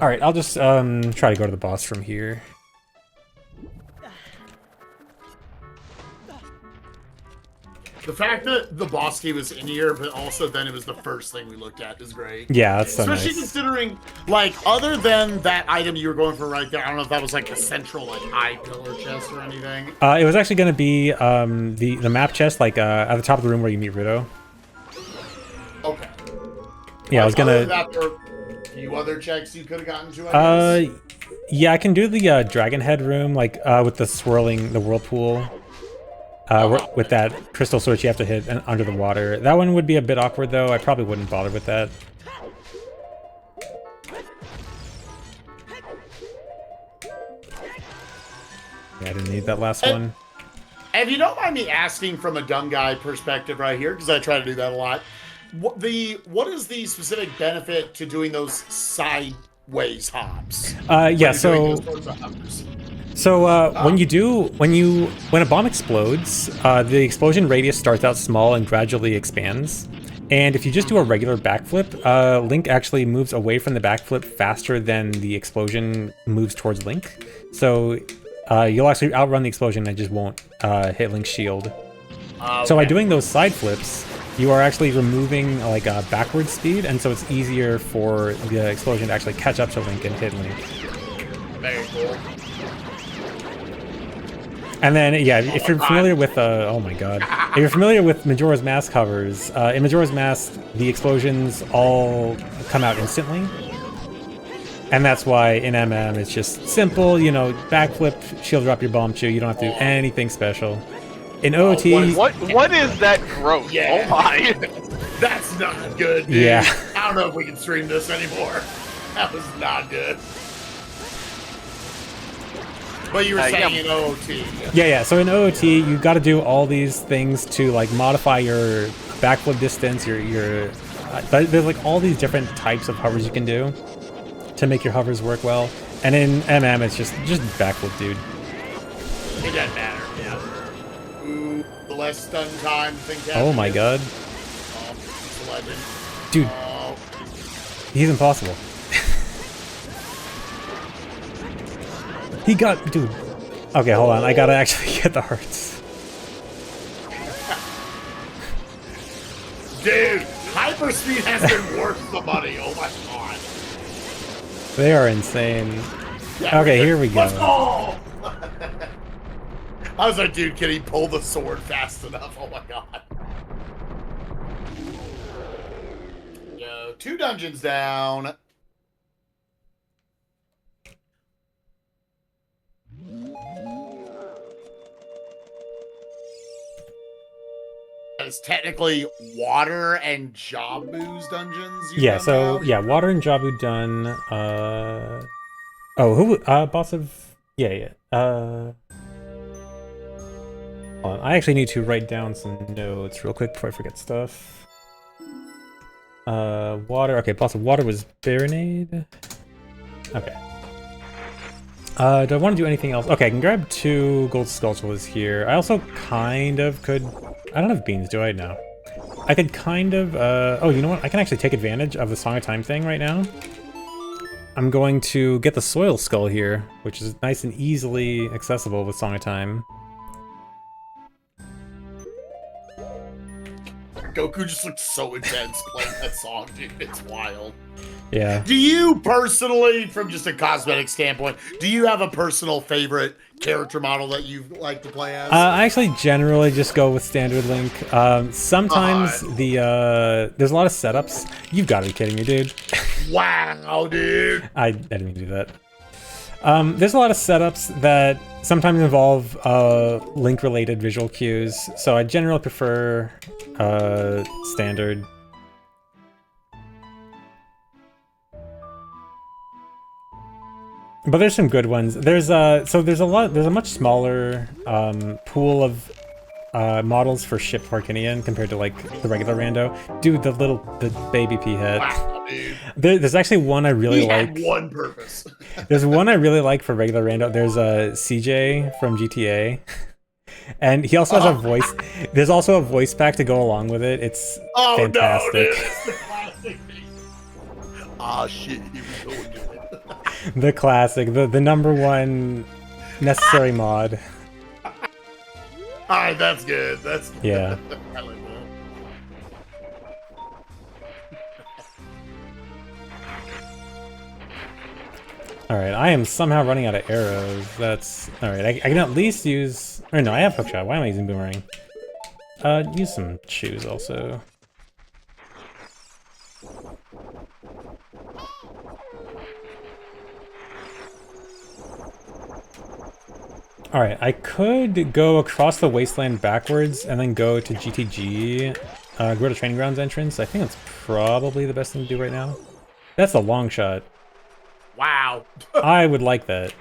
Alright, I'll just try to go to the boss from here. The fact that the boss key was in here, but also then it was the first thing we looked at is great. Yeah, that's so Especially nice. considering, like, other than that item you were going for right there, I don't know if that was like the central, like, eye pillar chest or anything. It was actually going to be the map chest, like at the top of the room where you meet Ruto. Okay. Yeah, I was gonna. Other than that, there were a few other checks you could have gotten to. I guess. Yeah, I can do the dragon head room, like with the swirling, the whirlpool. With that crystal switch you have to hit under the water. That one would be a bit awkward though. I probably wouldn't bother with that. Yeah, I didn't need that last one. And if you don't mind me asking from a dumb guy perspective right here, because I try to do that a lot, what is the specific benefit to doing those sideways hops? Yeah, so when a bomb explodes, the explosion radius starts out small and gradually expands. And if you just do a regular backflip, Link actually moves away from the backflip faster than the explosion moves towards Link. So you'll actually outrun the explosion and just won't hit Link's shield. Okay. So by doing those side flips, you are actually removing like a backward speed, and so it's easier for the explosion to actually catch up to Link and hit Link. Very cool. And then, yeah, if you're familiar with, oh my god. If you're familiar with Majora's Mask covers, in Majora's Mask, the explosions all come out instantly. And that's why in MM it's just simple, you know, backflip, shield drop your bomb chew, you don't have to do anything special. In OOT... What is that growth? Yeah. Oh my! That's not good, dude. Yeah. I don't know if we can stream this anymore. That was not good. But you were saying in OOT. Yeah. So in OOT, you got to do all these things to like modify your backflip distance. There's like all these different types of hovers you can do to make your hovers work well. And in MM, it's just backflip, dude. It doesn't matter. Yeah. Ooh, the less stun time thing. Oh my god. Oh, he's a legend. Dude. Oh. He's impossible. He got, dude. Okay, hold on. I gotta actually get the hearts. Dude, hyperspeed has been worth the money. Oh my god. They are insane. Yeah, okay, here we go. Let's go! I was like, dude, can he pull the sword fast enough? Oh my god. Yo, 2 dungeons down. That is technically Water and Jabu's dungeons. Yeah, so yeah, Water and Jabu done. Boss of hold on, I actually need to write down some notes real quick before I forget stuff. Water. Okay, Boss of Water was Baronade. Okay. Do I want to do anything else? Okay, I can grab 2 gold sculptures here. I also kind of could. I don't have beans, do I? No. I could kind of. Oh, you know what? I can actually take advantage of the Song of Time thing right now. I'm going to get the Soil Skull here, which is nice and easily accessible with Song of Time. Goku just looks so intense playing that song, dude. It's wild. Yeah. Do you personally, from just a cosmetic standpoint, do you have a personal favorite character model that you like to play as? I actually generally just go with standard Link. Sometimes there's a lot of setups. You've got to be kidding me, dude. Wow, dude. I didn't mean to do that. There's a lot of setups that sometimes involve Link-related visual cues, so I generally prefer standard. But there's some good ones. There's a much smaller pool of models for Ship Parkinian compared to like the regular rando. Dude, the baby pea head. Wow, dude. There's actually one I really like. He had one purpose. There's one I really like for regular rando. There's a CJ from GTA. And he also has a voice. There's also a voice pack to go along with it. It's fantastic. No, dude. It's the classic thing. Ah, shit. Here we go again. The classic, the #1 necessary mod. Alright, that's good. That's good. Yeah. I like that. Alright, I am somehow running out of arrows. That's... Alright, I can at least use... Or no, I have Hookshot. Why am I using Boomerang? Use some shoes also. Alright, I could go across the wasteland backwards and then go to GTG, go to Training Grounds entrance. I think that's probably the best thing to do right now. That's a long shot. Wow. I would like that.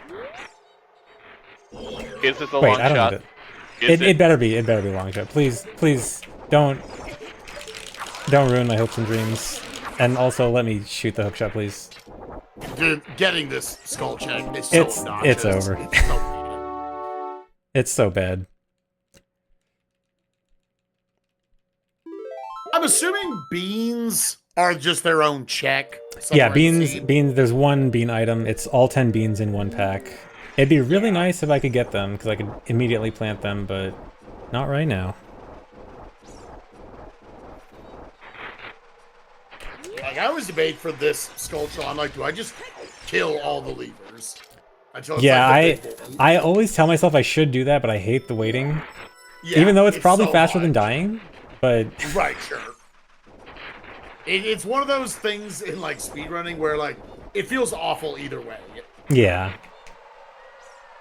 Is this a Wait, long I don't shot? need it. It better be a long shot. Please, don't ruin my hopes and dreams. And also let me shoot the hookshot, please. Dude, getting this skull check is so obnoxious. It's over. It's so bad. I'm assuming beans are just their own check. Yeah, beans. There's one bean item. It's all 10 beans in one pack. It'd be really nice if I could get them, because I could immediately plant them, but not right now. Like, I always debate for this sculpture. I'm like, do I just kill all the levers? Yeah, I always tell myself I should do that, but I hate the waiting. Yeah, even though it's probably so faster than much. dying, but... Right, sure. It's one of those things in, like, speedrunning where, like, it feels awful either way. Yeah.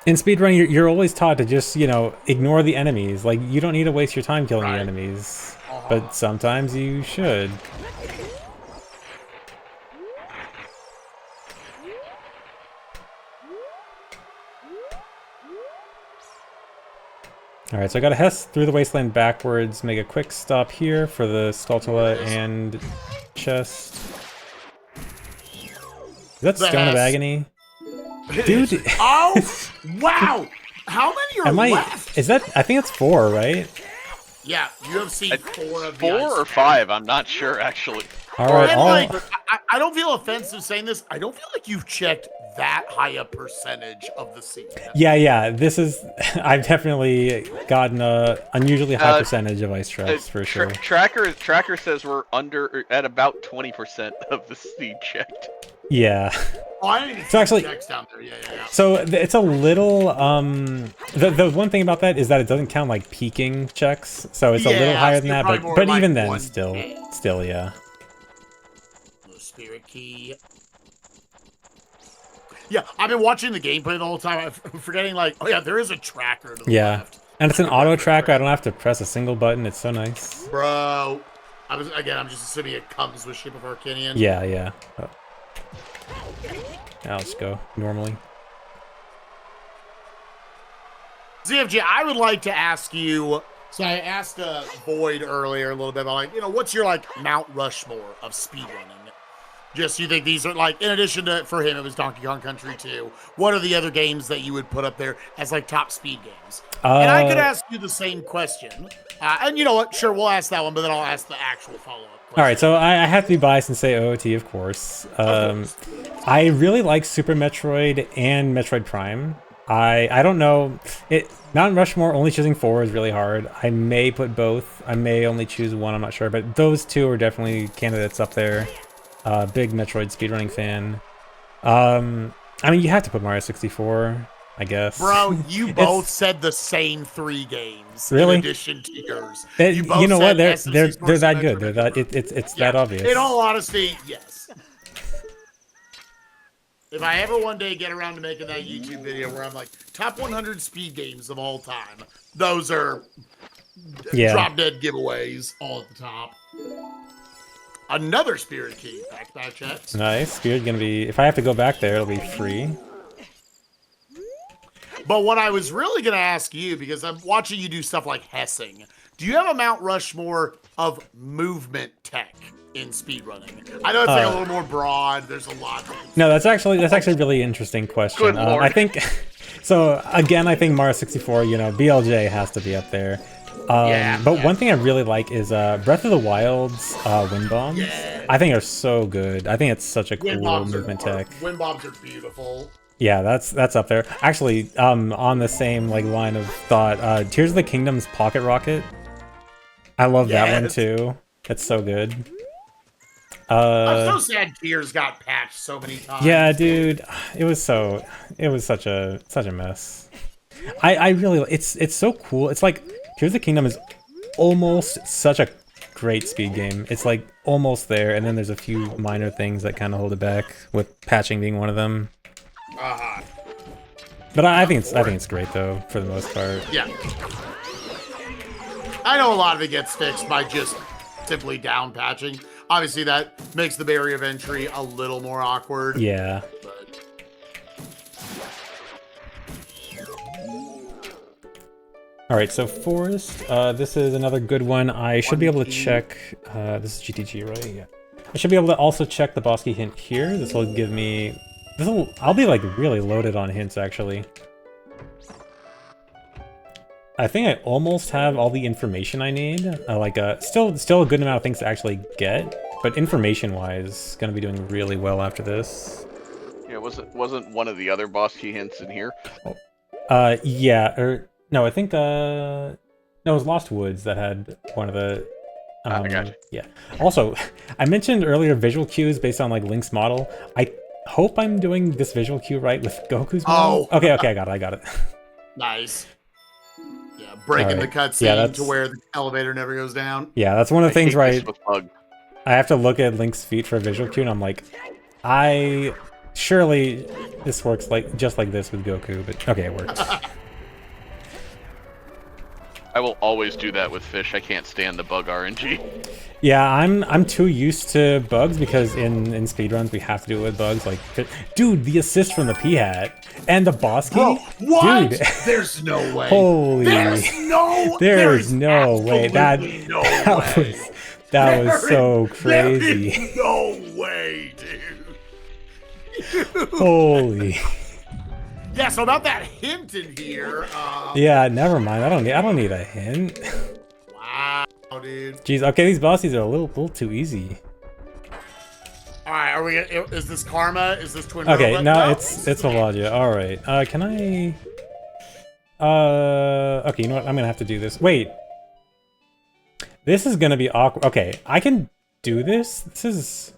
In speedrunning, you're always taught to just, you know, ignore the enemies. Like, you don't need to waste your time killing the enemies. But sometimes you should. All right, so I got to Hess through the wasteland backwards, make a quick stop here for the Skulltula and chest. Is that The Stone of Hess. Agony? Dude. Oh, wow. How many are left? Is that, I think it's 4, right? Yeah, you have seen 4 of the 4 ice or 5, I'm not sure actually. All right, And like, I don't feel offensive saying this. I don't feel like you've checked that high a percentage of the scene. Yeah, this is, I've definitely gotten a unusually high percentage of ice traps, for sure. Tracker says we're at about 20% of the seed checked. Yeah. Oh, I didn't even So actually, checks down there. Yeah. So it's a little, the one thing about that is that it doesn't count like peaking checks, so it's a little higher than that, but like even then, still, yeah. The spirit key. Yeah, I've been watching the gameplay the whole time. I'm forgetting, like, oh yeah, there is a tracker to the left. And it's an auto tracker. I don't have to press a single button. It's so nice. Bro, I'm just assuming it comes with Shape of Arcanian. Yeah. Oh. Now let's go normally. ZFG, I would like to ask you. So I asked Void earlier a little bit about, like, what's your like Mount Rushmore of speedrunning? Just, you think these are, like, in addition to, for him, it was Donkey Kong Country 2. What are the other games that you would put up there as, like, top speed games? And I could ask you the same question. And you know what? Sure, we'll ask that one, but then I'll ask the actual follow-up question. All right, so I have to be biased and say OOT, of course. I really like Super Metroid and Metroid Prime. I don't know. Mount Rushmore, only choosing 4 is really hard. I may put both. I may only choose one, I'm not sure. But those 2 are definitely candidates up there. Big Metroid speedrunning fan. I mean, you have to put Mario 64, I guess. Bro, you both said the same 3 games. Really? In addition to yours. You know what? They're that good. They're that it's that obvious. In all honesty, yes. If I ever one day get around to making that YouTube video where I'm like, top 100 speed games of all time, those are drop dead giveaways all at the top. Another spirit key. Backpack checks. Nice. Spirit gonna be. If I have to go back there, it'll be free. But what I was really gonna ask you, because I'm watching you do stuff like Hessing, do you have a Mount Rushmore of movement tech in speedrunning? I know it's like a little more broad. There's a lot. No, that's actually a really interesting question. Good Lord. I think. So again, I think Mario 64. BLJ has to be up there. But one thing I really like is Breath of the Wild's wind bombs. Yeah. I think are so good. I think it's such a cool movement tech. Wind bombs are beautiful. Yeah, that's up there. Actually, on the same line of thought, Tears of the Kingdom's Pocket Rocket. I love that one too. It's so good. I'm so sad Tears got patched so many times. Yeah, dude, it was such a mess. I really, it's so cool. It's like Tears of the Kingdom is almost such a great speed game. It's like almost there, and then there's a few minor things that kind of hold it back, with patching being one of them. But I think it's great though, for the most part. Yeah. I know a lot of it gets fixed by just simply down patching. Obviously, that makes the barrier of entry a little more awkward. Yeah. But... All right, so Forest, this is another good one. I should be able to check, this is GTG, right? Yeah. I should be able to also check the boss key hint here. This will give me, I'll be like really loaded on hints actually. I think I almost have all the information I need. Still a good amount of things to actually get, but information-wise, gonna be doing really well after this. Yeah, wasn't one of the other boss key hints in here? Yeah, no, I think no, it was Lost Woods that had one of the. I gotcha. Yeah. Also, I mentioned earlier visual cues based on like Link's model. I hope I'm doing this visual cue right with Goku's model. Oh. Okay, I got it. Nice. Yeah, breaking the cutscene to where the elevator never goes down. Yeah, that's one of the things where I have to look at Link's feet for a visual cue, and I'm like, surely this works like just like this with Goku, but okay, it works. I will always do that with fish. I can't stand the bug RNG. Yeah, I'm too used to bugs because in speedruns we have to do it with bugs. Like, dude, the assist from the P-Hat and the boss key. Bro, what? Dude, There's no way. holy, There's no way. That no way. was so crazy. There is no way, dude. Holy. Yeah, so about that hint in here. Yeah, never mind. I don't need a hint. Wow, dude. Jeez. Okay, these bosses are a little too easy. All right, are we? Is this Karma? Is this Twin? Okay, Robot? no, it's Valadia. All right. Can I? Okay, you know what? I'm gonna have to do this. Wait. This is gonna be awkward. Okay, I can do this. This is.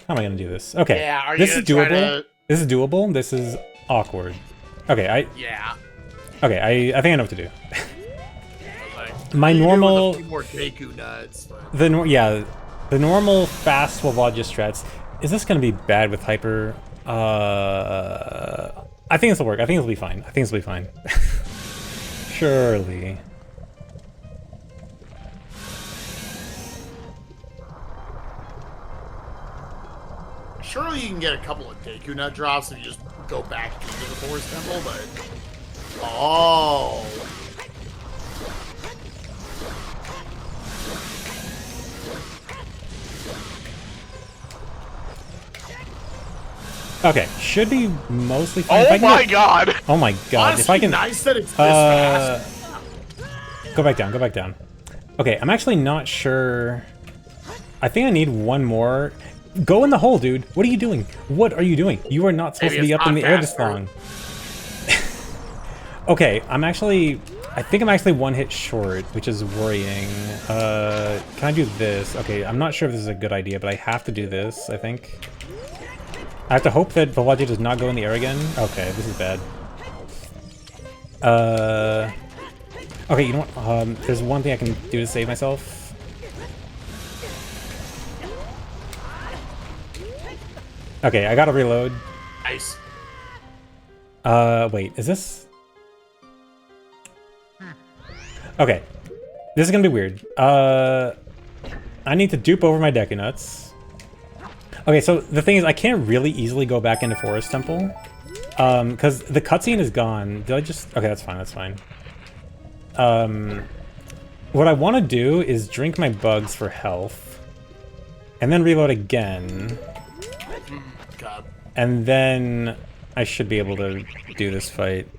How am I gonna do this? Okay. Yeah, this is doable. This is doable. This is awkward. Okay, Yeah. Okay, I think I know what to do. Like, My normal. A few more Goku nuts. But... The normal fast Valadia strats. Is this gonna be bad with hyper? I think this will work. I think this will be fine. I think this will be fine. Surely. Surely you can get a couple of Deku Nut drops if you just go back into the Forest Temple, but... Oh! Okay, should be mostly fine. Oh my god! Oh my god! Honestly, if I can, nice that it's this fast. Go back down. Go back down. Okay, I'm actually not sure. I think I need one more. Go in the hole, dude. What are you doing? What are you doing? You are not supposed to be up in the air this long. Okay, I think I'm actually one hit short, which is worrying. Can I do this? Okay, I'm not sure if this is a good idea, but I have to do this, I think. I have to hope that Valadia does not go in the air again. Okay, this is bad. Okay, you know what? There's one thing I can do to save myself. Okay, I gotta reload. Nice. Wait, is this? Okay, this is gonna be weird. I need to dupe over my Deku Nuts. Okay, so the thing is, I can't really easily go back into Forest Temple. Because the cutscene is gone. Did I just... Okay, that's fine, that's fine. What I want to do is drink my bugs for health. And then reload again. God. And then I should be able to do this fight.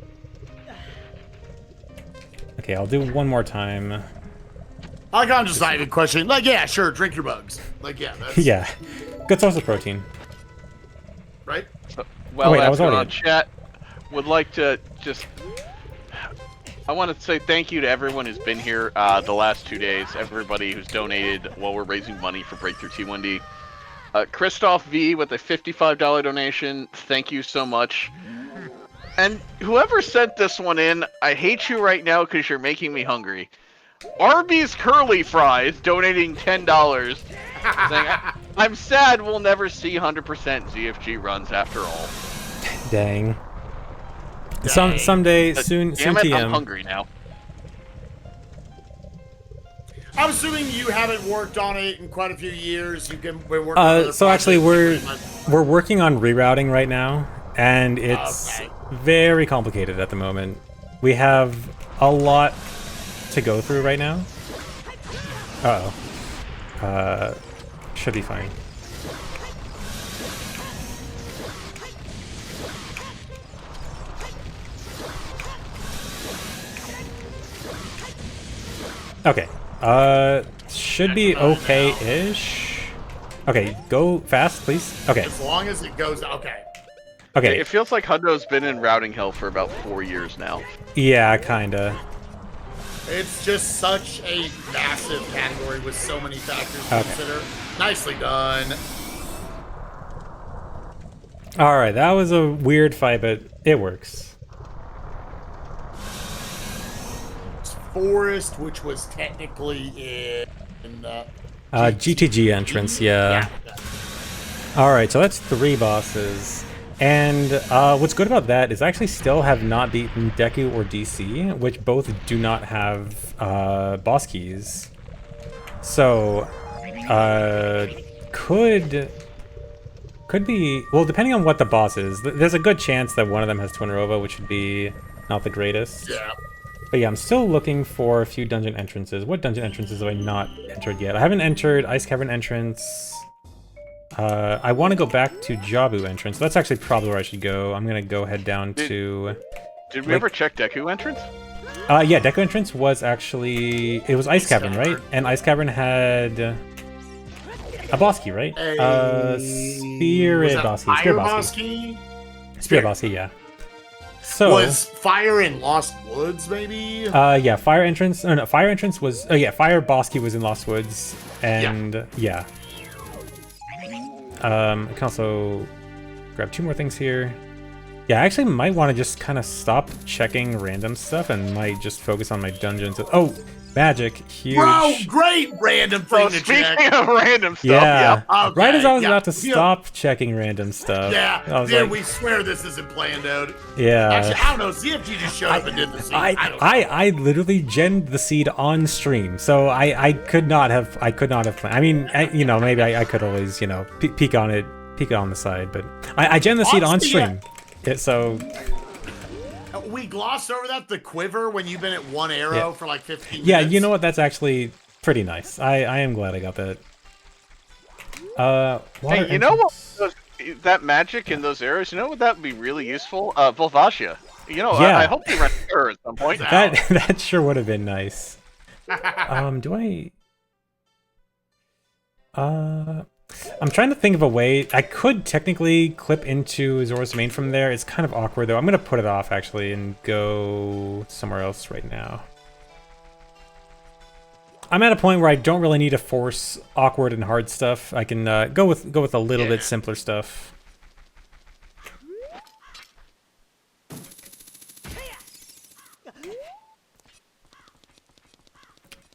Okay, I'll do one more time. I like I'm just not even questioning. Like, yeah, sure, drink your bugs. Like, yeah, that's... Yeah. Good source of protein. Right? Well, oh, wait, I was after already... chat, would like to just... I want to say thank you to everyone who's been here the last 2 days. Everybody who's donated while we're raising money for Breakthrough T1D. Christoph V with a $55 donation. Thank you so much. And whoever sent this one in, I hate you right now because you're making me hungry. Arby's Curly Fries donating $10. Saying, I'm sad we'll never see 100% ZFG runs after all. Dang. Someday, soon TM. I'm hungry now. I'm assuming you haven't worked on it in quite a few years. You've been working on other so actually, projects. we're working on rerouting right now, and it's very complicated at the moment. We have a lot to go through right now. Uh-oh. Should be fine. Okay. Should be okay-ish. Okay, go fast, please. Okay. As long as it goes, okay. Okay. It feels like Hundo's been in routing hell for about 4 years now. Yeah, kinda. It's just such a massive category with so many factors to consider. Nicely done. Alright, that was a weird fight, but it works. Forest, which was technically in GTG entrance, yeah. Alright, so that's 3 bosses. And what's good about that is I actually still have not beaten Deku or DC, which both do not have boss keys. So, could be, well, depending on what the boss is, there's a good chance that one of them has Twin Rova, which would be not the greatest. Yeah. But yeah, I'm still looking for a few dungeon entrances. What dungeon entrances have I not entered yet? I haven't entered Ice Cavern entrance. I want to go back to Jabu entrance. That's actually probably where I should go. I'm gonna go head down to... Did we ever check Deku entrance? Yeah, Deku entrance was actually... It was Ice Cavern, right? And Ice Cavern had... a boss key, right? Spirit boss key. Spirit boss key. Spirit boss key, yeah. So... Was Fire in Lost Woods, maybe? Yeah, Fire entrance... Oh, no, Fire entrance was... Oh, yeah, Fire boss key was in Lost Woods. And, yeah. I can also grab 2 more things here. Yeah, I actually might want to just kind of stop checking random stuff and might just focus on my dungeons. Oh, magic, huge. Bro, great random thing to check. Speaking of random stuff, Yeah, Okay, right as I was yeah. about to stop checking random stuff. Yeah, I was dude, like, we swear this isn't planned out. yeah. Actually, I don't know. ZFG just showed up and did the scene. I don't know. I literally genned the seed on stream, so I could not have planned. I mean, you know, maybe I could always, you know, peek on the side, but I genned the seed on Honestly, stream. So we glossed over that, the quiver, when you've been at 1 arrow for like 15 minutes. yeah, you know what? That's actually pretty nice. I am glad I got that. Water Hey, you know entrance. what? That magic and those arrows, you know what that would be really useful? Volvagia. You know, Yeah. I hope you rent her at some point. That sure would have been nice. Do I? I'm trying to think of a way. I could technically clip into Zora's Domain from there. It's kind of awkward though. I'm gonna put it off actually and go somewhere else right now. I'm at a point where I don't really need to force awkward and hard stuff. I can go with a little bit simpler stuff.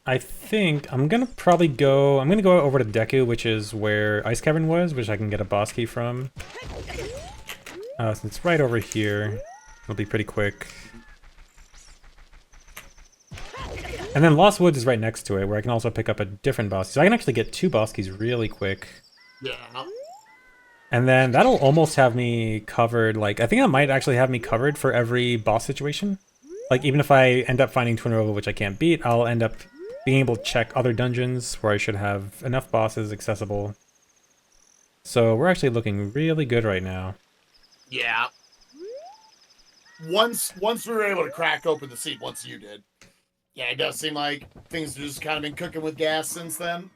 I think I'm gonna go over to Deku, which is where Ice Cavern was, which I can get a boss key from. Since it's right over here, it'll be pretty quick. And then Lost Woods is right next to it, where I can also pick up a different boss key. So I can actually get 2 boss keys really quick. Yeah. And then that'll almost have me covered, like, I think that might actually have me covered for every boss situation. Like, even if I end up finding Twin Rova, which I can't beat, I'll end up being able to check other dungeons where I should have enough bosses accessible. So we're actually looking really good right now. Yeah. Once we were able to crack open the seat, once you did. Yeah, it does seem like things have just kind of been cooking with gas since then.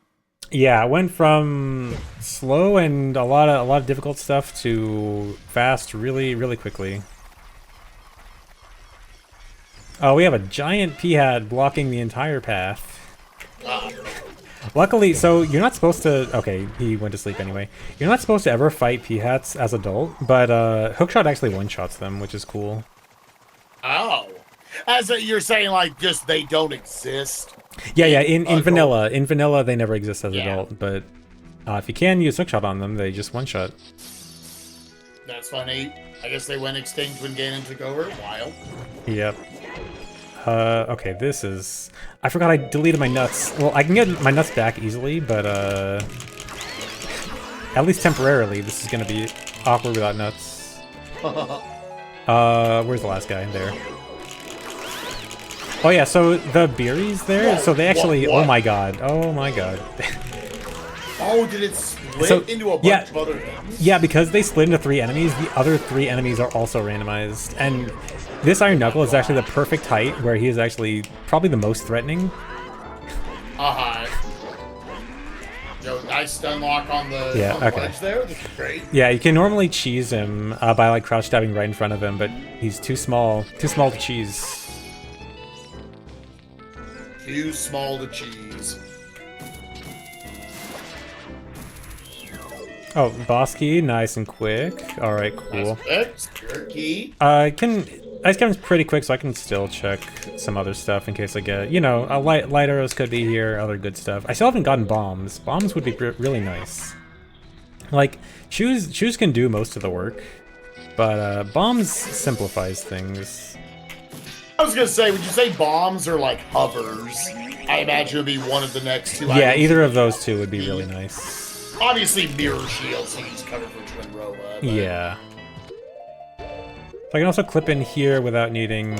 Yeah, it went from slow and a lot of difficult stuff to fast really, really quickly. Oh, we have a giant P-hat blocking the entire path. Luckily, so you're not supposed to... Okay, he went to sleep anyway. You're not supposed to ever fight P-hats as adult, but Hookshot actually one-shots them, which is cool. Oh. As you're saying, like, just they don't exist? Yeah, in vanilla. In vanilla, they never exist as Yeah. adult, but if you can use Hookshot on them, they just one-shot. That's funny. I guess they went extinct when Ganon took over. Wild. Yep. Okay, this is... I forgot I deleted my nuts. Well, I can get my nuts back easily, but, at least temporarily, this is gonna be awkward without nuts. Where's the last guy? There. Oh yeah, so the berries there, so they actually... What? Oh my god. Oh my god. Oh, did it split into a bunch of other things? Yeah, because they split into 3 enemies, the other 3 enemies are also randomized. And this Iron Knuckle is actually the perfect height where he is actually probably the most threatening. Yo, nice stun lock on the, Yeah, on the okay. ledge there. This is great. Yeah, you can normally cheese him by like crouch stabbing right in front of him, but he's too small to cheese. Too small to cheese. Oh, boss key, nice and quick. All right, cool. Nice key. Ice Caver's pretty quick, so I can still check some other stuff in case I get, you know, light arrows could be here, other good stuff. I still haven't gotten bombs. Bombs would be really nice. Like, shoes can do most of the work. But bombs simplifies things. I was gonna say, would you say bombs or like hovers? I imagine it would be one of the next two. Yeah, items. either of those two would be really nice. Obviously, mirror shield, so you just cover for Twin Roba. But... Yeah. So I can also clip in here without needing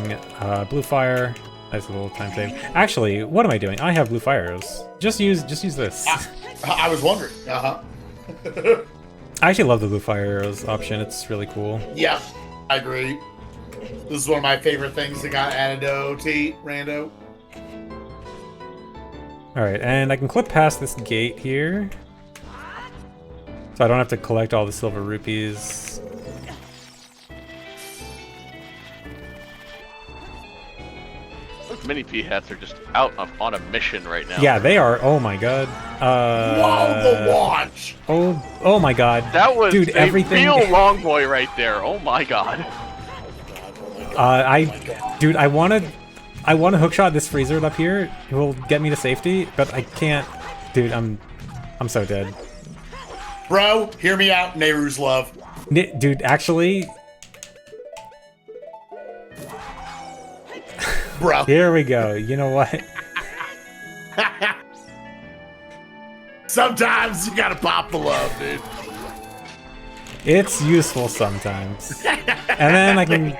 blue fire. Nice little time save. Actually, what am I doing? I have blue fire arrows. Just use this. I was wondering. I actually love the blue fire arrows option. It's really cool. Yeah, I agree. This is one of my favorite things that got added to OT, Rando. Alright, and I can clip past this gate here. So I don't have to collect all the silver rupees. Those mini P-hats are just out on a mission right now. Yeah, they are. Oh my god. Whoa, the launch! Oh my god. That was dude, a everything. real long boy right there. Oh my god. Dude, I want to hookshot this freezer up here. It will get me to safety, but I can't. Dude, I'm so dead. Bro, hear me out, Nehru's love. Dude, actually, bro. Here we go. You know what? Sometimes you gotta pop the love, dude. It's useful sometimes. And then I can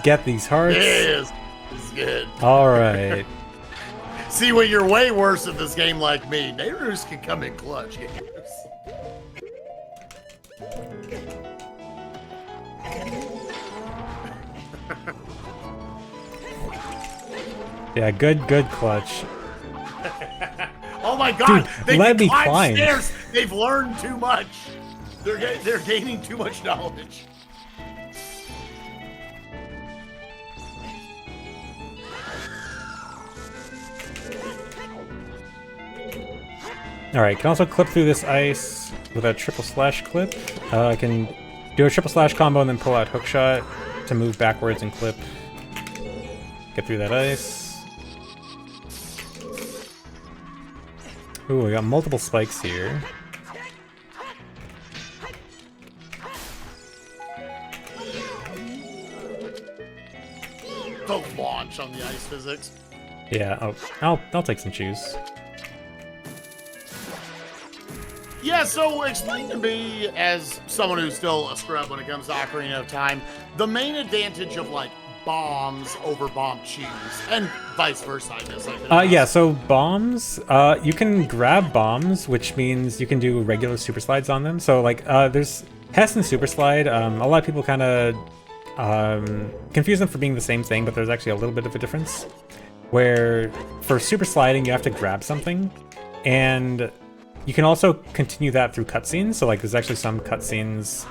get these hearts. Yes, it's good. All right. See, when you're way worse at this game like me, Nehru's can come in clutch. Yeah, good clutch. Oh my god! Dude, let me climb. Stairs. They've learned too much. They're gaining too much knowledge. All right, can also clip through this ice with a triple slash clip. I can do a triple slash combo and then pull out hookshot to move backwards and clip. Get through that ice. Ooh, we got multiple spikes here. The launch on the ice physics. Yeah, I'll take some chews. Yeah, so explain to me, as someone who's still a scrub when it comes to Ocarina of Time, the main advantage of like bombs over bomb chews, and vice versa, I guess. Yeah, so bombs, you can grab bombs, which means you can do regular super slides on them. So like, there's Hess and super slide. A lot of people kind of confuse them for being the same thing, but there's actually a little bit of a difference. Where for super sliding, you have to grab something, and you can also continue that through cutscenes. So like, there's actually some cutscenes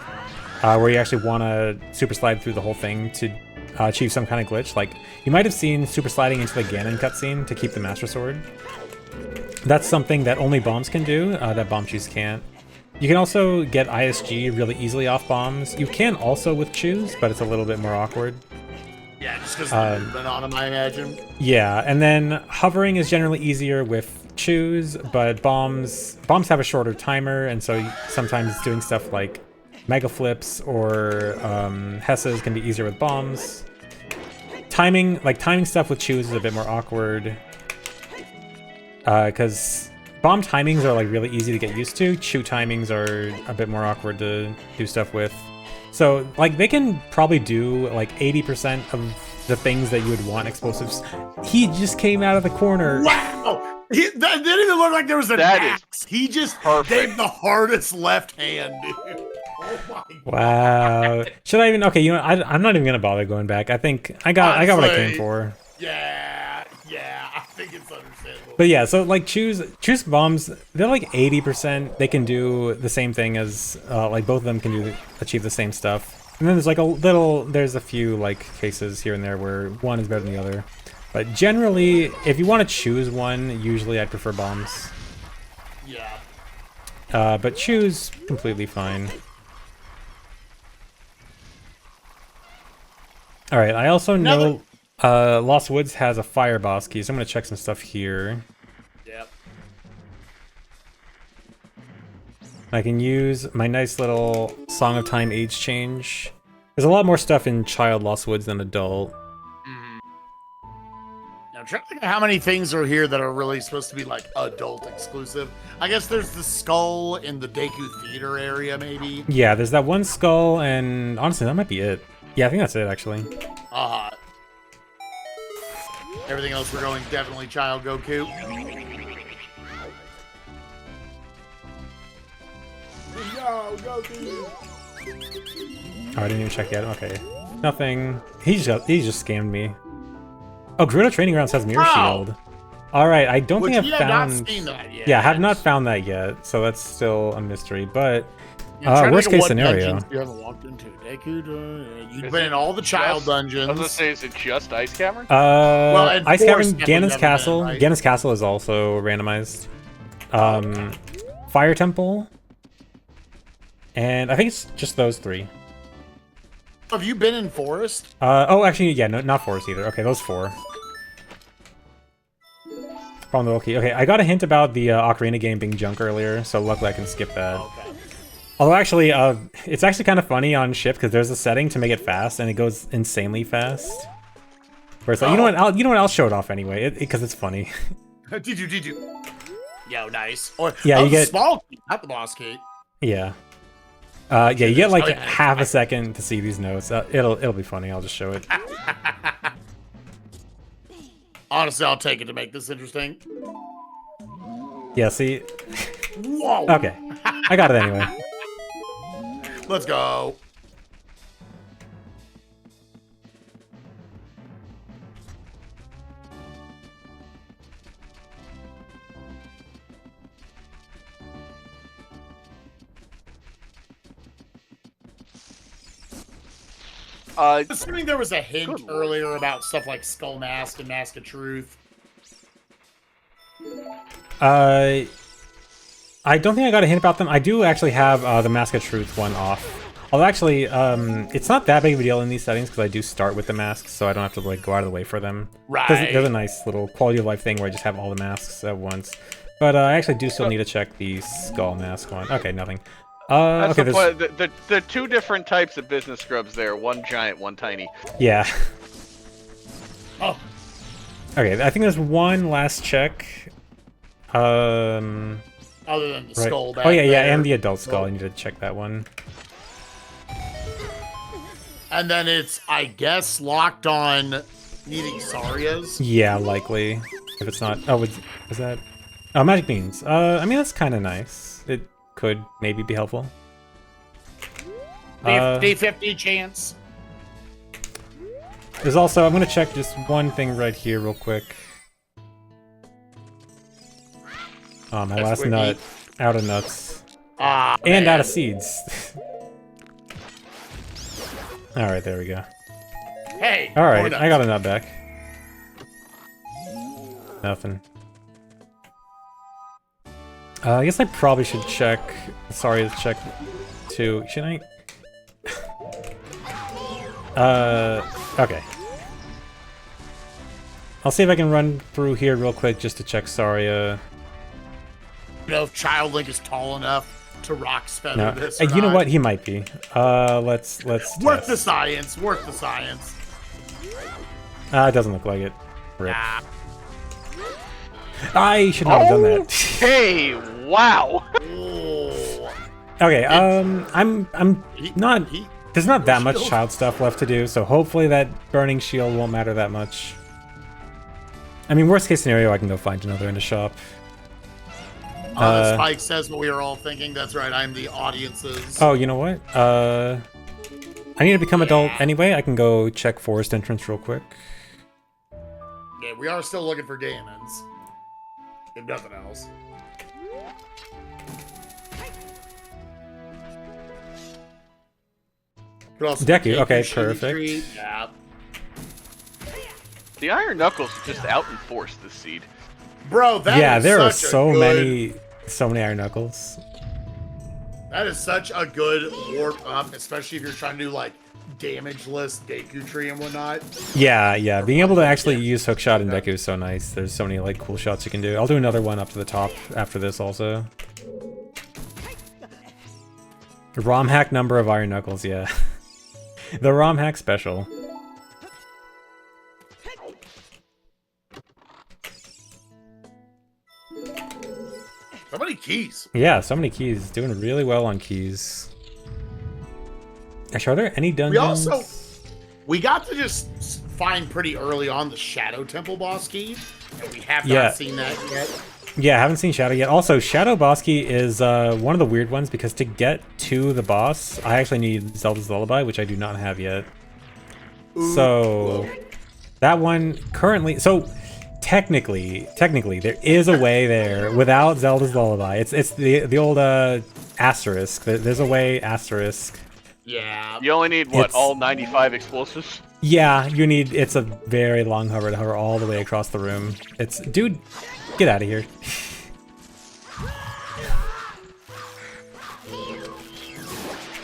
where you actually want to super slide through the whole thing to achieve some kind of glitch. Like, you might have seen super sliding into the Ganon cutscene to keep the Master Sword. That's something that only bombs can do, that bomb chews can't. You can also get ISG really easily off bombs. You can also with chews, but it's a little bit more awkward. Yeah, just because of the movement on them, I imagine. Yeah, and then hovering is generally easier with chews, but bombs have a shorter timer, and so sometimes doing stuff like mega flips or Hesses can be easier with bombs. Timing stuff with chews is a bit more awkward, because bomb timings are like really easy to get used to. Chew timings are a bit more awkward to do stuff with. So like, they can probably do like 80% of the things that you would want explosives. He just came out of the corner. Wow! That didn't even look like there was an axe. He just gave the hardest left hand, dude. Oh my god. Wow. Should I even? Okay, you know, I'm not even gonna bother going back. I think I got what I came for. Yeah, I think it's understandable. But yeah, so like choose bombs. They're like 80%. They can do the same thing as like both of them can achieve the same stuff. And then there's like there's a few like cases here and there where one is better than the other. But generally, if you want to choose one, usually I'd prefer bombs. Yeah. But choose completely fine. All right, I also know Lost Woods has a fire boss key, so I'm gonna check some stuff here. Yep. I can use my nice little Song of Time age change. There's a lot more stuff in Child Lost Woods than Adult. Now, try to think of how many things are here that are really supposed to be like adult exclusive. I guess there's the skull in the Deku Theater area, maybe. Yeah, there's that one skull, and honestly, that might be it. Yeah, I think that's it, actually. Everything else we're going definitely Child Goku. Yo, Goku! Oh, I didn't even check yet. Okay, nothing. He just scammed me. Oh, Gerudo Training Grounds has Mirror Shield. All right, I don't think I've found. Not seen that yet. Yeah, I have not found that yet, so that's still a mystery. But worst case scenario. You haven't walked into Deku. You've been in all the child dungeons. I was gonna say, is it just Ice Cavern? Ice Cavern, Ganon's Castle. Right? Ganon's Castle is also randomized. Fire Temple. And I think it's just those 3. Have you been in Forest? Oh, actually, yeah, no, not Forest either. Okay, those 4. From the Wookiee. Okay, I got a hint about the Ocarina game being junk earlier, so luckily I can skip that. Okay. Although actually, it's actually kind of funny on ship because there's a setting to make it fast, and it goes insanely fast. Where it's like, you know what? I'll show it off anyway, because it's funny. Did you? Yo, nice. Or yeah, you get small key, not the boss key. Yeah. Yeah, you get like half a second to see these notes. It'll be funny. I'll just show it. Honestly, I'll take it to make this interesting. Yeah, see? Whoa! Okay. I got it anyway. Let's go. Assuming there was a hint earlier about stuff like Skull Mask and Mask of Truth. I don't think I got a hint about them. I do actually have the Mask of Truth one off. Although actually, it's not that big of a deal in these settings because I do start with the masks, so I don't have to like go out of the way for them. Right. There's a nice little quality of life thing where I just have all the masks at once. But I actually do still need to check the Skull Mask one. Okay, nothing. That's okay, the 2 different types of business scrubs there. One giant, one tiny. Yeah. Oh. Okay, I think there's one last check. Other than the skull back Oh yeah, there. and the adult skull. I need to check that one. And then it's, I guess, locked on needing Saria's. Yeah, likely. If it's not, oh, is that? Oh, magic beans. I mean that's kind of nice. It could maybe be helpful. 50-50 chance. There's also, I'm gonna check just one thing right here real quick. Oh, my last nut. Out of nuts. And out of seeds. Alright, there we go. Hey! Alright, I got a nut back. Nothing. I guess I probably should check. Sorry, let's check too. Should I? Okay. I'll see if I can run through here real quick just to check Saria. You know if Child Link is tall enough to rock feather this or you know not. what? He might be. Let's Worth the science. Worth the science. It doesn't look like it. Rip. Nah. I should not have done that. Hey, wow. Okay, I'm not. There's not that much child stuff left to do, so hopefully that burning shield won't matter that much. I mean, worst case scenario, I can go find another in the shop. Spike says what we were all thinking. That's right. I'm the audience's. Oh, you know what? I need to become adult anyway. I can go check forest entrance real quick. Yeah, we are still looking for Gammons. If nothing else. Deku, okay, perfect. Yeah. The Iron Knuckles just out-enforced this seed. Bro, that yeah, is there are such so a good, many Iron Knuckles. That is such a good warp up, especially if you're trying to do like damageless Deku tree and whatnot. Yeah. Being able to actually use Hookshot and Deku is so nice. There's so many like cool shots you can do. I'll do another one up to the top after this also. ROM hack number of Iron Knuckles, yeah. The ROM hack special. So many keys. Yeah, so many keys. Doing really well on keys. Actually, are there any dungeons? We got to just find pretty early on the Shadow Temple boss key, and we have Yeah. not seen that yet. Yeah, I haven't seen Shadow yet. Also, Shadow boss key is one of the weird ones because to get to the boss, I actually need Zelda's Lullaby, which I do not have yet. Ooh, So that one currently, so technically, there is a way there without Zelda's Lullaby. It's the old asterisk. There's a way asterisk. yeah. You only need, what, It's- all 95 explosives? Yeah, you need. It's a very long hover to hover all the way across the room. It's dude, get out of here.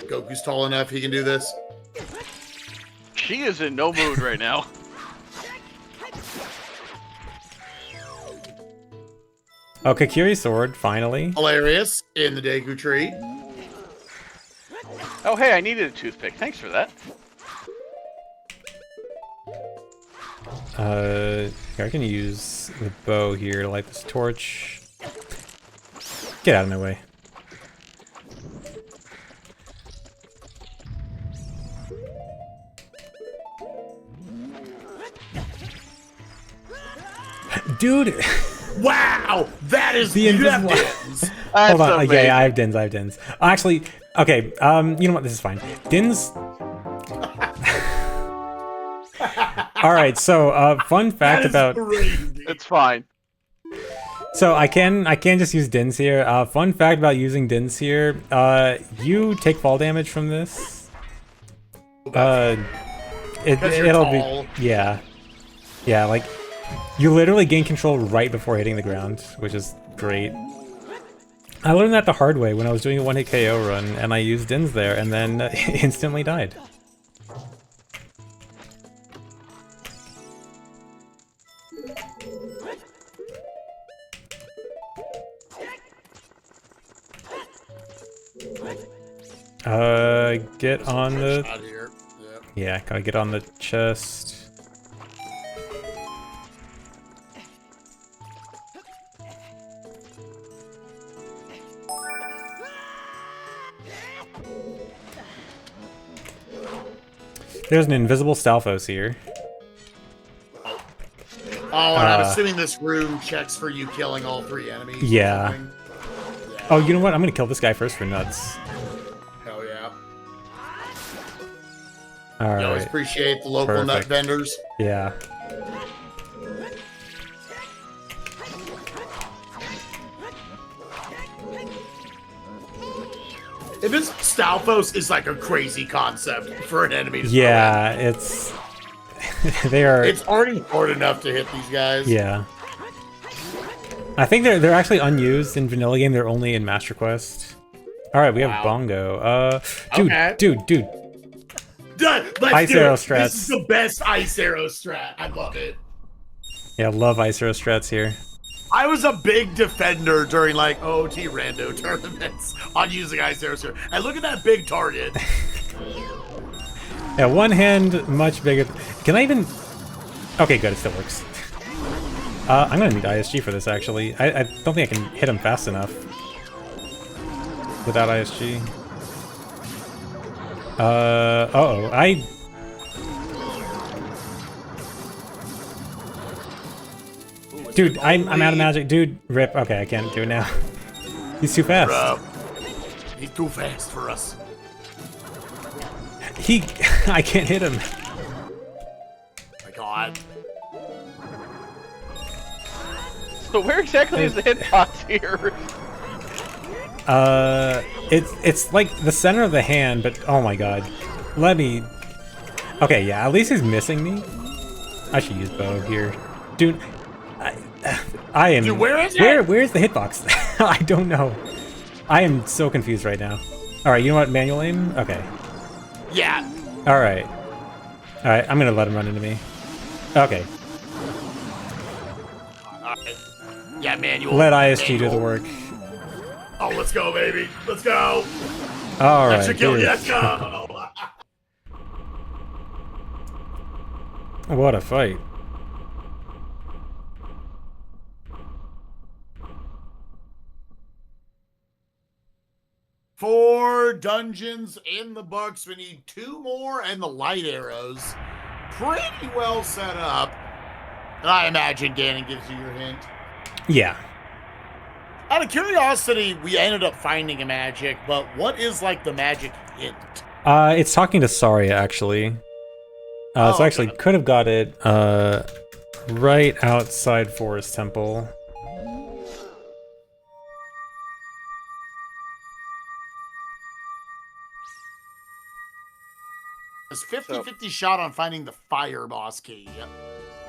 Goku's tall enough; he can do this. She is in no mood right now. Oh, Kakiri's sword finally. Hilarious in the Deku tree. Oh, hey, I needed a toothpick. Thanks for that. I can use the bow here to light this torch. Get out of my way. Dude, Wow, that is The you have invisible- dins. That's hold on. amazing. Yeah, I have Dins. I have Dins. Actually, okay. You know what? This is fine. Dins. All right. So, fun fact That is about. crazy. It's fine. So I can just use Dins here. Fun fact about using Dins here. You take fall damage from this. Because you're It'll tall. be yeah. Like you literally gain control right before hitting the ground, which is great. I learned that the hard way when I was doing a one-hit KO run, and I used Dins there, and then instantly died. Get on the... Out here. Yep. Yeah, gotta get on the chest. There's an invisible Stalfos here. Oh, and I'm assuming this room checks for you killing all 3 enemies. or Yeah. something. Yeah. Oh, you know what? I'm gonna kill this guy first for nuts. Hell yeah. All You always right. appreciate the local nut Perfect. vendors. Yeah. If this Stalfos is like a crazy concept for an enemy to throw Yeah, it's... they are... in. It's already hard enough to hit these guys. Yeah. I think they're actually unused in vanilla game. They're only in Master Quest. All right, we have Wow. Bongo. Dude, Okay. dude. Done. Let's Ice do arrow it. strats. This is the best ice arrow strat. I love it. Yeah, love Ice Arrow strats here. I was a big defender during like OT rando tournaments on using ice arrow strat. And look at that big target. Yeah, one hand much bigger. Can I even? Okay, good. It still works. I'm gonna need ISG for this actually. I don't think I can hit him fast enough without ISG. Uh-oh. Dude, I'm out of magic. Dude, rip. Okay, I can't do it now. He's too fast. Bro, he's too fast for us. I can't hit him. My God. So where exactly is the hitbox here? It's like the center of the hand, but oh my god. Let me... Okay, yeah, at least he's missing me. I should use bow here. Dude, I am... Dude, where is it? Where's the hitbox? I don't know. I am so confused right now. Alright, you know what? Manual aim? Okay. Yeah. Alright. Alright, I'm gonna let him run into me. Okay. Alright. Yeah, manual. Let ISG do manual. the work. Oh, let's go, baby. Let's go. All That right. should kill me. dude. Let's go. What a fight. Four dungeons in the books. We need 2 more and the light arrows. Pretty well set up. And I imagine Ganon gives you your hint. Yeah. Out of curiosity, we ended up finding a magic, but what is like the magic hint? It's talking to Saria, actually. So actually, okay. could have got it right outside Forest Temple. It's 50-50 shot on finding the fire boss key.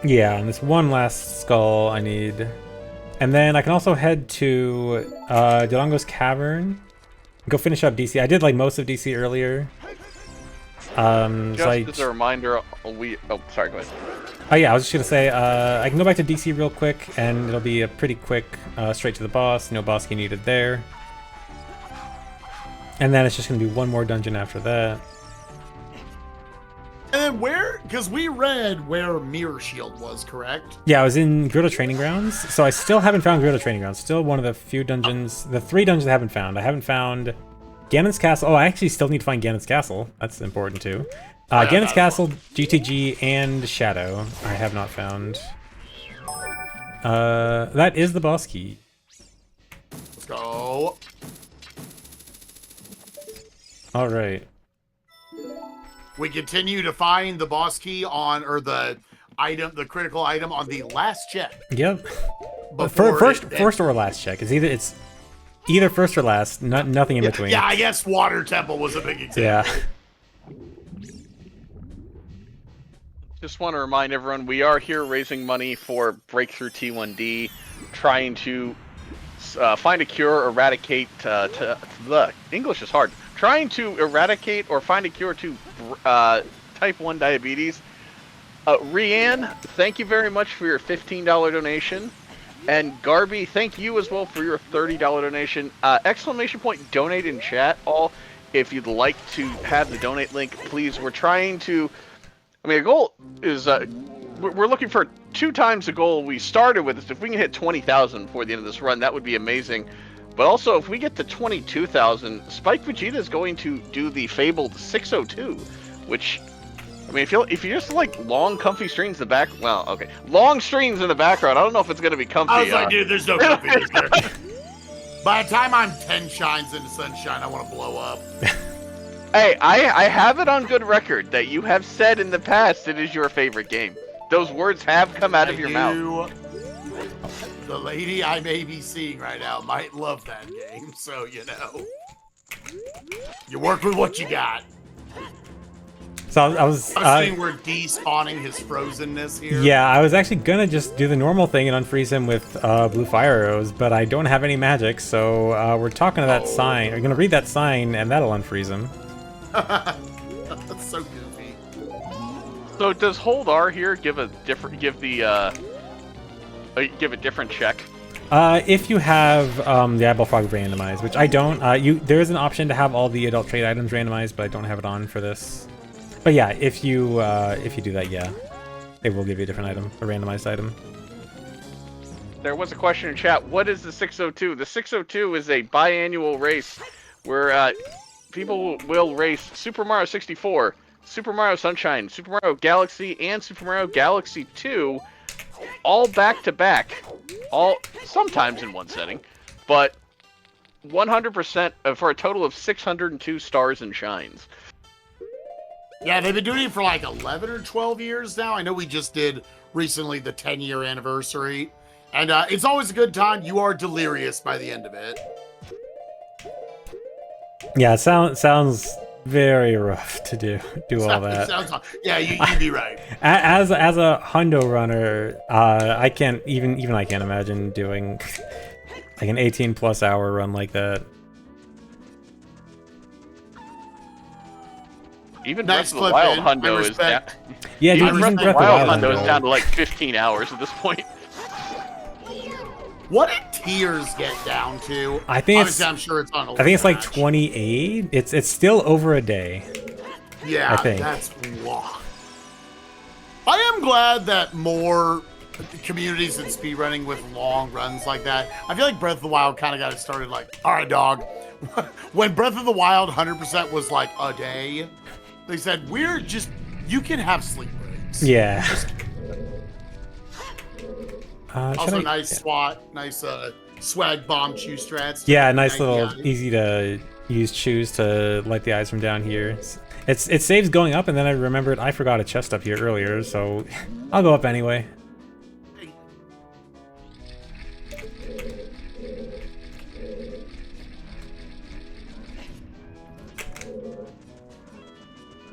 Yeah, and this one last skull I need. And then I can also head to Dodongo's Cavern. Go finish up DC. I did like most of DC earlier. Just so as a reminder, Oh, sorry, go ahead. Oh yeah, I was just gonna say, I can go back to DC real quick, and it'll be a pretty quick, straight to the boss. No boss key needed there. And then it's just gonna be one more dungeon after that. And then where, because we read where Mirror Shield was, correct? Yeah, I was in Gerudo Training Grounds, so I still haven't found Gerudo Training Grounds. Still one of the few dungeons, the 3 dungeons I haven't found. I haven't found Ganon's Castle. Oh, I actually still need to find Ganon's Castle. That's important too. Ganon's Castle, GTG, and Shadow. I have not found. That is the boss key. Let's go. All right. We continue to find the boss key on, or the item, the critical item on the last check. Yep. Before First or last check. It's either first or last. Nothing in between. Yeah, I guess Water Temple was a big example. Yeah. Just want to remind everyone, we are here raising money for Breakthrough T1D, trying to find a cure, eradicate, English is hard, trying to eradicate or find a cure to type 1 diabetes. Rianne, thank you very much for your $15 donation. And Garby, thank you as well for your $30 donation. Exclamation point donate in chat, all. If you'd like to have the donate link, please. We're trying to, the goal is, we're looking for 2 times the goal we started with. If we can hit 20,000 before the end of this run, that would be amazing. But also, if we get to 22,000, Spike Vegeta is going to do the fabled 602, which, if you just like long, comfy streams in the back, well, okay, long streams in the background, I don't know if it's going to be comfy. I was like, dude, there's no comfy there. By the time I'm 10 shines into sunshine, I want to blow up. Hey, I have it on good record that you have said in the past it is your favorite game. Those words have come out of your mouth. The lady I may be seeing right now might love that game, so you work with what you got. So I was seeing we're despawning his frozenness here. Yeah, I was actually gonna just do the normal thing and unfreeze him with blue fire arrows, but I don't have any magic, so we're talking to that sign. We're gonna read that sign, and that'll unfreeze him. That's so goofy. So does hold R here give a different check? If you have the Eyeball Frog randomized, which I don't, there is an option to have all the adult trait items randomized, but I don't have it on for this. But yeah, if you do that, yeah, it will give you a different item, a randomized item. There was a question in chat. What is the 602? The 602 is a biannual race where people will race Super Mario 64, Super Mario Sunshine, Super Mario Galaxy, and Super Mario Galaxy 2, all back to back, all sometimes in one setting, but 100% for a total of 602 stars and shines. Yeah, they've been doing it for like 11 or 12 years now. I know we just did recently the 10-year anniversary, and it's always a good time. You are delirious by the end of it. Yeah, it sounds very rough to do all that. Yeah, you'd be right. As a hundo runner, I can't even I can't imagine doing like an 18+ hour run like that. Even Next Breath of the Wild in, hundo is down. Yeah, Even dude, Breath of the Breath of Wild the Wild hundo is down to like 15 hours at this point. What did tiers get down to? I think Obviously, I'm sure it's on. I think it's like Overwatch. 28. It's still over a day. Yeah, I think. that's wow. I am glad that more communities in speedrunning with long runs like that. I feel like Breath of the Wild kind of got it started like, all right, dog. When Breath of the Wild 100% was like a day, they said, you can have sleep breaks. Yeah. Also, nice SWAT, nice swag bomb chew strats. Yeah, nice little, eyes. easy to use chews to light the eyes from down here. It saves going up, and then I remembered I forgot a chest up here earlier, so I'll go up anyway.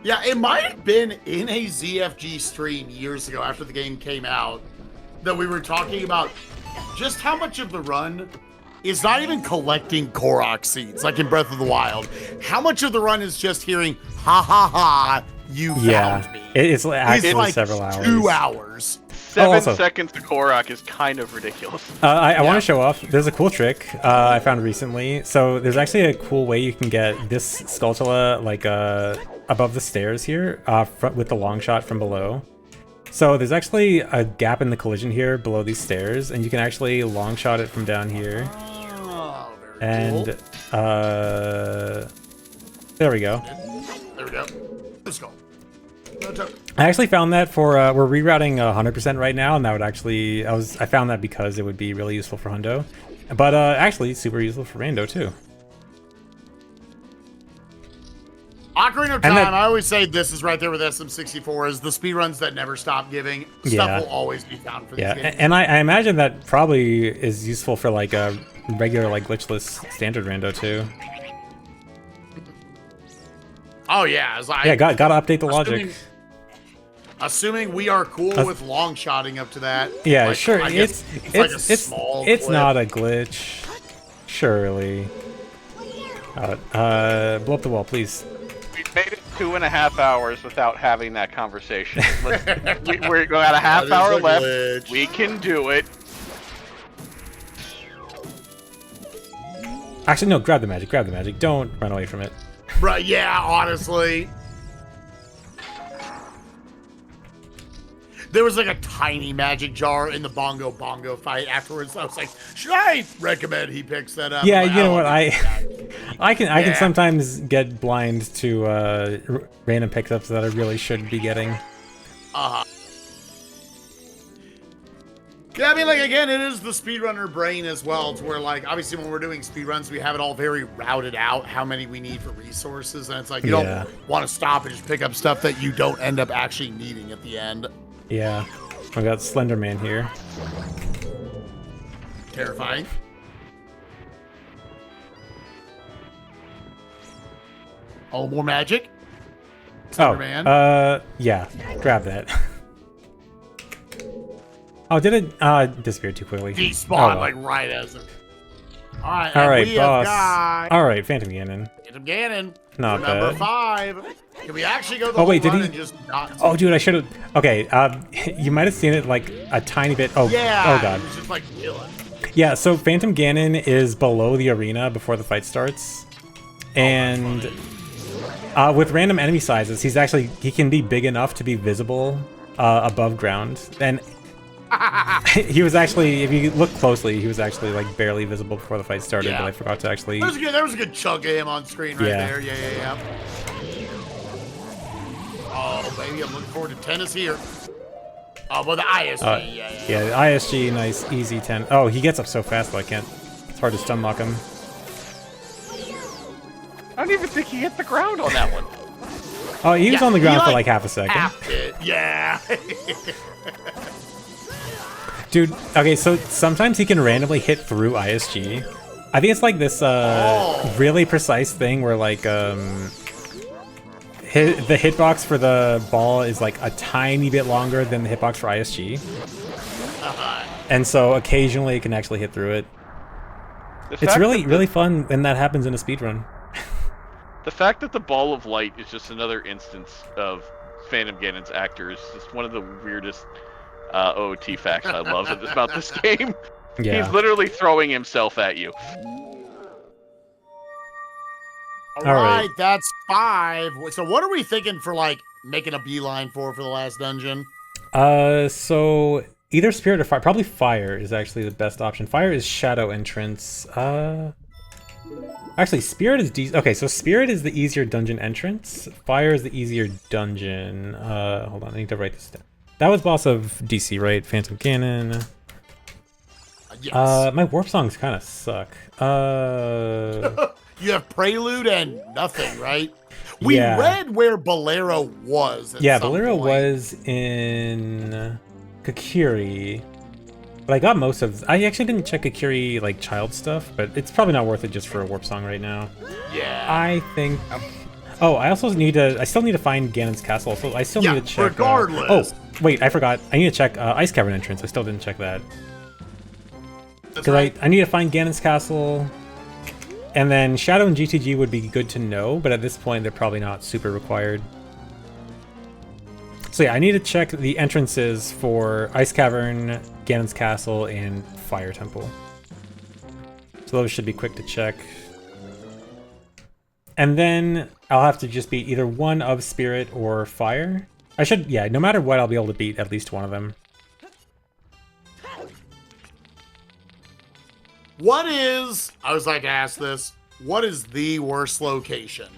Yeah, it might have been in a ZFG stream years ago after the game came out that we were talking about just how much of the run is not even collecting Korok seeds, like in Breath of the Wild. How much of the run is just hearing, ha ha ha, you found me. It's actually like several hours. 2 hours. 7 seconds to Korok is kind of ridiculous. I want to show off. There's a cool trick I found recently. So there's actually a cool way you can get this Skulltula like above the stairs here with the long shot from below. So there's actually a gap in the collision here below these stairs, and you can actually long shot it from down here. Oh, very And cool. There we go. There we go. Let's go. I actually found that for we're rerouting 100% right now, and that would actually I found that because it would be really useful for Hundo, but actually super useful for Rando too. Ocarina of Time, I always say this is right there with SM64 is the speedruns that never stop giving. Stuff will always be found for these games. And I imagine that probably is useful for like a regular like glitchless standard Rando too. Oh yeah, gotta update the logic. Assuming we are cool with long shotting up to that. Yeah, like, sure. It's like a small clip. Not a glitch, surely. Blow up the wall, please. We've made it 2.5 hours without having that conversation. We're got a half hour left. Glitch. We can do it. Actually, no. Grab the magic. Grab the magic. Don't run away from it. Right, yeah, honestly. There was like a tiny magic jar in the bongo fight afterwards. I was like, should I recommend he picks that up? Yeah, like, you know what? I can sometimes get blind to random pickups that I really should be getting. Yeah, I mean, like, again, it is the speedrunner brain as well, to where, like, obviously when we're doing speedruns, we have it all very routed out, how many we need for resources, and it's like, you don't want to stop and just pick up stuff that you don't end up actually needing at the end. Yeah. We got Slender Man here. Terrifying. Oh, more magic? Slender Man? Yeah. Grab that. Oh, did it disappear too quickly? Despawn, like, right as it. Alright, boss. Alright, Phantom Ganon. Phantom Ganon. Not Number bad. 5. Can we actually go the wait, whole did run he? and just not... Oh, dude, I should have... Okay, you might have seen it, like, a tiny bit... Oh, yeah, oh, God. it was just, like, chilling. Yeah, so Phantom Ganon is below the arena before the fight starts. And with random enemy sizes, he can be big enough to be visible above ground. And he was actually, if you look closely, he was actually like barely visible before the fight started, but I forgot to actually... There was a good chunk of him on screen right there. Yeah. Oh, baby, I'm looking forward to tennis here. Oh, well, the ISG, Yeah, the ISG, nice, easy 10. Oh, he gets up so fast, though, I can't... It's hard to stun lock him. I don't even think he hit the ground on that one. Oh, he was on the ground for like half a second. Yeah. Dude, okay, so sometimes he can randomly hit through ISG. I think it's like this really precise thing where like the hitbox for the ball is like a tiny bit longer than the hitbox for ISG. And so occasionally it can actually hit through it. It's really fun when that happens in a speedrun. The fact that the ball of light is just another instance of Phantom Ganon's actor is just one of the weirdest OOT facts I love about this game. Yeah. He's literally throwing himself at you. All All right. right, that's 5. So what are we thinking for like making a beeline for the last dungeon? So either spirit or fire. Probably fire is actually the best option. Fire is shadow entrance. Actually, spirit is okay. So spirit is the easier dungeon entrance. Fire is the easier dungeon. Hold on, I need to write this down. That was boss of DC, right? Phantom Cannon. Yes. My warp songs kind of suck. You have Prelude and nothing, right? We Yeah. read where Bolero was. Yeah, some Bolero point. was in Kakiri. But I got most of. I actually didn't check Kakiri like child stuff, but it's probably not worth it just for a warp song right now. Yeah. I think. Oh, I also need to. I still need to find Ganon's castle. So I still need to check. Regardless. Oh, wait, I forgot. I need to check Ice Cavern entrance. I still didn't check that. Because right. I need to find Ganon's castle. And then Shadow and GTG would be good to know, but at this point they're probably not super required. So yeah, I need to check the entrances for Ice Cavern, Ganon's Castle, and Fire Temple. So those should be quick to check. And then I'll have to just beat either one of Spirit or Fire. I should, yeah, no matter what, I'll be able to beat at least one of them. What is, I was like to ask this, what is the worst location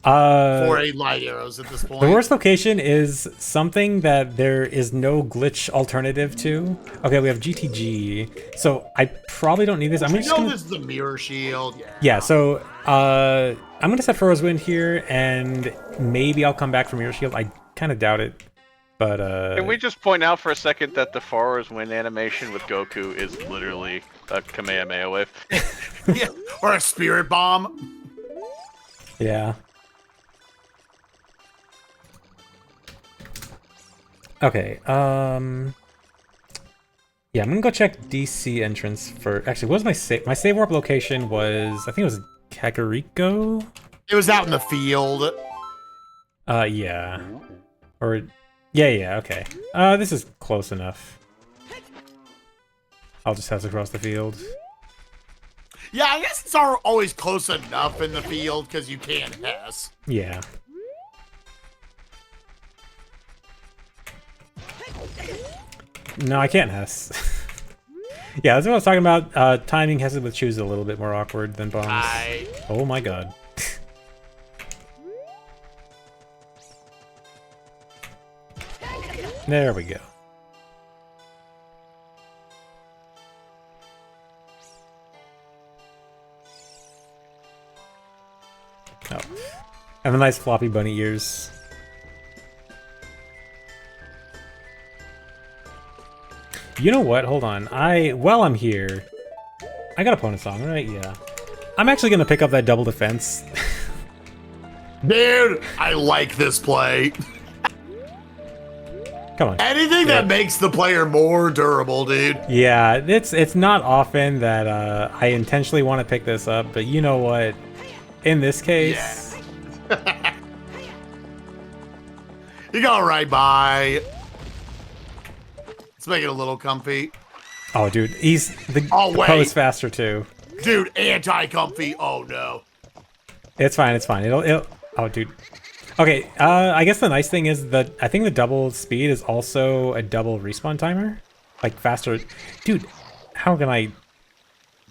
for a light arrows at this point? The worst location is something that there is no glitch alternative to. Okay, we have GTG, so I probably don't need this. I'm just gonna... this is the mirror shield. Yeah, so I'm gonna set Furrow's Wind here, and maybe I'll come back from Mirror Shield. I kind of doubt it, but Can we just point out for a second that the Fara's Wind animation with Goku is literally a Kamehameha whiff? Yeah, or a spirit bomb. yeah. Okay, yeah, I'm gonna go check DC entrance for... Actually, what was my save? My save warp location was... I think it was Kakariko? It was out in the field. Yeah. Or... Yeah, okay. This is close enough. I'll just have to cross the field. Yeah, I guess it's always close enough in the field because you can't Hess. Yeah. No, I can't Hess. Yeah, that's what I was talking about. Timing Hess with Chew is a little bit more awkward than bombs. Oh my god. There we go. Oh. And the nice floppy bunny ears. You know what? Hold on. While I'm here, I got a opponent song, right? Yeah. I'm actually gonna pick up that double defense. Dude, I like this play. Come on. Anything that makes the player more durable, dude. Yeah, it's not often that I intentionally want to pick this up, but you know what? In this case... Yeah. You go right by. Let's make it a little comfy. Oh, dude, the wait. pose faster too. Dude, anti-comfy. Oh, no. It's fine, it's fine. It'll oh, dude. Okay, I guess the nice thing is that I think the double speed is also a double respawn timer. Like, faster. Dude, how can I...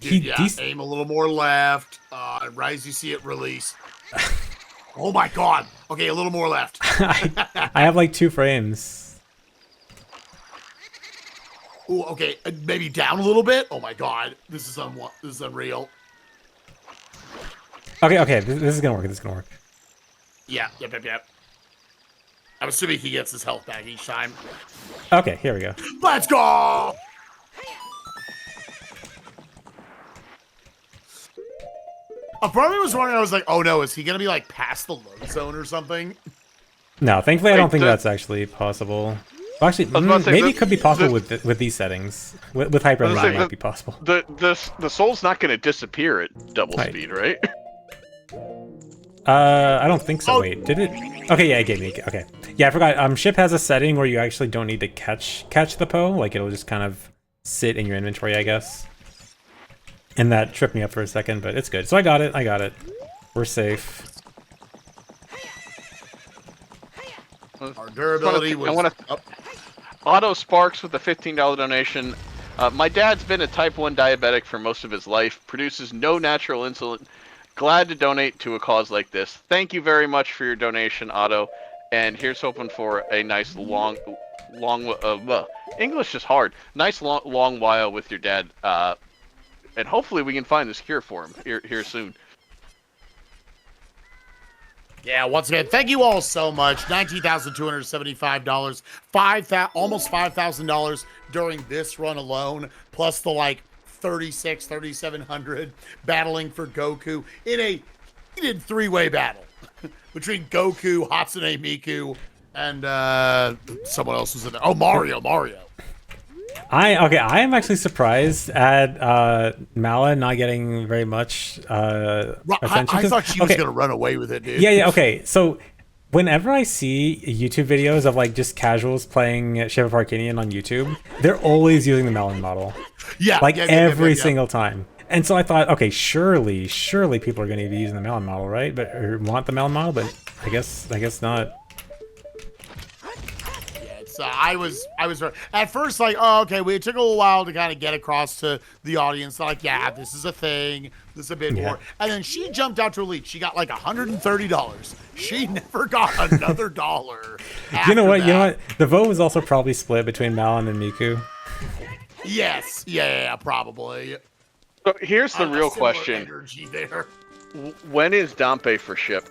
Dude, aim a little more left. Right as you see it release. Oh my god. Okay, a little more left. I have like 2 frames. Ooh, okay, maybe down a little bit. Oh my god, this is unreal. Okay, this is gonna work. This is gonna work. Yeah, yep. I'm assuming he gets his health back each time. Okay, here we go. Let's go! A part of me was wondering, I was like, oh no, is he gonna be like past the load zone or something? No, thankfully I don't think that's actually possible. Well, actually, maybe it could be possible with these settings. With Hyper, it might be possible. The soul's not going to disappear at double speed, right? I don't think so. Wait, did it? Okay, yeah, it gave me. Okay, yeah, I forgot. Ship has a setting where you actually don't need to catch the Poe. Like it'll just kind of sit in your inventory, I guess. And that tripped me up for a second, but it's good. So I got it. We're safe. Our durability was... I want to... Otto Sparks with the $15 donation. My dad's been a type 1 diabetic for most of his life, produces no natural insulin. Glad to donate to a cause like this. Thank you very much for your donation, Otto. And here's hoping for a nice long English is hard. Nice long while with your dad. And hopefully we can find this cure for him here soon. Yeah, once again, thank you all so much. $19,275, almost $5,000 during this run alone, plus the like 3,700 battling for Goku in a heated three-way battle between Goku, Hatsune Miku, and someone else was in there. Oh, Mario. I am actually surprised at Mala not getting very much attention. I thought she was gonna run away with it, dude. Yeah. Okay, so whenever I see YouTube videos of like just casuals playing Shape of Arcanian on YouTube, they're always using the Melon model. Yeah, every single time. And so I thought, okay, surely people are going to be using the Melon model, right? Or want the Melon model, but I guess not. I was at first like, oh, okay, it took a little while to kind of get across to the audience. Like, yeah, this is a thing. This is a bit more. And then she jumped out to Elite. She got like $130. She never got another dollar. You know what? The vote was also probably split between Malin and Miku. Yes. Yeah, probably. So here's the real question. Energy there. When is Dampe for ship?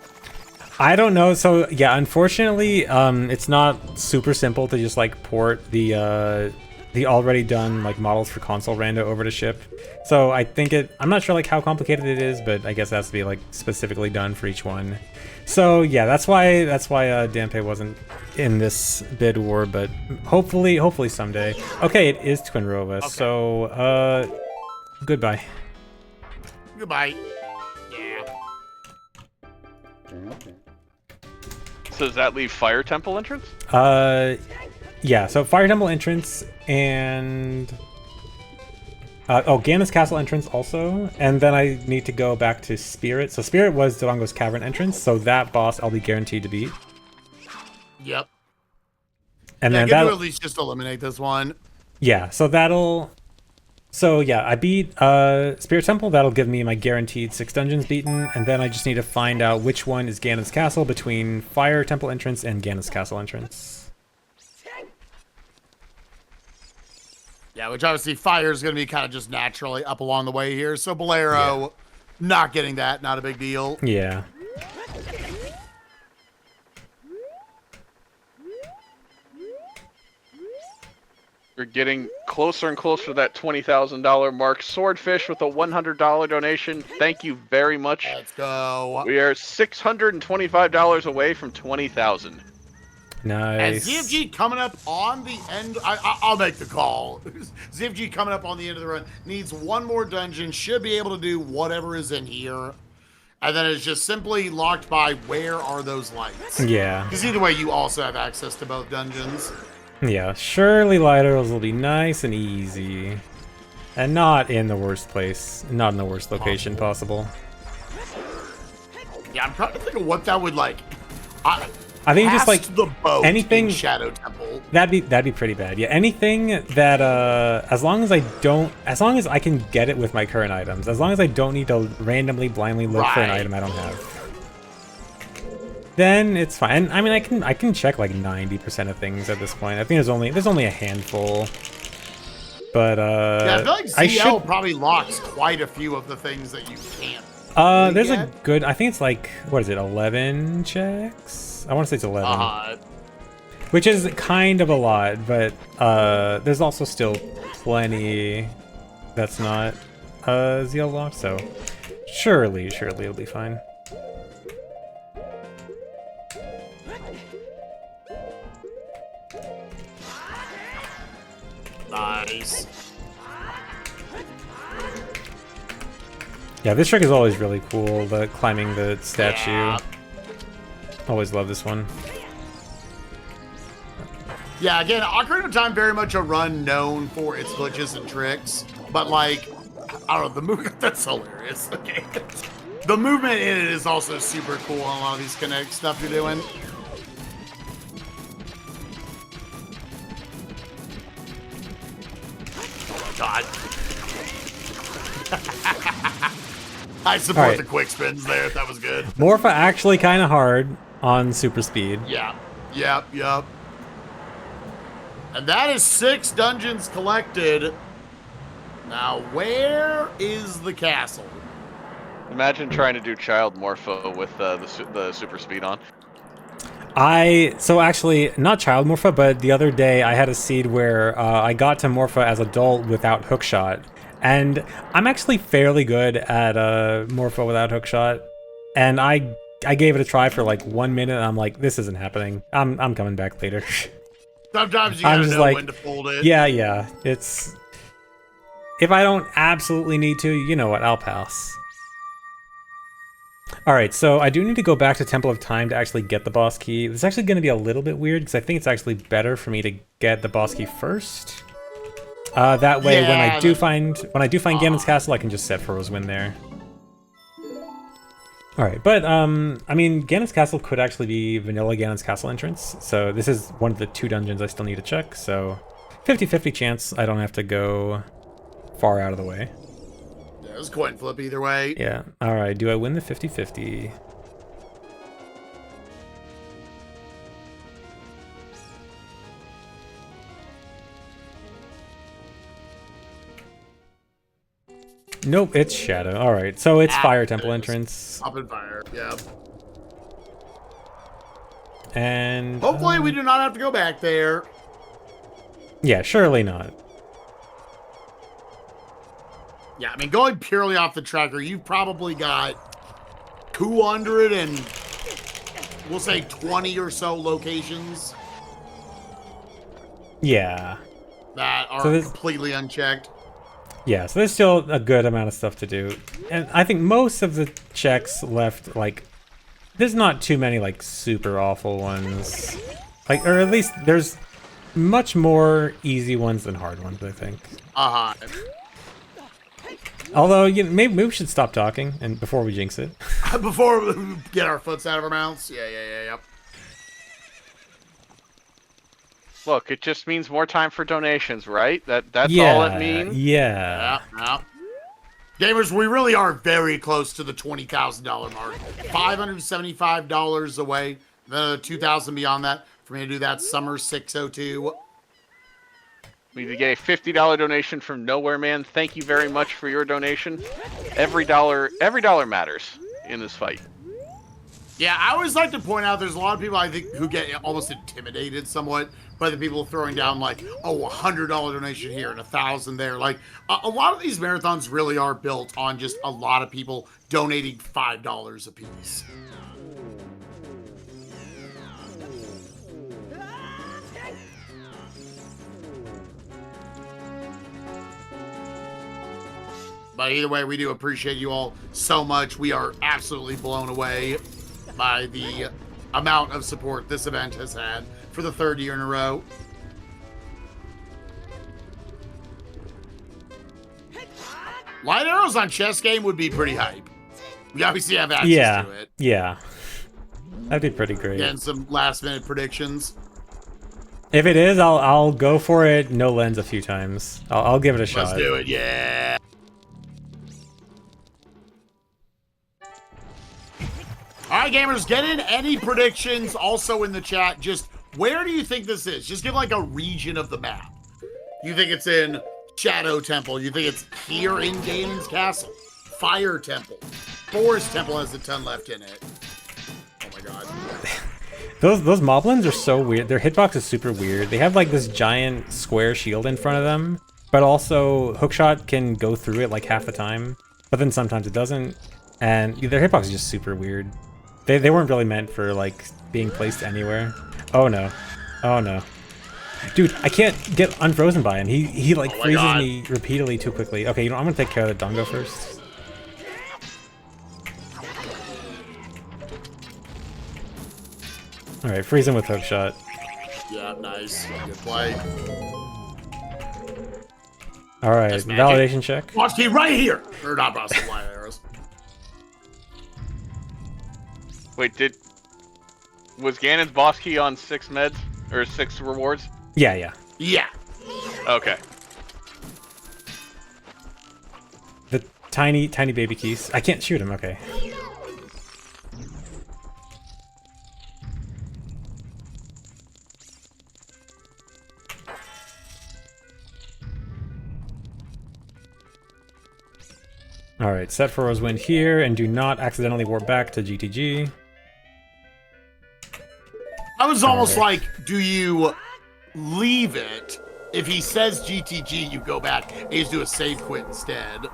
I don't know. So yeah, unfortunately, it's not super simple to just like port the already done like models for console rando over to ship. So I think I'm not sure like how complicated it is, but I guess it has to be like specifically done for each one. So yeah, that's why Dampe wasn't in this bid war, but hopefully someday. Okay, it is Twin Rova. Okay. So goodbye. Goodbye. Yeah. So does that leave Fire Temple entrance? Yeah, so Fire Temple entrance and Ganon's Castle entrance also, and then I need to go back to Spirit. So Spirit was Dodongo's Cavern entrance, so that boss I'll be guaranteed to beat. Yep. And then that'll at least just eliminate this one. Yeah, so that'll... So yeah, I beat Spirit Temple. That'll give me my guaranteed 6 dungeons beaten, and then I just need to find out which one is Ganon's Castle between Fire Temple entrance and Ganon's Castle entrance. Yeah, which obviously Fire is going to be kind of just naturally up along the way here. So Bolero, not getting that, not a big deal. Yeah. We're getting closer and closer to that $20,000 mark. Swordfish with a $100 donation. Thank you very much. Let's go. We are $625 away from $20,000. Nice. And ZFG coming up on the end. I'll make the call. ZFG coming up on the end of the run. Needs one more dungeon. Should be able to do whatever is in here. And then it's just simply locked by where are those lights. Yeah. Because either way, you also have access to both dungeons. Yeah, surely lighters will be nice and easy. And not in the worst place. Not in the worst location possible. Yeah, I'm trying to think of what that would like. I think just like the boat anything in Shadow Temple. That'd be pretty bad. Yeah, anything that as long as I can get it with my current items, as long as I don't need to randomly blindly look for an item I don't have, then it's fine. I mean, I can check like 90% of things at this point. I think there's only a handful. But yeah, I feel like ZL probably locks quite a few of the things that you can't. There's a good. I think it's like, what is it? 11 checks. I want to say it's 11. Which is kind of a lot, but there's also still plenty that's not ZL locked. So surely it'll be fine. Nice. Yeah, this trick is always really cool, the climbing the statue. Yeah. Always love this one. Yeah, again, Ocarina of Time very much a run known for its glitches and tricks, but like, I don't know, the movement, that's hilarious. Okay. The movement in it is also super cool on a lot of these Connect stuff you're doing. Oh my god. I support right. the quick spins there. That was good. Morpha actually kind of hard on super speed. Yeah. Yep. And that is 6 dungeons collected. Now, where is the castle? Imagine trying to do Child Morpho with the super speed on. So actually, not Child Morpha, but the other day I had a seed where I got to Morpha as adult without Hookshot. And I'm actually fairly good at Morpha without Hookshot. And I gave it a try for like 1 minute, and I'm like, this isn't happening. I'm coming back later. Sometimes you gotta know when to fold it. Yeah. It's... If I don't absolutely need to, you know what, I'll pass. Alright, so I do need to go back to Temple of Time to actually get the boss key. This is actually going to be a little bit weird, because I think it's actually better for me to get the boss key first. That way, when I do find Ganon's Castle, I can just set Furrow's Wind there. Alright, but, I mean, Ganon's Castle could actually be vanilla Ganon's Castle entrance, so this is one of the 2 dungeons I still need to check, so 50-50 chance I don't have to go far out of the way. Yeah, it was coin flip either way. Yeah, alright, do I win the 50-50? Nope, it's Shadow. Alright, so it's Fire Temple entrance. Up in fire, yeah. And... hopefully we do not have to go back there. Yeah, surely not. Yeah, I mean, going purely off the tracker, you've probably got 200 and, we'll say 20 or so locations. Yeah. That are completely unchecked. Yeah, so there's still a good amount of stuff to do. And I think most of the checks left, like, there's not too many, like, super awful ones. Like, or at least there's much more easy ones than hard ones, I think. Uh-huh. Although, you know, maybe we should stop talking and before we jinx it. Before we get our foots out of our mouths? Yeah. Look, it just means more time for donations, right? That's yeah, all it means? Yeah. Gamers, we really are very close to the $20,000 mark. $575 away. Then another $2,000 beyond that. For me to do that, Summer 602. We get a $50 donation from Nowhere Man. Thank you very much for your donation. Every dollar matters in this fight. Yeah, I always like to point out there's a lot of people I think who get almost intimidated somewhat by the people throwing down like, oh, $100 donation here and $1,000 there. Like a lot of these marathons really are built on just a lot of people donating $5 a piece. But either way, we do appreciate you all so much. We are absolutely blown away by the amount of support this event has had for the 3rd year in a row. Light arrows on chess game would be pretty hype. We obviously have access to it. Yeah. That'd be pretty great. Getting some last minute predictions. If it is, I'll go for it no lens a few times. I'll give it a shot. Let's do it, yeah. All right, gamers, get in any predictions also in the chat. Just where do you think this is? Just give like a region of the map. You think it's in Shadow Temple? You think it's here in Ganon's Castle? Fire Temple. Forest Temple has a ton left in it. Oh my god. Those moblins are so weird. Their hitbox is super weird. They have like this giant square shield in front of them, but also Hookshot can go through it like half the time, but then sometimes it doesn't. And their hitbox is just super weird. They weren't really meant for like being placed anywhere. Oh no. Oh no. Dude, I can't get unfrozen by him. He like freezes me repeatedly too quickly. Okay, you know, I'm gonna take care of the Dongo first. Alright, freeze him with Hookshot. Yeah, nice. Good play. All right, That's magic. validation check. Boss key right here. Or not boss key, light arrows. Wait, was Ganon's boss key on 6 meds or 6 rewards? Yeah, yeah. Yeah. Okay. The tiny baby keys. I can't shoot him. Okay. All right, set for Rosewind here, and do not accidentally warp back to GTG. I was almost like, do you leave it? If he says GTG, you go back and you just do a save quit instead.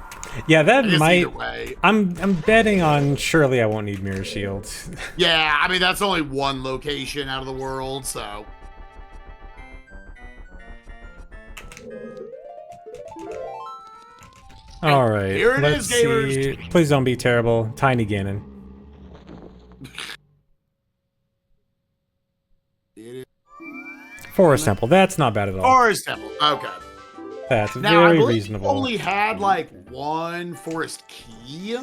Yeah, that might. Either way. I'm betting on surely I won't need Mirror Shield. Yeah, I mean that's only one location out of the world, so. All right, here it let's is, gamers. see. Please don't be terrible. Tiny Ganon. Forest Temple. That's not bad at all. Forest Temple. Okay. That's Now I very believe reasonable. you only had like one forest key.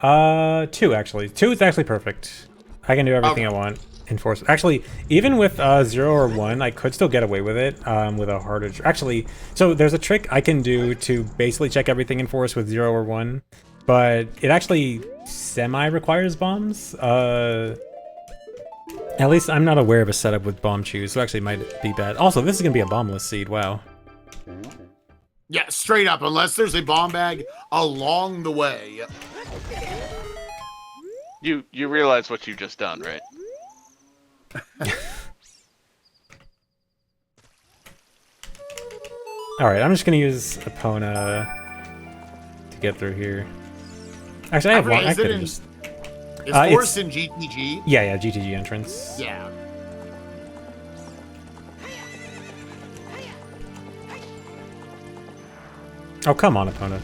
2 actually. 2 is actually perfect. I can do everything I want in Forest. Actually, even with 0 or 1, I could still get away with it with a harder. Actually, so there's a trick I can do to basically check everything in Forest with 0 or 1, but it actually semi-requires bombs. At least I'm not aware of a setup with bomb chews, so actually it might be bad. Also, this is gonna be a bombless seed. Wow. Yeah, straight up. Unless there's a bomb bag along the way. You realize what you just done, right? Alright, I'm just gonna use Epona to get through here. Actually, I have one. I could have just. Is Forest in GTG? Yeah, GTG entrance. Yeah. Oh, come on, Epona.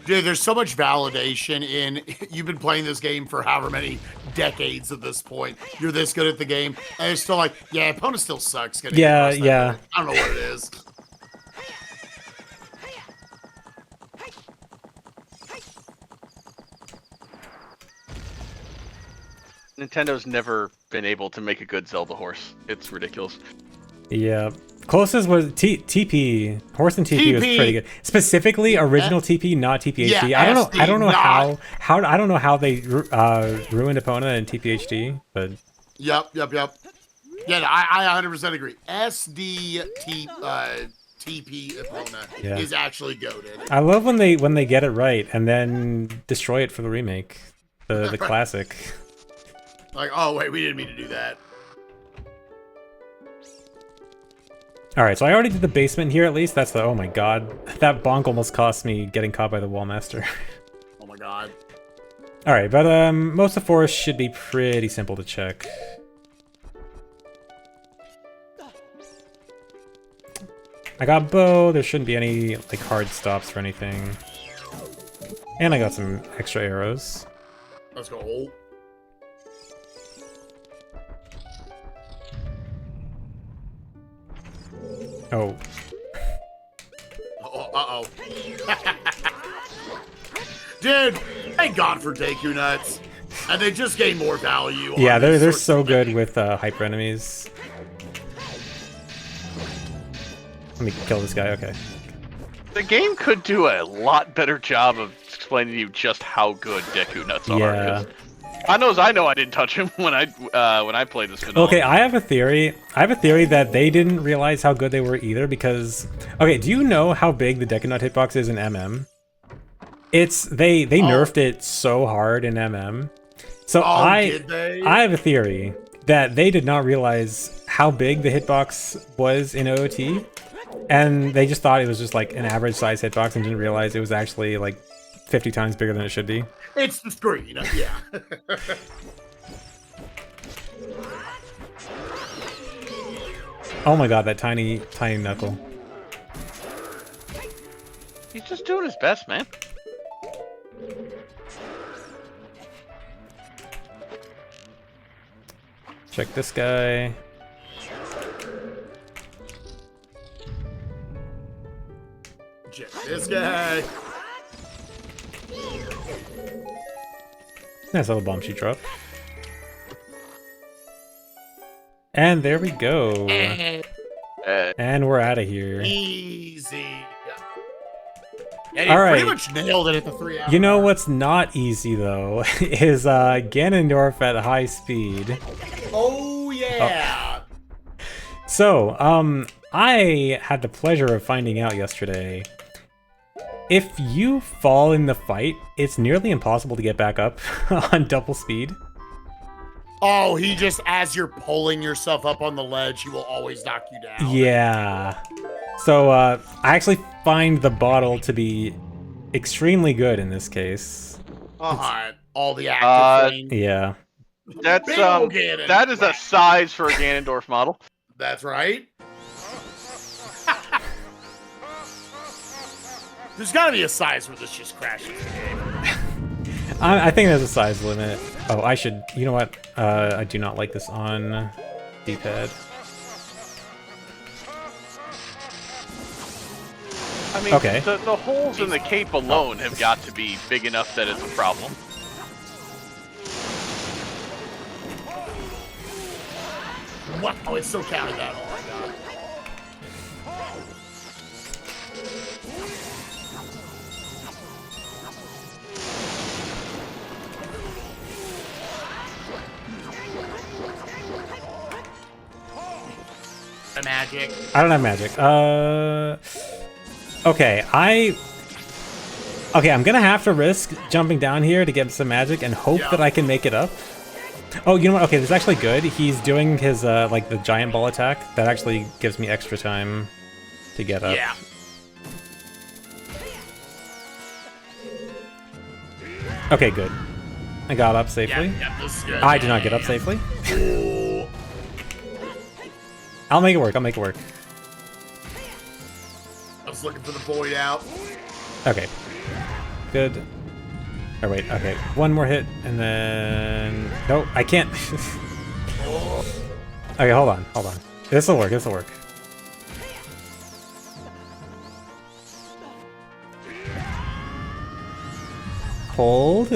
Dude, there's so much validation in you've been playing this game for however many decades at this point. You're this good at the game, and it's still like, yeah, Epona still sucks. Yeah. I don't know what it is. Nintendo's never been able to make a good Zelda horse. It's ridiculous. Yeah. Closest was TP. Horse and TP was pretty good. Specifically, original TP, not TPHD. Yeah, I don't know. SD, I don't know not. how. I don't know how they ruined Epona and TPHD, but. Yep. Yeah, I 100% agree. TP Epona is actually goated. I love when they get it right and then destroy it for the remake, the classic. Like, oh wait, we didn't mean to do that. All right, so I already did the basement here. At least that's the. Oh my god, that bonk almost cost me getting caught by the Wallmaster. Oh my god. All right, but most of the forest should be pretty simple to check. I got bow. There shouldn't be any like hard stops for anything. And I got some extra arrows. Let's go. Oh. Uh-oh. Dude, thank God for Deku Nuts. And they just gain more value. Yeah, they're so good with hyper enemies. Let me kill this guy, okay. The game could do a lot better job of explaining to you just how good Deku Nuts are. Yeah. I know I didn't touch him when I played this vanilla. Okay, I have a theory. That they didn't realize how good they were either because... Okay, do you know how big the Deku Nut hitbox is in MM? It's... They nerfed it so hard in MM. So I have a theory that they did not realize how big the hitbox was in OOT. And they just thought it was just like an average size hitbox and didn't realize it was actually like 50 times bigger than it should be. It's the screen, yeah. Oh my god, that tiny knuckle. He's just doing his best, man. Check this guy. Check this guy. Nice little bomb she dropped. And there we go. And we're out of here. Easy. And he All right. pretty much nailed it at the 3 hour. You know what's not easy though is Ganondorf at high speed. Oh yeah. So, I had the pleasure of finding out yesterday. If you fall in the fight, it's nearly impossible to get back up on double speed. Oh, he just, as you're pulling yourself up on the ledge, he will always knock you down. Yeah. So, I actually find the bottle to be extremely good in this case. All the active thing. Yeah. That's Big old Ganon. that is a size for a Ganondorf model. That's right. There's gotta be a size where this just crashes the game. I think there's a size limit. Oh, I should... You know what? I do not like this on D-pad. I mean, Okay. the holes in the cape alone have got to be big enough that it's a problem. What? Oh, it's still counting that. Oh my god. The magic. I don't have magic. Okay, I'm gonna have to risk jumping down here to get some magic and hope that I can make it up. Oh, you know what? Okay, this is actually good. He's doing his, like, the giant ball attack. That actually gives me extra time to get up. Yeah. Okay, good. I got up safely. Yeah, this is good. I did not get up safely. I'll make it work. I'll make it work. I was looking for the void out. Okay. Good. Oh, wait. Okay. One more hit, and then... No, I can't. Okay, hold on. Hold on. This'll work. This'll work. Hold.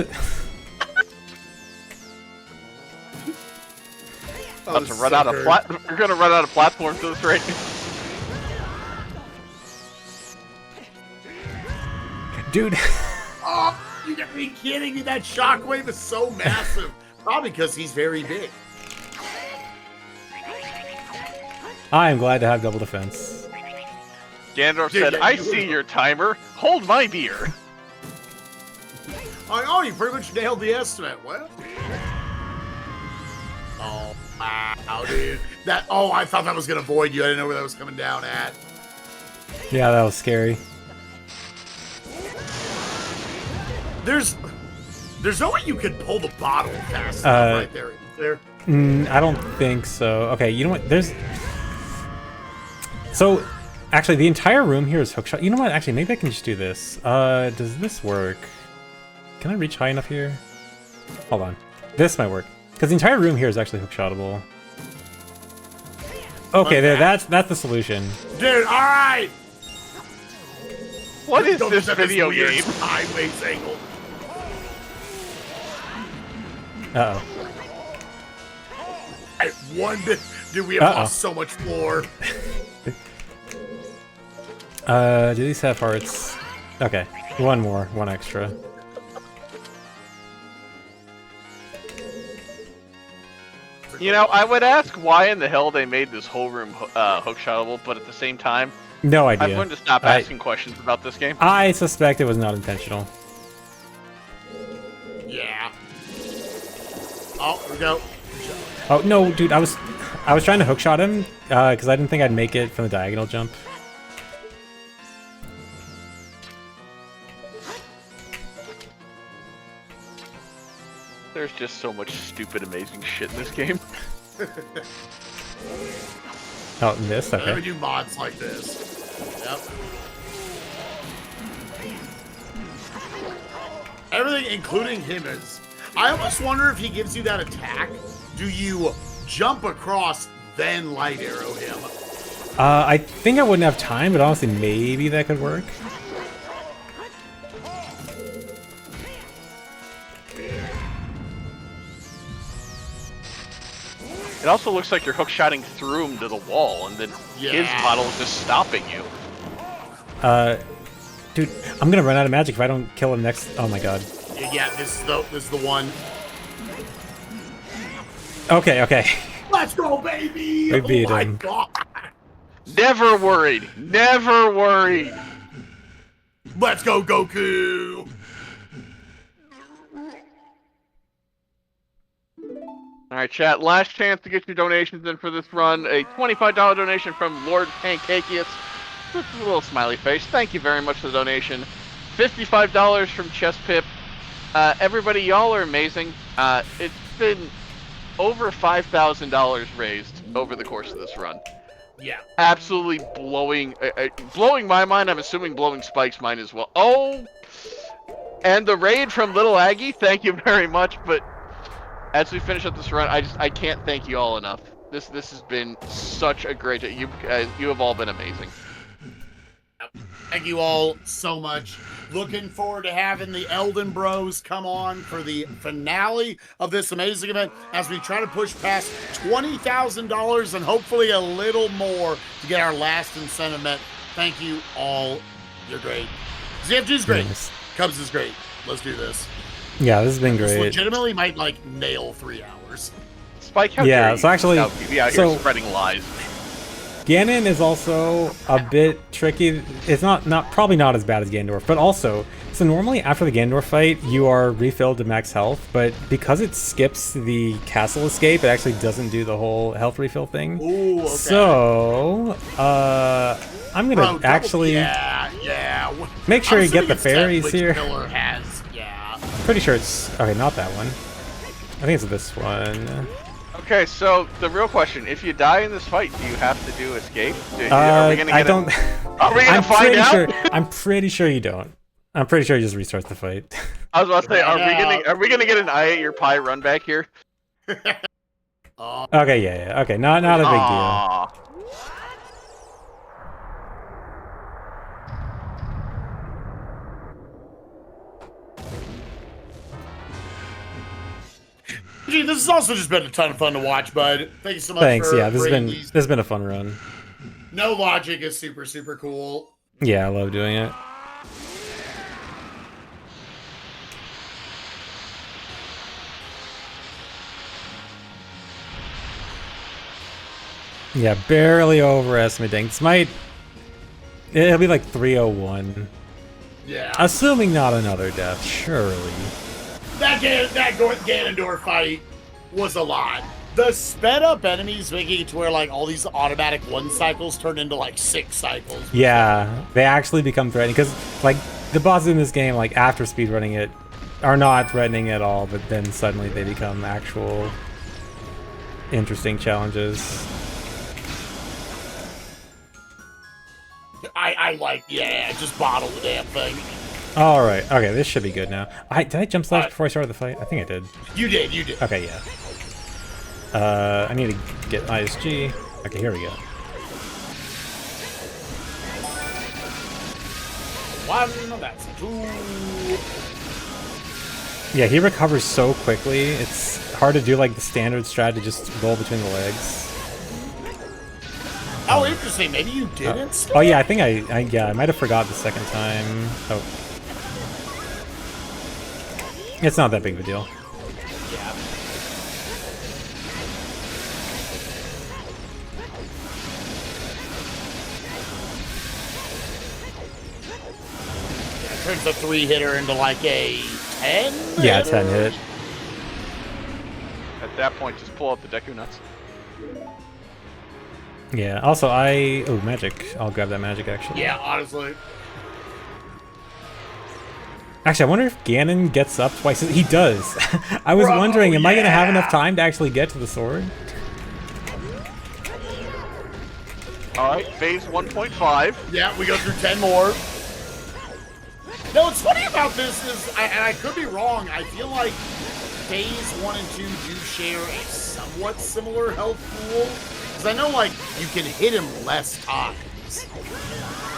About to run out of We're gonna run out of platforms to this race. Dude. Oh, you gotta be kidding me. That shockwave is so massive. Probably because he's very big. I am glad to have double defense. Ganondorf said, I see your timer. Hold my beer. Oh, you pretty much nailed the estimate. Well. Oh, wow, dude. I thought that was gonna void you. I didn't know where that was coming down at. Yeah, that was scary. There's no way you could pull the bottle fast enough right there. Is there? I don't think so. Okay, you know what? So, actually, the entire room here is hookshot. You know what? Actually, maybe I can just do this. Does this work? Can I reach high enough here? Hold on. This might work. Because the entire room here is actually hookshotable. Okay, there. That's the solution. Dude, all right. What is Don't this get video weird game? sideways angle. Uh-oh. Dude, we have lost so much floor. Do these have hearts? Okay, one extra. You know, I would ask why in the hell they made this whole room hookshotable, but at the same time, No idea. I'm going to stop asking questions about this game. I suspect it was not intentional. Yeah. Oh, here we go. Oh no, dude! I was trying to hookshot him because I didn't think I'd make it from the diagonal jump. There's just so much stupid, amazing shit in this game. Oh, this? Let me Okay. do mods like this. Yep. Everything, including him, is... I almost wonder if he gives you that attack. Do you jump across, then light arrow him. I think I wouldn't have time, but honestly, maybe that could work. It also looks like you're hookshotting through him to the wall, and then his model is just stopping you. Dude, I'm gonna run out of magic if I don't kill him next. Oh my god. Yeah, this is the one. Okay, okay. Let's go, baby! We beat oh my him. God. Never worried. Never worried. Let's go, Goku! All right, chat. Last chance to get your donations in for this run. A $25 donation from Lord Pancakeus. With a little smiley face. Thank you very much for the donation. $55 from Chess Pip. Everybody, y'all are amazing. It's been over $5,000 raised over the course of this run. Yeah. Absolutely blowing my mind. I'm assuming blowing Spike's mind as well. Oh, and the raid from Little Aggie. Thank you very much. But as we finish up this run, I can't thank you all enough. This has been such a great day. You have all been amazing. Thank you all so much. Looking forward to having the Elden Bros come on for the finale of this amazing event as we try to push past $20,000 and hopefully a little more to get our last incentive met. Thank you all. You're great. ZFG's great. Nice. Cubs is great. Let's do this. Yeah, this has been This great. legitimately might like nail 3 hours. Spike, how Yeah, dare so you actually- be out so- here spreading lies. Ganon is also a bit tricky. It's probably not as bad as Ganondorf, but also, so normally after the Ganondorf fight, you are refilled to max health, but because it skips the castle escape, it actually doesn't do the whole health refill thing. Ooh, okay. So, I'm gonna actually make sure you get the fairies here. Killer has, yeah. Pretty sure it's okay. Not that one. I think it's this one. Okay, so the real question: if you die in this fight, do you have to do escape? Are we gonna I get don't. Are we gonna I'm find pretty out? sure. I'm pretty sure you don't. I'm pretty sure you just restart the fight. I was about to say, are we gonna get an I ate your pie run back here? Okay, yeah. Okay, not a big deal. Aw. Gee, this has also just been a ton of fun to watch, bud. Thank you so much. Thanks. For Yeah, this bringing these. has been a fun run. No logic is super, super cool. Yeah, I love doing it. Yeah, barely overestimating. This might. It'll be like 301. Yeah. Assuming not another death, surely. That Ganondorf fight was a lot. The sped up enemies making it to where like all these automatic 1 cycles turn into like 6 cycles. Yeah, they actually become threatening because like the bosses in this game, like after speedrunning it, are not threatening at all, but then suddenly they become actual interesting challenges. I like, just bottle the damn thing. All right, okay, this should be good now. Did I jump slash before I started the fight? I think I did. You did. Okay, yeah. I need to get ISG. Okay, here we go. One, that's 2. Yeah, he recovers so quickly. It's hard to do like the standard strat to just roll between the legs. Oh, interesting. Maybe you didn't. Oh yeah, I think I might have forgot the second time. Oh. It's not that big of a deal. Yeah. Turns a 3-hitter into like a 10? Yeah, 10 hit. At that point, just pull out the Deku nuts. Yeah, also oh, magic. I'll grab that magic actually. Yeah, honestly. Actually, I wonder if Ganon gets up twice. He does. I was wondering, am I going to have enough time to actually get to the sword? Alright, phase 1.5. Yeah, we go through 10 more. No, what's funny about this is, and I could be wrong, I feel like phase 1 and 2 do share a somewhat similar health pool? Because I know, like, you can hit him less times.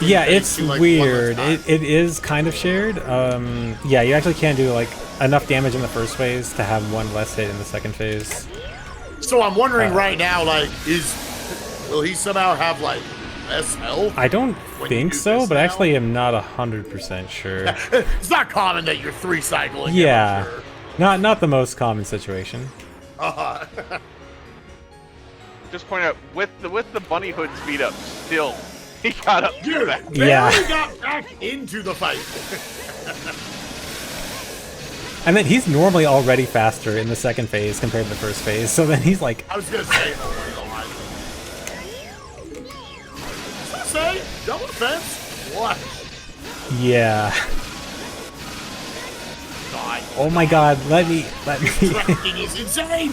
Yeah, it's like, weird. It is kind of shared. Yeah, you actually can't do like enough damage in the first phase to have one less hit in the second phase. So I'm wondering right now, like, will he somehow have like less health? I don't think so, but now? actually I'm not 100% sure. It's not common that you're 3 cycling. Yeah, Him, I'm sure. not the most common situation. Just point out with the bunny hood speed up, still he got up. Dude, Yeah. barely got back into the fight. And then he's normally already faster in the second phase compared to the first phase, so then he's like... I was gonna say, oh my god. Say, double defense? What? Yeah. God. Oh my god, let me... Tracking is insane!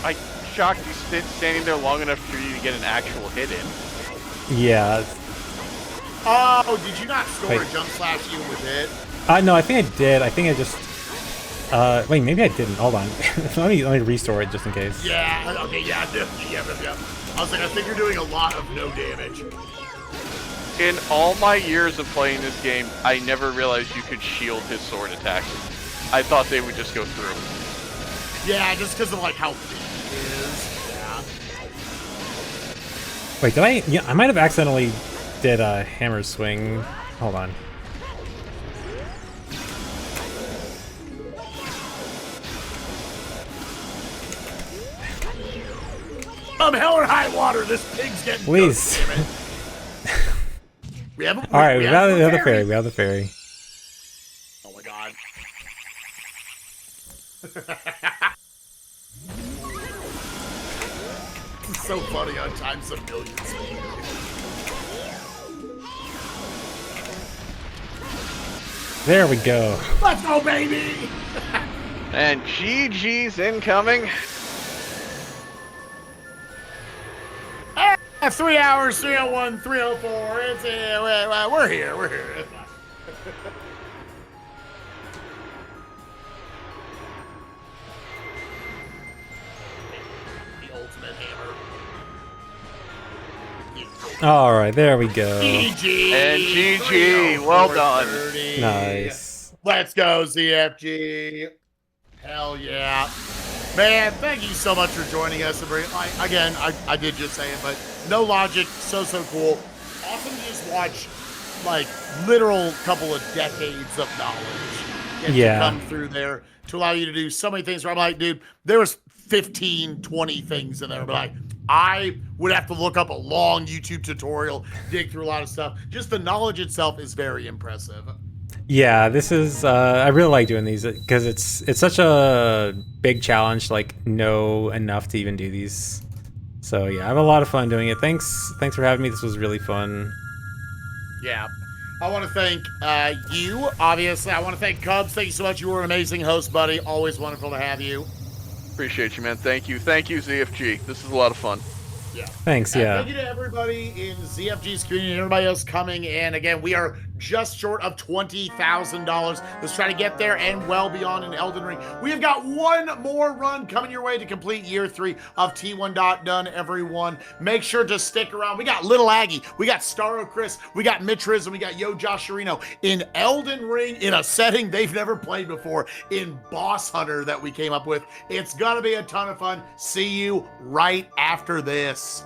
I shocked he's standing there long enough for you to get an actual hit in. Yeah. Oh, did you not score Wait. a jump slash even with it? No, I think I did. I think I just... wait, maybe I didn't. Hold on. let me restore it just in case. Yeah, okay, yeah. I was like, I think you're doing a lot of no damage. In all my years of playing this game, I never realized you could shield his sword attacks. I thought they would just go through. Yeah, just because of like how big he is. Yeah. Wait, did I... Yeah, I might have accidentally did a hammer swing. Hold on. Hell or high water, this pig's getting Please. cooked, damn it. We have Alright, we have the fairy. We have the fairy. Oh my god. It's so funny on times of millions. There we go. Let's go, baby! And GG's incoming. 3 hours, 301, 304. It's we're here. The ultimate hammer. Alright, there we go. GG. And GG, well done. 304.30. Nice. Let's go, ZFG. Hell yeah. Man, thank you so much for joining us. Again, I did just say it, but no logic, so cool. Awesome to just watch, like, literal couple of decades of knowledge get to come through there to allow you to do so many things where I'm like, dude, there was 15, 20 things in there, but like, I would have to look up a long YouTube tutorial, dig through a lot of stuff. Just the knowledge itself is very impressive. Yeah, this is I really like doing these because it's such a big challenge to like know enough to even do these. So yeah, I have a lot of fun doing it. Thanks for having me. This was really fun. Yeah. I want to thank you, obviously. I want to thank Cubs. Thank you so much. You were an amazing host, buddy. Always wonderful to have you. Appreciate you, man. Thank you, ZFG. This is a lot of fun. Yeah. Thanks, yeah. Thank you to everybody in ZFG's community and everybody else coming in. Again, we are just short of $20,000. Let's try to get there and well beyond in Elden Ring. We have got one more run coming your way to complete year 3 of T1.DONE, everyone. Make sure to stick around. We got Little Aggie, we got Starro Chris, we got Mitch Riz, and we got Yo Joshirino in Elden Ring in a setting they've never played before in Boss Hunter that we came up with. It's gonna be a ton of fun. See you right after this.